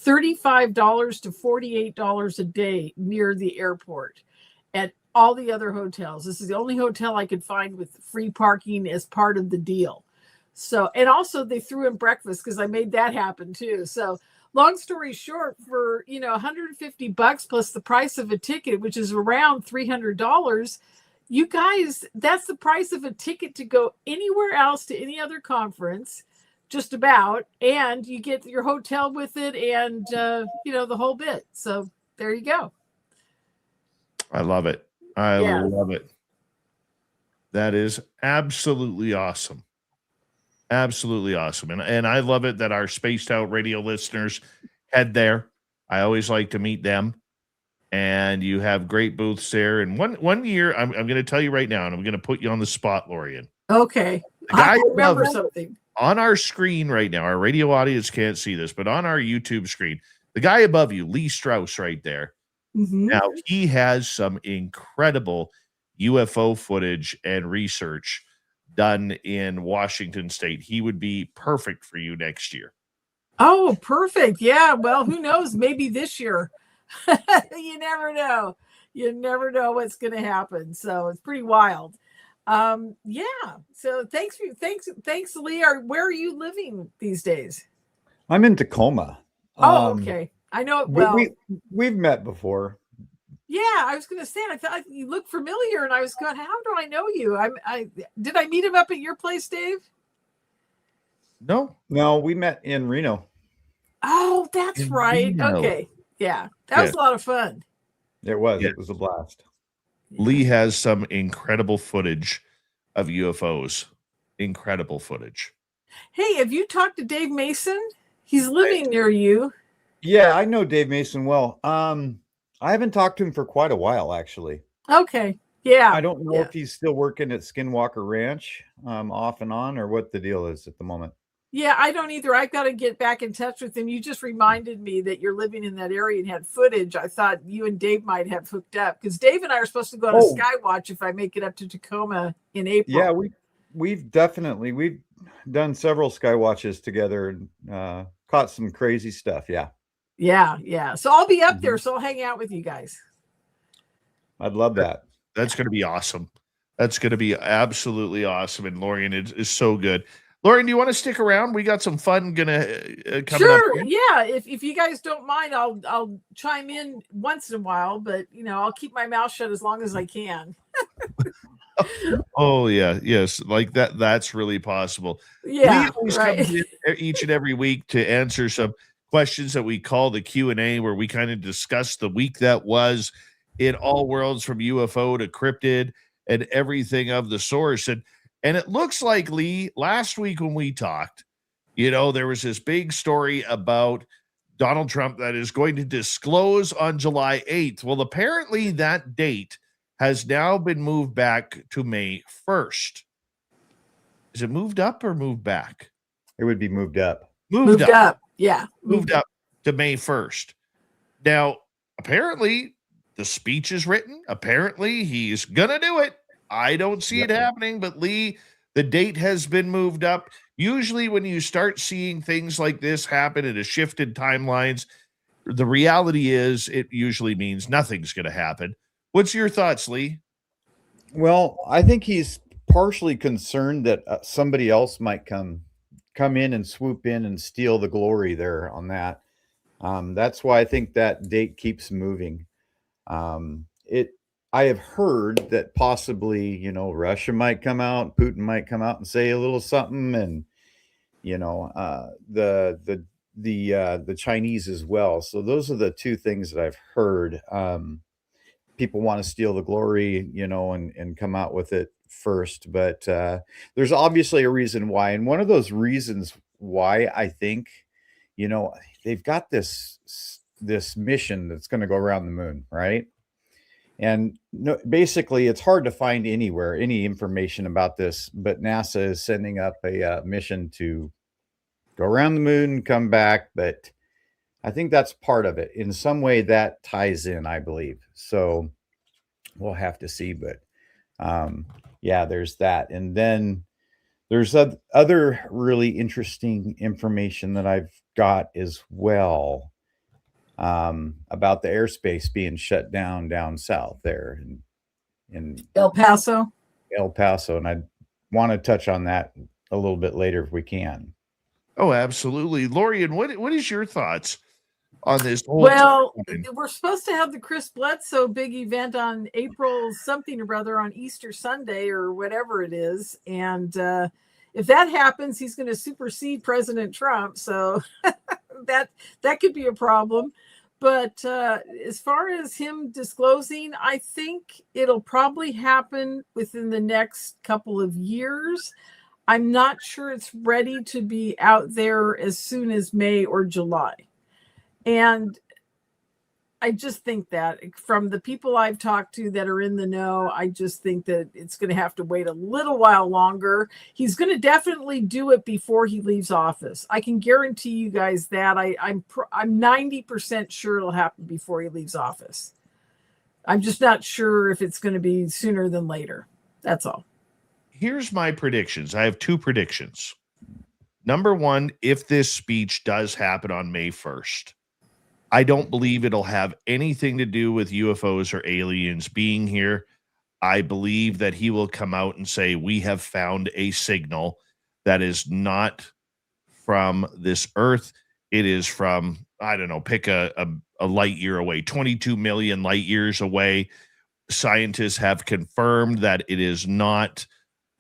$35 to $48 a day near the airport at all the other hotels. This is the only hotel I could find with free parking as part of the deal. So, and also they threw in breakfast because I made that happen too. So, long story short, for $150 plus the price of a ticket, which is around $300, you guys, that's the price of a ticket to go anywhere else to any other conference, just about, and you get your hotel with it, and the whole bit. So there you go.
I love it. I love it. That is absolutely awesome. Absolutely awesome. And I love it that our Spaced Out Radio listeners head there. I always like to meet them. And you have great booths there. And one year, I'm going to tell you right now, and I'm going to put you on the spot, Lorian.
Okay. I remember something.
On our screen right now, our radio audience can't see this, but on our YouTube screen, the guy above you, Lee Strauss, right there.
Mm-hmm.
Now, he has some incredible UFO footage and research done in Washington State. He would be perfect for you next year.
Oh, perfect. Yeah. Well, who knows? Maybe this year. You never know. You never know what's going to happen. So it's pretty wild. Yeah. So thanks, Lee. Where are you living these days?
I'm in Tacoma.
Oh, okay. I know it well.
We've met before.
Yeah, I was going to say, I thought you looked familiar, and I was going, how do I know you? Did I meet him up at your place, Dave?
No,
we met in Reno.
Oh, that's right. Reno. Okay, yeah, that was a lot of fun.
It was. Yeah. It was a blast.
Lee has some incredible footage of UFOs. Incredible footage.
Hey, have you talked to Dave Mason? He's living near you.
Yeah, I know Dave Mason well. I haven't talked to him for quite a while, actually.
Okay. Yeah.
I don't know if he's still working at Skinwalker Ranch, off and on, or what the deal is at the moment.
Yeah, I don't either. I've got to get back in touch with him. You just reminded me that you're living in that area and had footage. I thought you and Dave might have hooked up because Dave and I are supposed to go on a Skywatch if I make it up to Tacoma in April.
Yeah, we've done several Skywatches together and caught some crazy stuff. Yeah.
Yeah. So I'll be up there. So I'll hang out with you guys.
I'd love that.
That's going to be awesome. That's going to be absolutely awesome. And Lorian is so good. Lorian, do you want to stick around? We got some fun coming up.
Sure. Yeah. If you guys don't mind, I'll chime in once in a while, but I'll keep my mouth shut as long as I can.
Oh yeah. Yes. Like that. That's really possible.
Yeah.
Lee always comes in each and every week to answer some questions that we call the Q&A, where we kind of discuss the week that was in all worlds, from UFO to cryptid and everything of the source. And it looks like, Lee, last week when we talked, there was this big story about Donald Trump that is going to disclose on July 8th. Well, apparently that date has now been moved back to May 1st. Is it moved up or moved back?
It would be moved up.
Moved up. Yeah.
Moved up to May 1st. Now, apparently the speech is written. Apparently he's going to do it. I don't see it happening, but Lee, the date has been moved up. Usually when you start seeing things like this happen in a shift in timelines, the reality is it usually means nothing's going to happen. What's your thoughts, Lee?
Well, I think he's partially concerned that somebody else might come in and swoop in and steal the glory there on that. That's why I think that date keeps moving. I have heard that possibly, Russia might come out, Putin might come out and say a little something, and the Chinese as well. So those are the two things that I've heard. People want to steal the glory, and come out with it first. But there's obviously a reason why, and one of those reasons why I think, they've got this mission that's going to go around the moon, right? And basically, it's hard to find anywhere any information about this, but NASA is sending up a mission to go around the moon and come back. But I think that's part of it. In some way that ties in, I believe. So we'll have to see, but yeah, there's that. And then there's other really interesting information that I've got as well, about the airspace being shut down south there in
El Paso.
El Paso. And I want to touch on that a little bit later if we can.
Oh, absolutely. Lorian, what is your thoughts on this whole
Well,
timeline?
we're supposed to have the Chris Bledsoe big event on April something or other on Easter Sunday or whatever it is. And if that happens, he's going to supersede President Trump. So that could be a problem. But as far as him disclosing, I think it'll probably happen within the next couple of years. I'm not sure it's ready to be out there as soon as May or July. And I just think that from the people I've talked to that are in the know, I just think that it's going to have to wait a little while longer. He's going to definitely do it before he leaves office. I can guarantee you guys that. I'm 90% sure it'll happen before he leaves office. I'm just not sure if it's going to be sooner than later. That's all.
Here's my predictions. I have two predictions. Number one, if this speech does happen on May 1st, I don't believe it'll have anything to do with UFOs or aliens being here. I believe that he will come out and say, we have found a signal that is not from this earth. It is from, I don't know, pick a light year away, 22 million light years away. Scientists have confirmed that it is not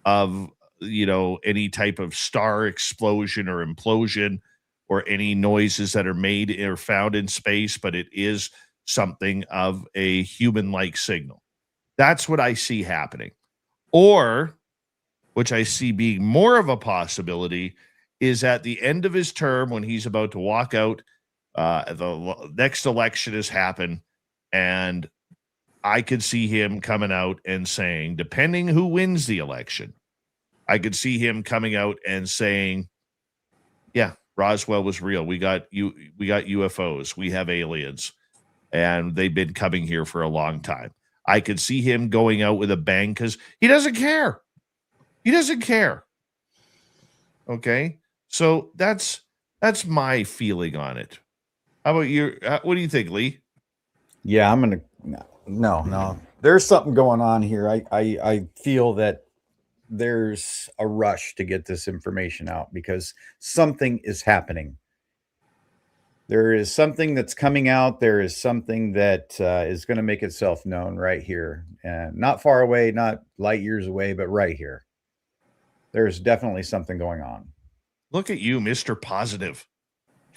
of, any type of star explosion or implosion or any noises that are made or found in space, but it is something of a human-like signal. That's what I see happening. Or, which I see being more of a possibility, is at the end of his term when he's about to walk out, the next election has happened, and I could see him coming out and saying, depending who wins the election, I could see him coming out and saying, yeah, Roswell was real. We got UFOs. We have aliens, and they've been coming here for a long time. I could see him going out with a bang because he doesn't care. He doesn't care. Okay, so that's my feeling on it. How about you? What do you think, Lee?
Yeah, I'm gonna no. There's something going on here. I feel that there's a rush to get this information out because something is happening. There is something that's coming out. There is something that is going to make itself known right here, and not far away, not light years away, but right here. There's definitely something going on.
Look at you, Mr. Positive.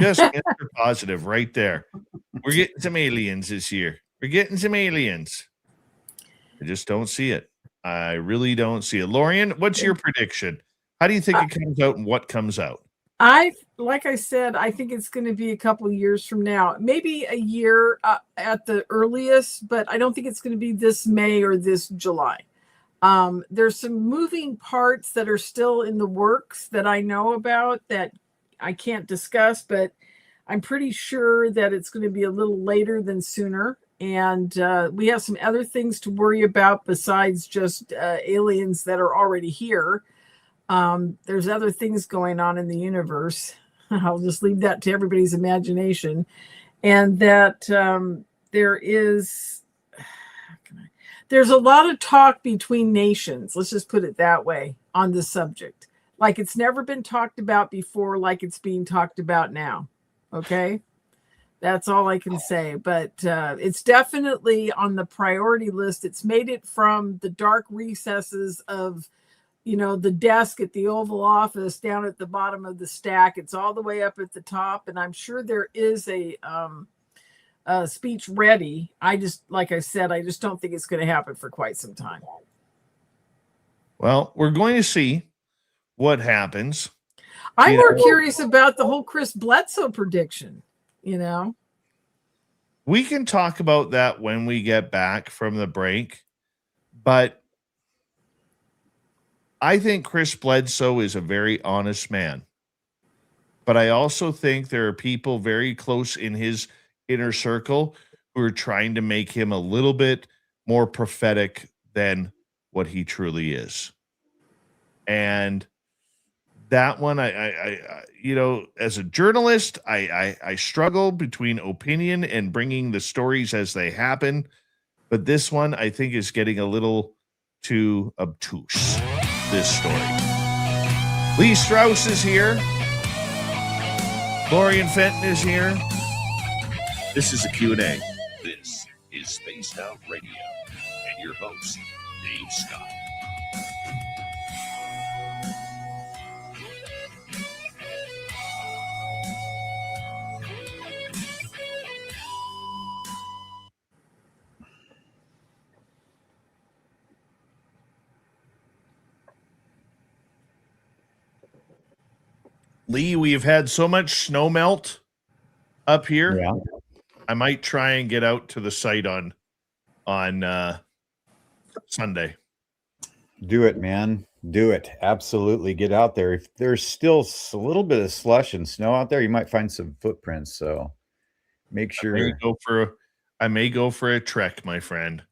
Just Mr. Positive right there. We're getting some aliens this year. We're getting some aliens. I just don't see it. I really don't see it. Lorian, what's your prediction? How do you think it comes out and what comes out?
Like I said, I think it's going to be a couple of years from now, maybe a year at the earliest, but I don't think it's going to be this May or this July. There's some moving parts that are still in the works that I know about that I can't discuss, but I'm pretty sure that it's going to be a little later than sooner. And we have some other things to worry about besides just aliens that are already here. There's other things going on in the universe. I'll just leave that to everybody's imagination. And that there's a lot of talk between nations. Let's just put it that way on this subject. Like it's never been talked about before, like it's being talked about now. Okay. That's all I can say, but it's definitely on the priority list. It's made it from the dark recesses of, the desk at the Oval Office down at the bottom of the stack. It's all the way up at the top, and I'm sure there is a speech ready. Like I said, I just don't think it's going to happen for quite some time.
Well, we're going to see what happens.
I'm more curious about the whole Chris Bledsoe prediction.
We can talk about that when we get back from the break, but I think Chris Bledsoe is a very honest man. But I also think there are people very close in his inner circle who are trying to make him a little bit more prophetic than what he truly is. And that one, I as a journalist, I struggle between opinion and bringing the stories as they happen. But this one, I think, is getting a little too obtuse, this story. Lee Strauss is here. Lorian Fenton is here. This is a Q&A.
This is Spaced Out Radio and your host, Dave Scott.
Lee, we have had so much snow melt up here.
Yeah.
I might try and get out to the site on Sunday.
Do it, man. Do it. Absolutely. Get out there. If there's still a little bit of slush and snow out there, you might find some footprints. So make sure.
I may go for a trek, my friend.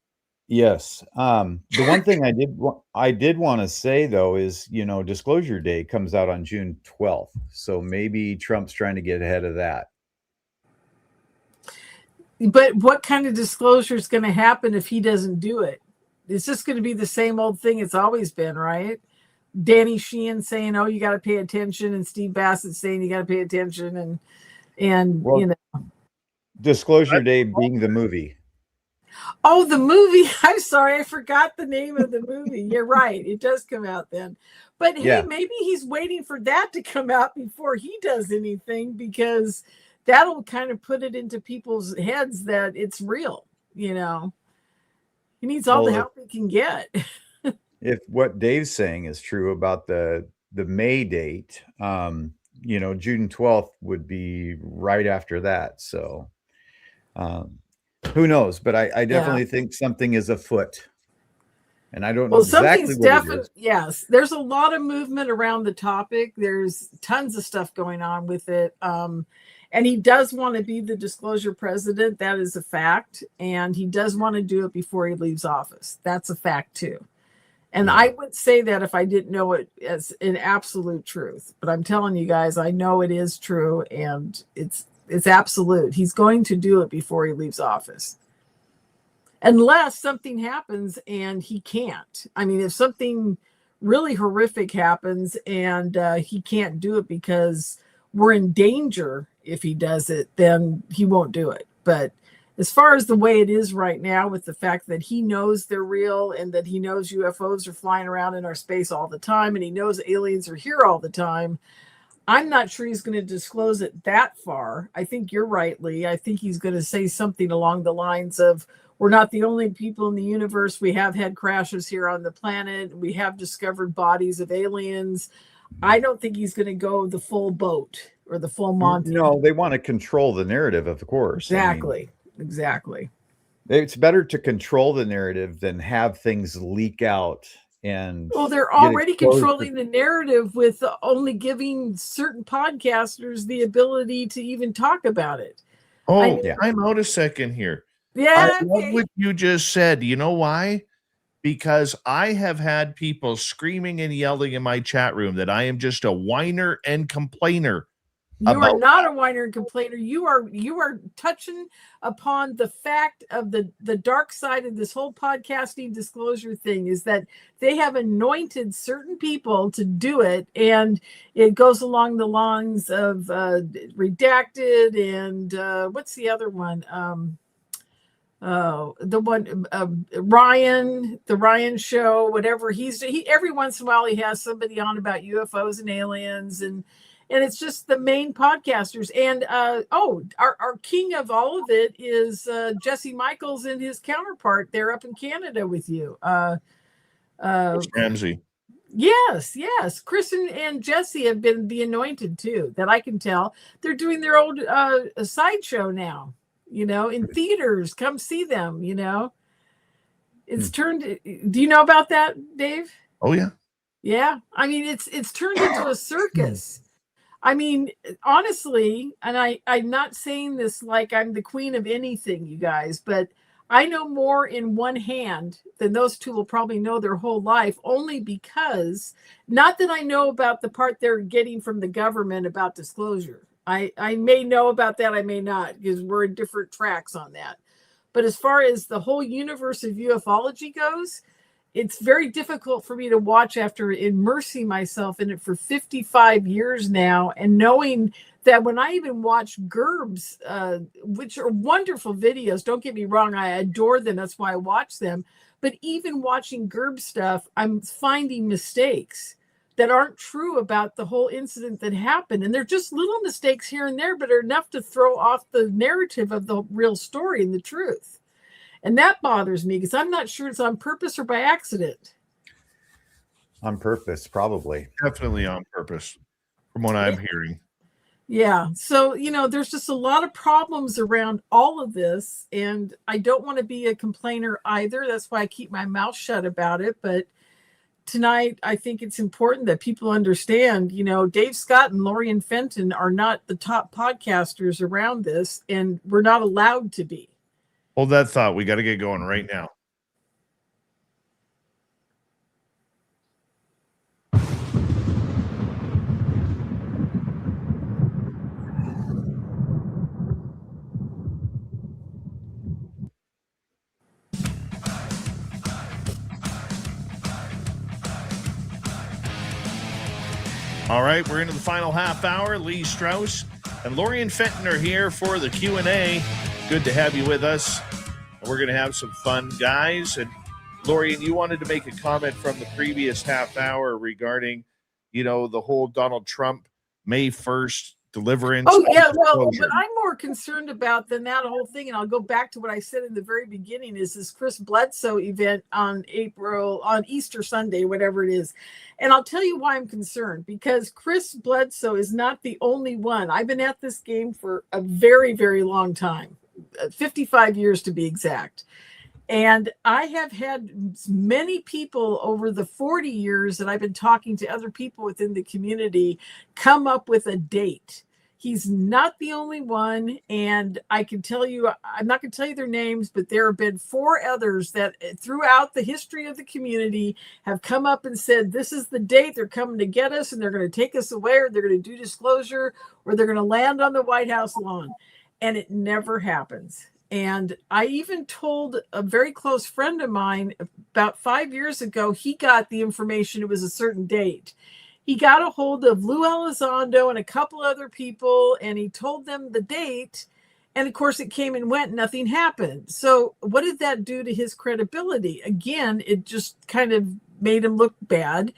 Yes. The one thing I did want to say though is, Disclosure Day comes out on June 12th. So maybe Trump's trying to get ahead of that.
But what kind of disclosure is going to happen if he doesn't do it? It's just going to be the same old thing it's always been, right? Danny Sheehan saying, "Oh, you got to pay attention," and Steve Bassett saying, "You got to pay attention," and
Disclosure Day being the movie.
Oh, the movie. I'm sorry, I forgot the name of the movie. You're right. It does come out then. But hey, maybe he's waiting for that to come out before he does anything, because that'll kind of put it into people's heads that it's real, He needs all the help he can get.
If what Dave's saying is true about the May date, June 12th would be right after that. So who knows? But I definitely think something is afoot. And I don't know exactly what it is.
Yes, there's a lot of movement around the topic. There's tons of stuff going on with it. And he does want to be the disclosure president. That is a fact. And he does want to do it before he leaves office. That's a fact too. And I would say that if I didn't know it as an absolute truth. But I'm telling you guys, I know it is true, and it's absolute. He's going to do it before he leaves office. Unless something happens and he can't. I mean, if something really horrific happens and he can't do it because we're in danger if he does it, then he won't do it. But as far as the way it is right now, with the fact that he knows they're real and that he knows UFOs are flying around in our space all the time and he knows aliens are here all the time, I'm not sure he's going to disclose it that far. I think you're right, Lee. I think he's going to say something along the lines of, we're not the only people in the universe. We have had crashes here on the planet. We have discovered bodies of aliens. I don't think he's going to go the full boat or the full Monty.
No, they want to control the narrative, of course.
Exactly. Exactly.
It's better to control the narrative than have things leak out. And
well, they're already controlling the narrative with only giving certain podcasters the ability to even talk about it.
Oh, time out a second here.
Yeah.
I love what you just said. You know why? Because I have had people screaming and yelling in my chat room that I am just a whiner and complainer.
You are not a whiner and complainer. You are touching upon the fact of the dark side of this whole podcasting disclosure thing, is that they have anointed certain people to do it, and it goes along the lines of Redacted and what's the other one? The one Ryan, the Ryan Show, whatever. He every once in a while he has somebody on about UFOs and aliens, and it's just the main podcasters. And our king of all of it is Jesse Michaels and his counterpart there up in Canada with you.
Ramsey.
Yes. Chris and Jesse have been the anointed too, that I can tell. They're doing their old sideshow now, in theaters. Come see them, It's turned. Do you know about that, Dave?
Oh, yeah.
Yeah. I mean, it's turned into a circus. I mean, honestly, and I'm not saying this like I'm the queen of anything, you guys, but I know more in one hand than those two will probably know their whole life, only because, not that I know about the part they're getting from the government about disclosure. I may know about that, I may not, because we're in different tracks on that. But as far as the whole universe of ufology goes, it's very difficult for me to watch after immersing myself in it for 55 years now, and knowing that when I even watch Gerb's, which are wonderful videos, don't get me wrong, I adore them, that's why I watch them, but even watching Gerb stuff, I'm finding mistakes that aren't true about the whole incident that happened. And they're just little mistakes here and there, but are enough to throw off the narrative of the real story and the truth. And that bothers me because I'm not sure it's on purpose or by accident.
On purpose, probably.
Definitely on purpose, from what I'm hearing.
Yeah. So, there's just a lot of problems around all of this. And I don't want to be a complainer either. That's why I keep my mouth shut about it. But tonight, I think it's important that people understand, Dave Scott and Lorian Fenton are not the top podcasters around this, and we're not allowed to be.
Hold that thought. We got to get going right now. All right, we're into the final half hour. Lee Strauss and Lorian Fenton are here for the Q&A. Good to have you with us. We're going to have some fun, guys. And Lorian, you wanted to make a comment from the previous half hour regarding, the whole Donald Trump May 1st deliverance.
Oh, yeah. Well, what I'm more concerned about than that whole thing, and I'll go back to what I said in the very beginning, is this Chris Bledsoe event on Easter Sunday, whatever it is. And I'll tell you why I'm concerned, because Chris Bledsoe is not the only one. I've been at this game for a very, very long time, 55 years to be exact. And I have had many people over the 40 years that I've been talking to other people within the community come up with a date. He's not the only one. And I can tell you, I'm not going to tell you their names, but there have been 4 others that throughout the history of the community have come up and said, this is the date they're coming to get us, and they're going to take us away, or they're going to do disclosure, or they're going to land on the White House lawn. And it never happens. And I even told a very close friend of mine about 5 years ago, he got the information it was a certain date. He got a hold of Lou Elizondo and a couple other people, and he told them the date. And of course, it came and went, nothing happened. So what did that do to his credibility? Again, it just kind of made him look bad.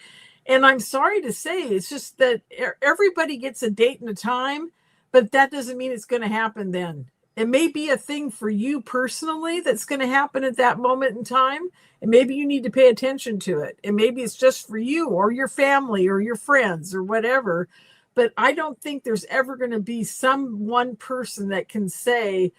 And I'm sorry to say, it's just that everybody gets a date and a time, but that doesn't mean it's going to happen then. It may be a thing for you personally that's going to happen at that moment in time, and maybe you need to pay attention to it. And maybe it's just for you or your family or your friends or whatever. But I don't think there's ever going to be some one person that can say,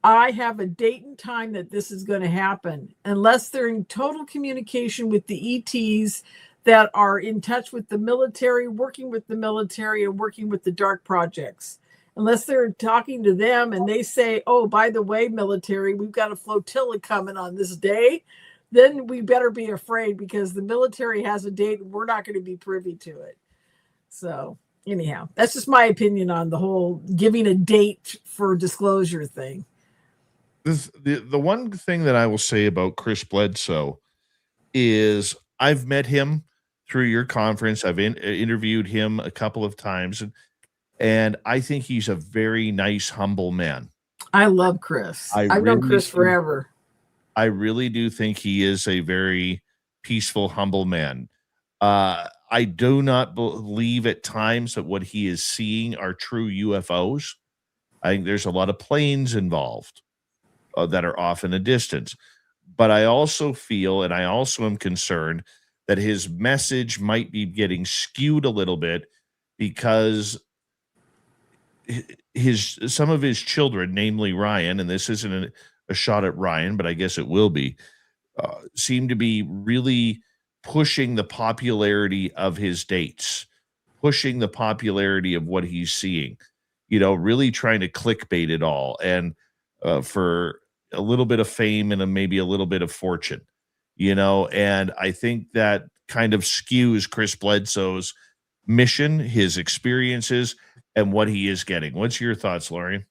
I have a date and time that this is going to happen, unless they're in total communication with the ETs that are in touch with the military, working with the military, and working with the dark projects. Unless they're talking to them and they say, oh, by the way, military, we've got a flotilla coming on this day, then we better be afraid, because the military has a date and we're not going to be privy to it. So anyhow, that's just my opinion on the whole giving a date for disclosure thing.
The one thing that I will say about Chris Bledsoe is I've met him through your conference. I've interviewed him a couple of times, and I think he's a very nice, humble man.
I love Chris. I've known Chris forever.
I really do think he is a very peaceful, humble man. I do not believe at times that what he is seeing are true UFOs. I think there's a lot of planes involved that are off in the distance. But I also feel, and I also am concerned, that his message might be getting skewed a little bit, because some of his children, namely Ryan, and this isn't a shot at Ryan, but I guess it will be, seem to be really pushing the popularity of his dates. pushing the popularity of what he's seeing, really trying to clickbait it all, and for a little bit of fame and maybe a little bit of fortune, and I think that kind of skews Chris Bledsoe's mission, his experiences, and what he is getting. What's your thoughts, Lorian?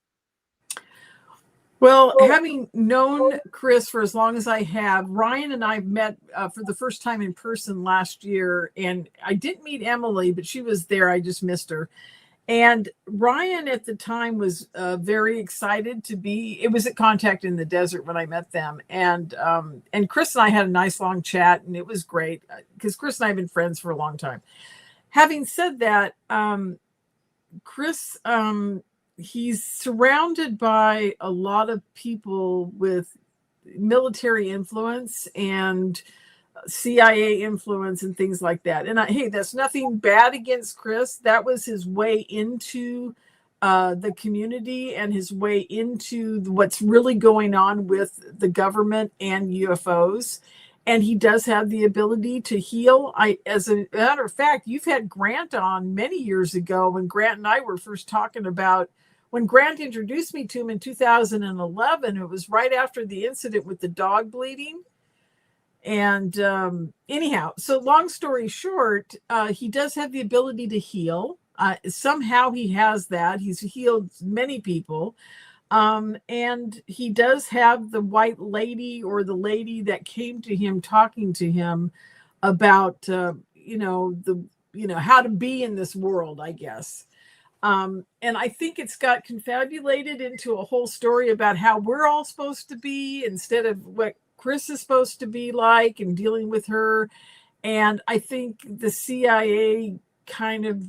Well, having known Chris for as long as I have, Ryan and I met for the first time in person last year, and I didn't meet Emily, but she was there. I just missed her. And Ryan at the time was very excited to be. It was at Contact in the Desert when I met them, and Chris and I had a nice long chat, and it was great because Chris and I have been friends for a long time. Having said that, Chris, he's surrounded by a lot of people with military influence and CIA influence and things like that. And hey, that's nothing bad against Chris. That was his way into the community and his way into what's really going on with the government and UFOs. And he does have the ability to heal. As a matter of fact, you've had Grant on many years ago when Grant and I were first talking about, when Grant introduced me to him in 2011, it was right after the incident with the dog bleeding. And anyhow, so long story short, he does have the ability to heal. Somehow he has that. He's healed many people. And he does have the white lady or the lady that came to him talking to him about, how to be in this world, I guess. And I think it's got confabulated into a whole story about how we're all supposed to be instead of what Chris is supposed to be like and dealing with her. And I think the CIA kind of,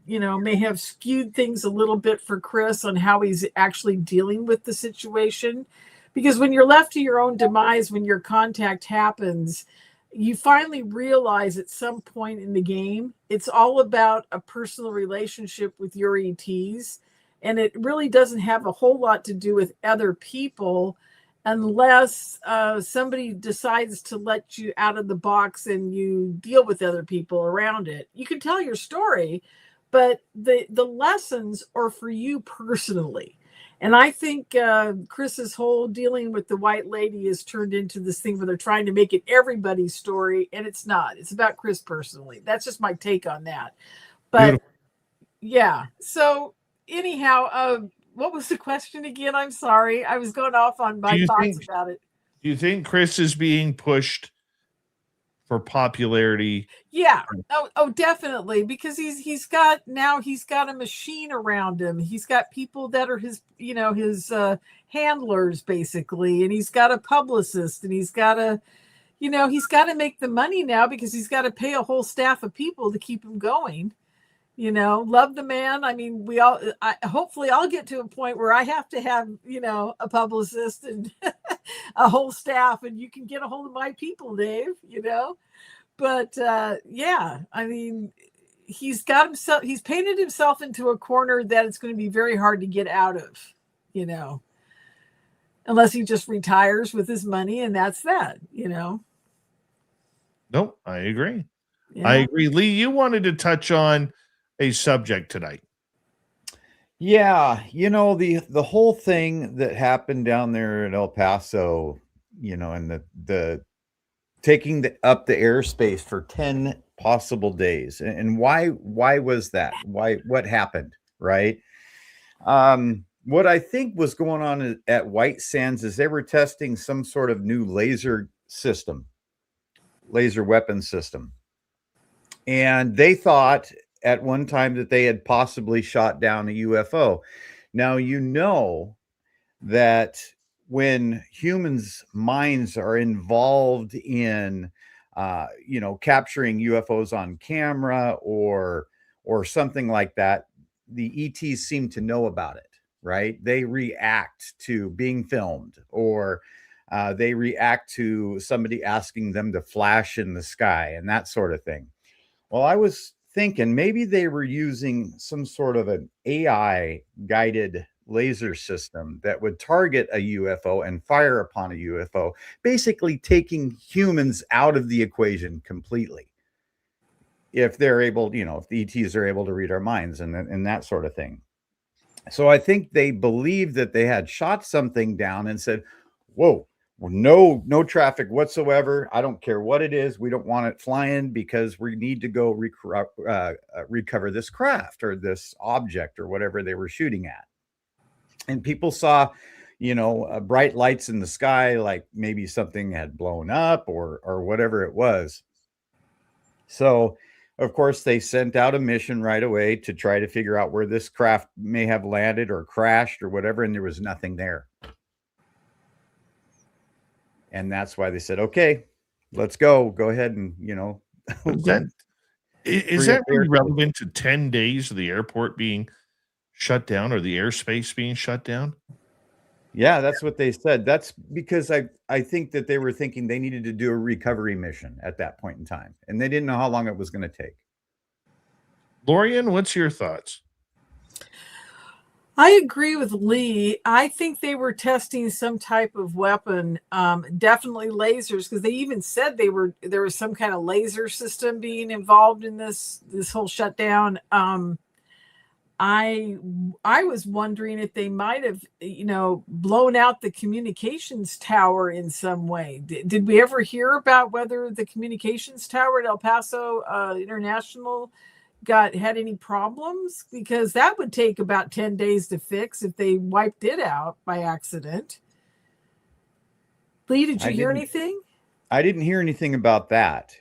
may have skewed things a little bit for Chris on how he's actually dealing with the situation. Because when you're left to your own demise, when your contact happens, you finally realize at some point in the game, it's all about a personal relationship with your ETs. And it really doesn't have a whole lot to do with other people unless somebody decides to let you out of the box and you deal with other people around it. You can tell your story, but the lessons are for you personally. And I think Chris's whole dealing with the white lady has turned into this thing where they're trying to make it everybody's story, and it's not. It's about Chris personally. That's just my take on that. But beautiful. Yeah. So anyhow, what was the question again? I'm sorry. I was going off on my thoughts about it.
Do you think Chris is being pushed for popularity?
Yeah. Oh, definitely. Because he's got a machine around him. He's got people that are his handlers basically, and he's got a publicist, and he's got to make the money now because he's got to pay a whole staff of people to keep him going. Love the man. I mean, hopefully I'll get to a point where I have to have, a publicist and a whole staff, and you can get a hold of my people, Dave, but yeah, I mean, he's painted himself into a corner that it's going to be very hard to get out of, unless he just retires with his money, and that's that.
Nope. I agree.
Yeah.
I agree. Lee, you wanted to touch on a subject tonight.
Yeah, the whole thing that happened down there in El Paso, and the taking up the airspace for 10 possible days. And why was that? What happened, right? What I think was going on at White Sands is they were testing some sort of new laser weapon system. And they thought at one time that they had possibly shot down a UFO. Now, that when humans' minds are involved in, capturing UFOs on camera or something like that, the ETs seem to know about it, right? They react to being filmed, or they react to somebody asking them to flash in the sky and that sort of thing. Well, I was thinking maybe they were using some sort of an AI guided laser system that would target a UFO and fire upon a UFO, basically taking humans out of the equation completely. if they're able, if the ETs are able to read our minds and that sort of thing. So I think they believed that they had shot something down and said, whoa, well, no traffic whatsoever. I don't care what it is. We don't want it flying because we need to go recover this craft or this object or whatever they were shooting at. And people saw, bright lights in the sky, like maybe something had blown up or whatever it was. So, of course, they sent out a mission right away to try to figure out where this craft may have landed or crashed or whatever, and there was nothing there. And that's why they said, okay, let's go ahead and,
is that really relevant to 10 days of the airport being shut down or the airspace being shut down?
Yeah, that's what they said. That's because I think that they were thinking they needed to do a recovery mission at that point in time, and they didn't know how long it was going to take.
Lorian, what's your thoughts?
I agree with Lee. I think they were testing some type of weapon, definitely lasers, because they even said there was some kind of laser system being involved in this whole shutdown. I was wondering if they might have, blown out the communications tower in some way. Did we ever hear about whether the communications tower at El Paso International had any problems? Because that would take about 10 days to fix if they wiped it out by accident. Lee, did you hear anything?
I didn't hear anything about that.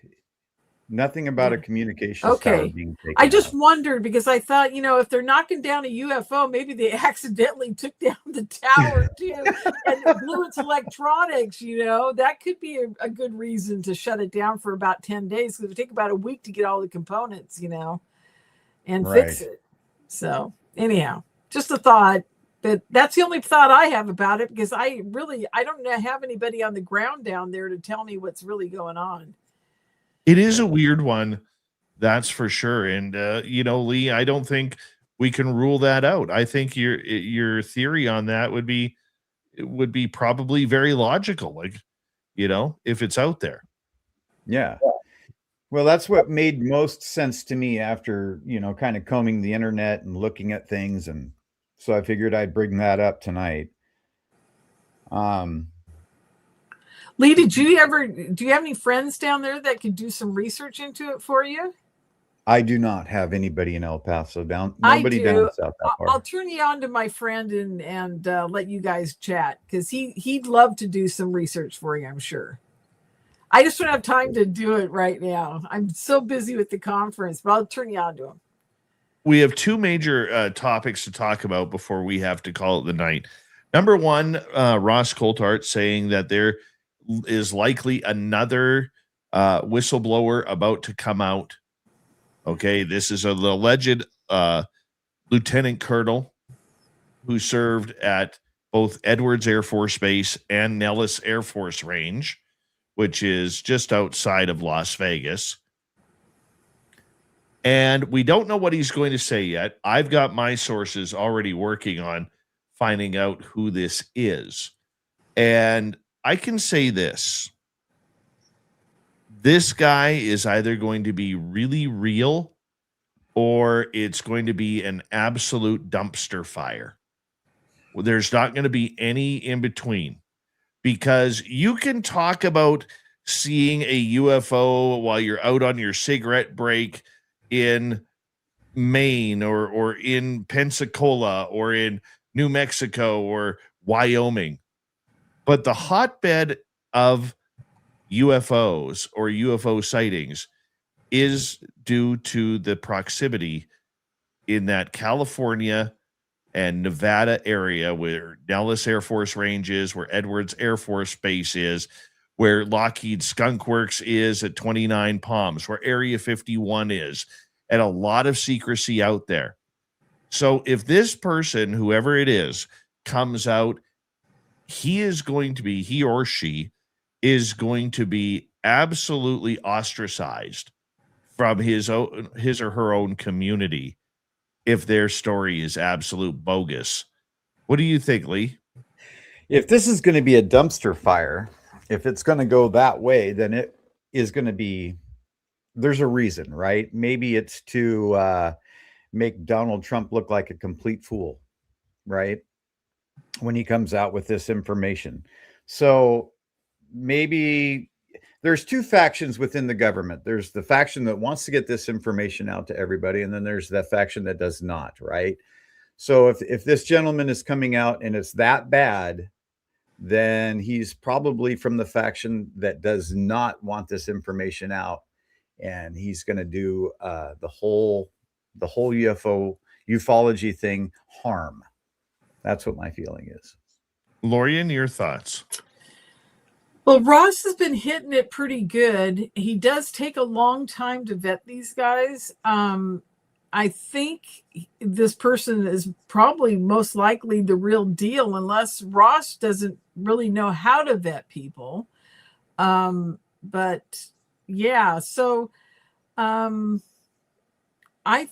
Nothing about a communications tower being taken
I just
out.
wondered because I thought, if they're knocking down a UFO, maybe they accidentally took down the tower too and blew its electronics. That could be a good reason to shut it down for about 10 days because it would take about a week to get all the components, and fix it. So anyhow, just a thought. But that's the only thought I have about it because I don't have anybody on the ground down there to tell me what's really going on.
It is a weird one, that's for sure. And Lee, I don't think we can rule that out. I think your theory on that would be probably very logical. Like, if it's out there.
Yeah. Well, that's what made most sense to me after, kind of combing the internet and looking at things. And so I figured I'd bring that up tonight.
Lee, do you have any friends down there that could do some research into it for you?
I do not have anybody in El Paso nobody down south that far.
I'll turn you on to my friend and let you guys chat because he'd love to do some research for you, I'm sure. I just don't have time to do it right now. I'm so busy with the conference, but I'll turn you on to him.
We have two major topics to talk about before we have to call it the night. Number one, Ross Coulthart saying that there is likely another whistleblower about to come out. Okay, this is the alleged lieutenant colonel who served at both Edwards Air Force Base and Nellis Air Force Range, which is just outside of Las Vegas. And we don't know what he's going to say yet. I've got my sources already working on finding out who this is. And I can say this. This guy is either going to be really real or it's going to be an absolute dumpster fire. Well, there's not going to be any in between because you can talk about seeing a UFO while you're out on your cigarette break in Maine or in Pensacola or in New Mexico or Wyoming. But the hotbed of UFOs or UFO sightings is due to the proximity in that California and Nevada area where Nellis Air Force Range is, where Edwards Air Force Base is, where Lockheed Skunk Works is at 29 Palms, where Area 51 is, and a lot of secrecy out there. So if this person, whoever it is, comes out, he or she is going to be absolutely ostracized from his or her own community if their story is absolute bogus. What do you think, Lee?
If this is going to be a dumpster fire, if it's going to go that way, then it is going to be there's a reason, right? Maybe it's to make Donald Trump look like a complete fool, right? When he comes out with this information. So maybe there's two factions within the government. There's the faction that wants to get this information out to everybody, and then there's the faction that does not, right? So if this gentleman is coming out and it's that bad, then he's probably from the faction that does not want this information out, and he's going to do the whole ufology thing harm. That's what my feeling is.
Lorian, your thoughts?
Well, Ross has been hitting it pretty good. He does take a long time to vet these guys. I think this person is probably most likely the real deal, unless Ross doesn't really know how to vet people. But yeah, so I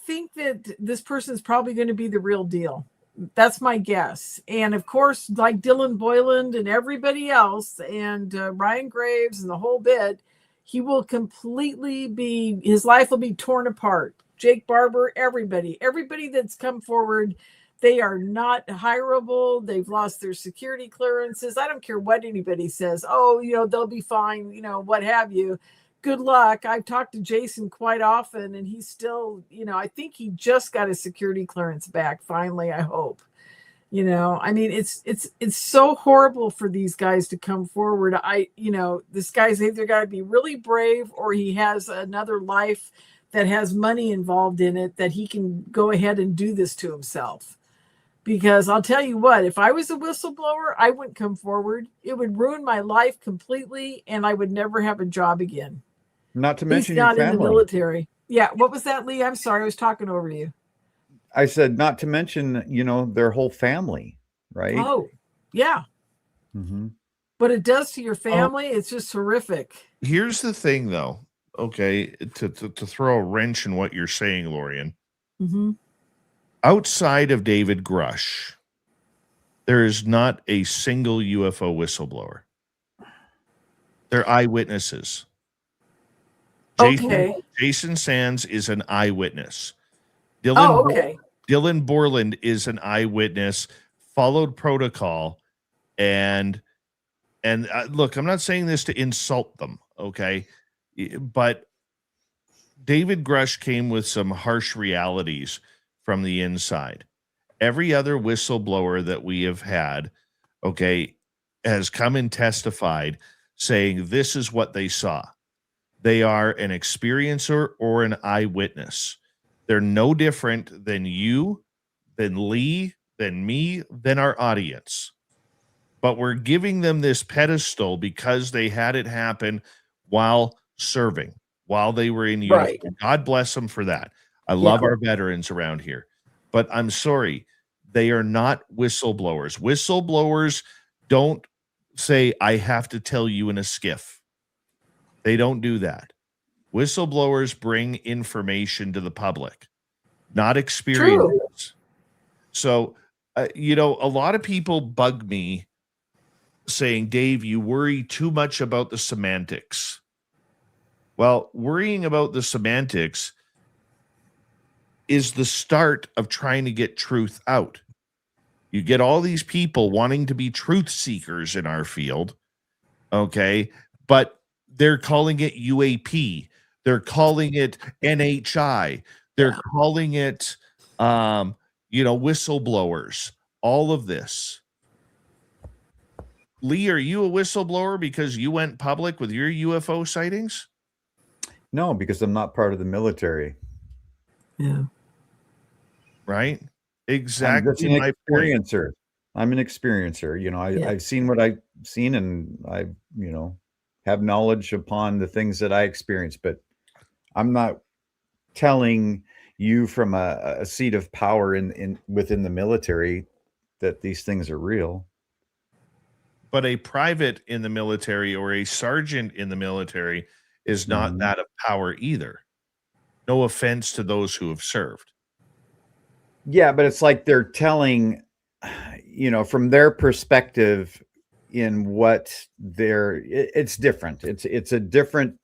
think that this person is probably going to be the real deal. That's my guess. And of course, like Dylan Boyland and everybody else, and Ryan Graves and the whole bit, he will completely be, his life will be torn apart. Jake Barber, everybody that's come forward, they are not hireable. They've lost their security clearances. I don't care what anybody says. Oh, they'll be fine, what have you. Good luck. I've talked to Jason quite often, and he's still, I think he just got his security clearance back finally, I hope. I mean, it's so horrible for these guys to come forward. This guy's either got to be really brave, or he has another life that has money involved in it that he can go ahead and do this to himself. Because I'll tell you what, if I was a whistleblower, I wouldn't come forward. It would ruin my life completely, and I would never have a job again.
Not to mention
your family.
Not in
the military. Yeah. What was that, Lee? I'm sorry. I was talking over you.
I said, not to mention, their whole family, right?
Oh, yeah.
Mm-hmm.
What it does to your family, it's just horrific.
Here's the thing, though. Okay, to throw a wrench in what you're saying, Lorian.
Mm-hmm.
Outside of David Grush, there is not a single UFO whistleblower. They're eyewitnesses. Jason Sands is an eyewitness. Dylan Borland is an eyewitness, followed protocol, and look, I'm not saying this to insult them, okay? But David Grush came with some harsh realities from the inside. Every other whistleblower that we have had, okay, has come and testified saying this is what they saw. They are an experiencer or an eyewitness. They're no different than you, than Lee, than me, than our audience. But we're giving them this pedestal because they had it happen while serving, while they were in uniform. Right. God bless them for that. I love our veterans around here. But I'm sorry, they are not whistleblowers. Whistleblowers don't say, I have to tell you in a skiff. They don't do that. Whistleblowers bring information to the public, not experiences. True. So, a lot of people bug me saying, Dave, you worry too much about the semantics. Well, worrying about the semantics is the start of trying to get truth out. You get all these people wanting to be truth seekers in our field, okay? But they're calling it UAP. They're calling it NHI. They're calling it, whistleblowers. All of this. Lee, are you a whistleblower because you went public with your UFO sightings?
No, because I'm not part of the military.
Yeah.
Right? Exactly.
I'm an experiencer. I'm an experiencer. I've seen what I've seen, and I, have knowledge upon the things that I experienced, but I'm not telling you from a seat of power within the military that these things are real.
But a private in the military or a sergeant in the military is not that of power either. No offense to those who have served.
Yeah, but it's like they're telling, from their perspective in what it's different. It's a different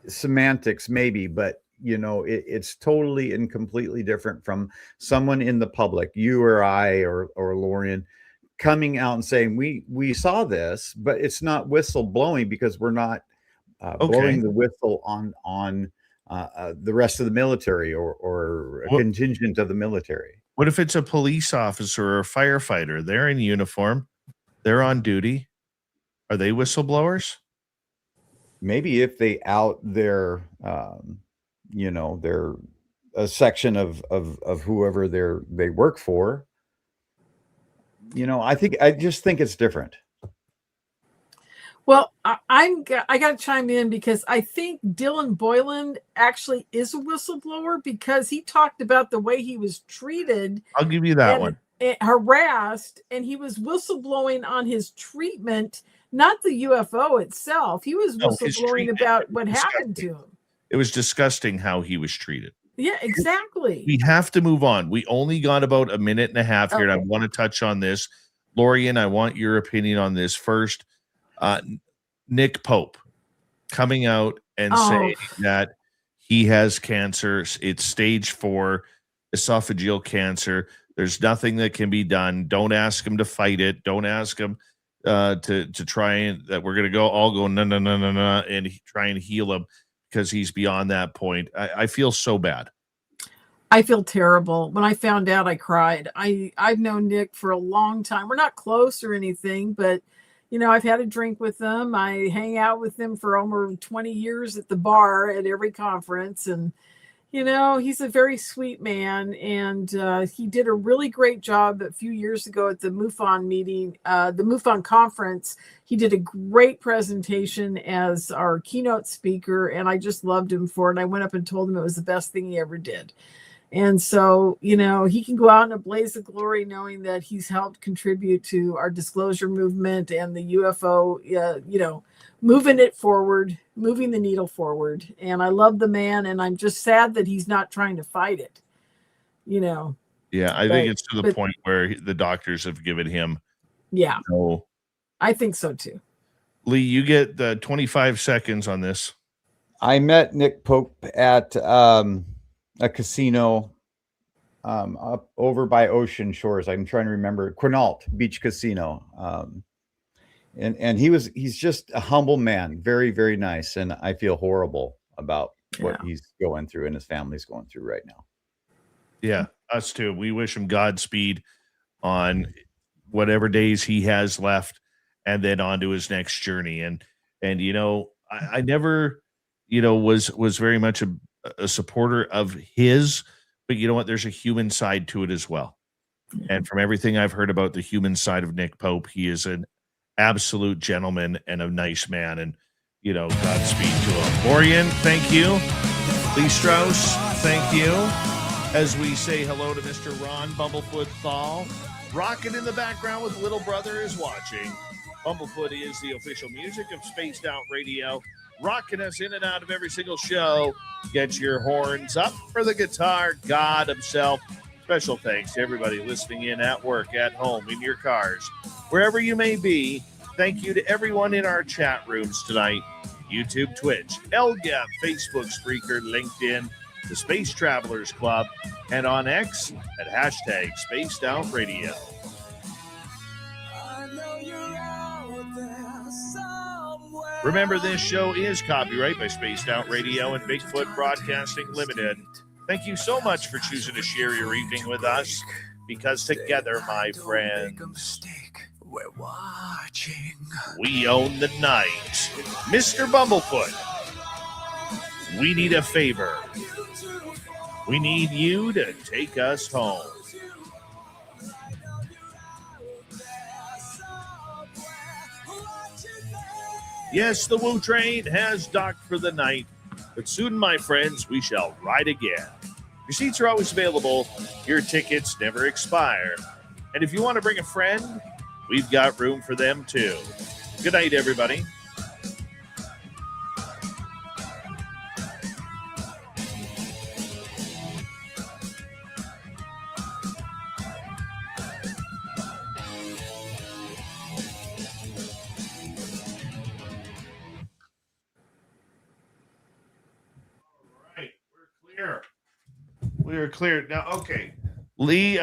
semantics maybe, but it's totally and completely different from someone in the public, you or I or Lorian, coming out and saying we saw this, but it's not whistle blowing because we're not blowing the whistle on the rest of the military or a contingent of the military.
What if it's a police officer or a firefighter? They're in uniform, they're on duty. Are they whistleblowers?
Maybe if they out their they're a section of whoever they work for. I just think it's different.
Well, I got to chime in because I think Dylan Boylan actually is a whistleblower because he talked about the way he was treated.
I'll give you that one.
Harassed, and he was whistleblowing on his treatment, not the UFO itself. He was whistleblowing about what happened to him.
It was disgusting how he was treated.
Yeah, exactly.
We have to move on. We only got about a minute and a half here, and I want to touch on this. Lorian, I want your opinion on this first. Nick Pope coming out and saying that he has cancer. It's stage 4 esophageal cancer. There's nothing that can be done. Don't ask him to fight it. Don't ask him to try and that we're going to all go no, and try and heal him because he's beyond that point. I feel so bad.
I feel terrible. When I found out, I cried. I've known Nick for a long time. We're not close or anything, but I've had a drink with him. I hang out with him for over 20 years at the bar at every conference. And, he's a very sweet man. And he did a really great job a few years ago at the MUFON meeting, the MUFON conference. He did a great presentation as our keynote speaker. And I just loved him for it. And I went up and told him it was the best thing he ever did. And so, he can go out in a blaze of glory knowing that he's helped contribute to our disclosure movement and the UFO, moving it forward, moving the needle forward. And I love the man, and I'm just sad that he's not trying to fight it,
Yeah, I think it's to the point where the doctors have given him.
Yeah, I think so too.
Lee, you get the 25 seconds on this.
I met Nick Pope at a casino up over by Ocean Shores. I'm trying to remember, Quinault Beach Casino. And he's just a humble man, very, very nice. And I feel horrible about what he's going through and his family's going through right now.
Yeah, us too. We wish him Godspeed on whatever days he has left and then on to his next journey. And I never, was very much a supporter of his, but you know what? There's a human side to it as well. And from everything I've heard about the human side of Nick Pope, he is an absolute gentleman and a nice man. And, Godspeed to him. Lorian, thank you. Lee Strauss, thank you. As we say hello to Mr. Ron Bumblefoot Thal, rocking in the background with Little Brother is Watching. Bumblefoot is the official music of Spaced Out Radio, rocking us in and out of every single show. Get your horns up for the guitar god himself. Special thanks to everybody listening in at work, at home, in your cars, wherever you may be. Thank you to everyone in our chat rooms tonight. YouTube, Twitch, LGAP, Facebook, Spreaker, LinkedIn, the Space Travelers Club, and on X at hashtag Spaced Out Radio. Remember, this show is copyright by Spaced Out Radio and Bigfoot Broadcasting Limited. Thank you so much for choosing to share your evening with us, because together, my friends, we're watching. We own the night. Mr. Bumblefoot, we need a favor. We need you to take us home. Yes, the Woo Train has docked for the night, but soon, my friends, we shall ride again. Your seats are always available. Your tickets never expire. And if you want to bring a friend, we've got room for them too. Good night, everybody. clear. We are clear now. Okay, Lee,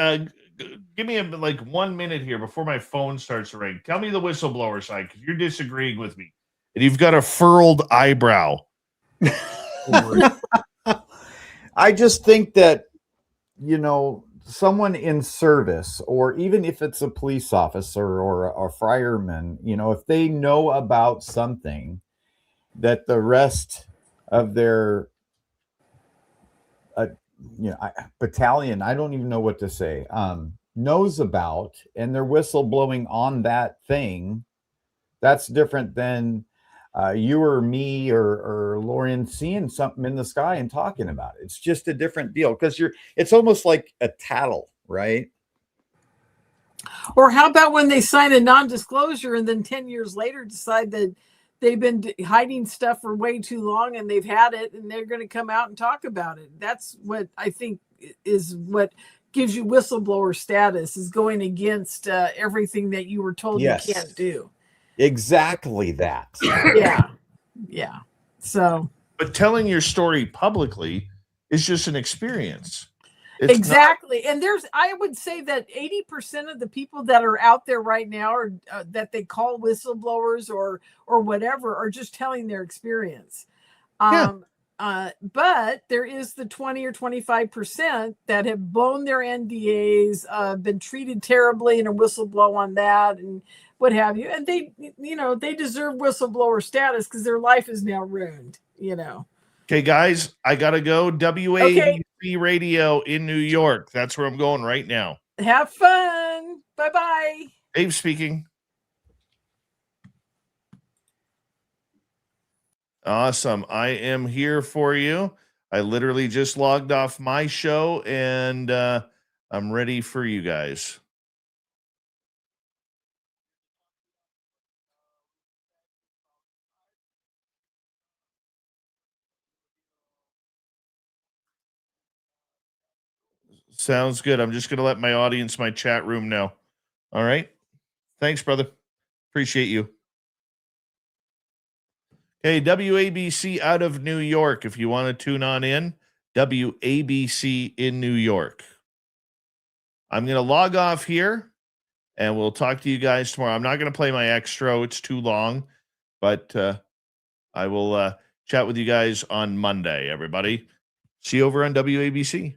give me like 1 minute here before my phone starts to ring. Tell me the whistleblower side because you're disagreeing with me, and you've got a furrowed eyebrow.
I just think that, someone in service, or even if it's a police officer or a fireman, if they know about something that the rest of their battalion, I don't even know what to say, knows about, and they're whistleblowing on that thing, that's different than you or me or Lauren seeing something in the sky and talking about it. It's just a different deal because it's almost like a tattle, right?
Or how about when they sign a non-disclosure and then 10 years later decide that they've been hiding stuff for way too long and they've had it and they're going to come out and talk about it. That's what I think is what gives you whistleblower status, is going against everything that you were told
Yes.
you can't do.
Exactly that.
Yeah. So,
but telling your story publicly is just an experience.
Exactly. And I would say that 80% of the people that are out there right now are that they call whistleblowers or whatever are just telling their experience. But there is the 20 or 25% that have blown their NDAs, been treated terribly, and a whistleblow on that and what have you. And they deserve whistleblower status because their life is now ruined,
Okay, guys, I got to go. WABC Radio in New York. That's where I'm going right now.
Have fun. Bye-bye.
Dave speaking. Awesome. I am here for you. I literally just logged off my show, and I'm ready for you guys. Sounds good. I'm just going to let my audience, my chat room know. All right. Thanks, brother. Appreciate you. Hey, WABC out of New York. If you want to tune on in, WABC in New York. I'm going to log off here and we'll talk to you guys tomorrow. I'm not going to play my extra. It's too long, but I will chat with you guys on Monday, everybody. See you over on WABC.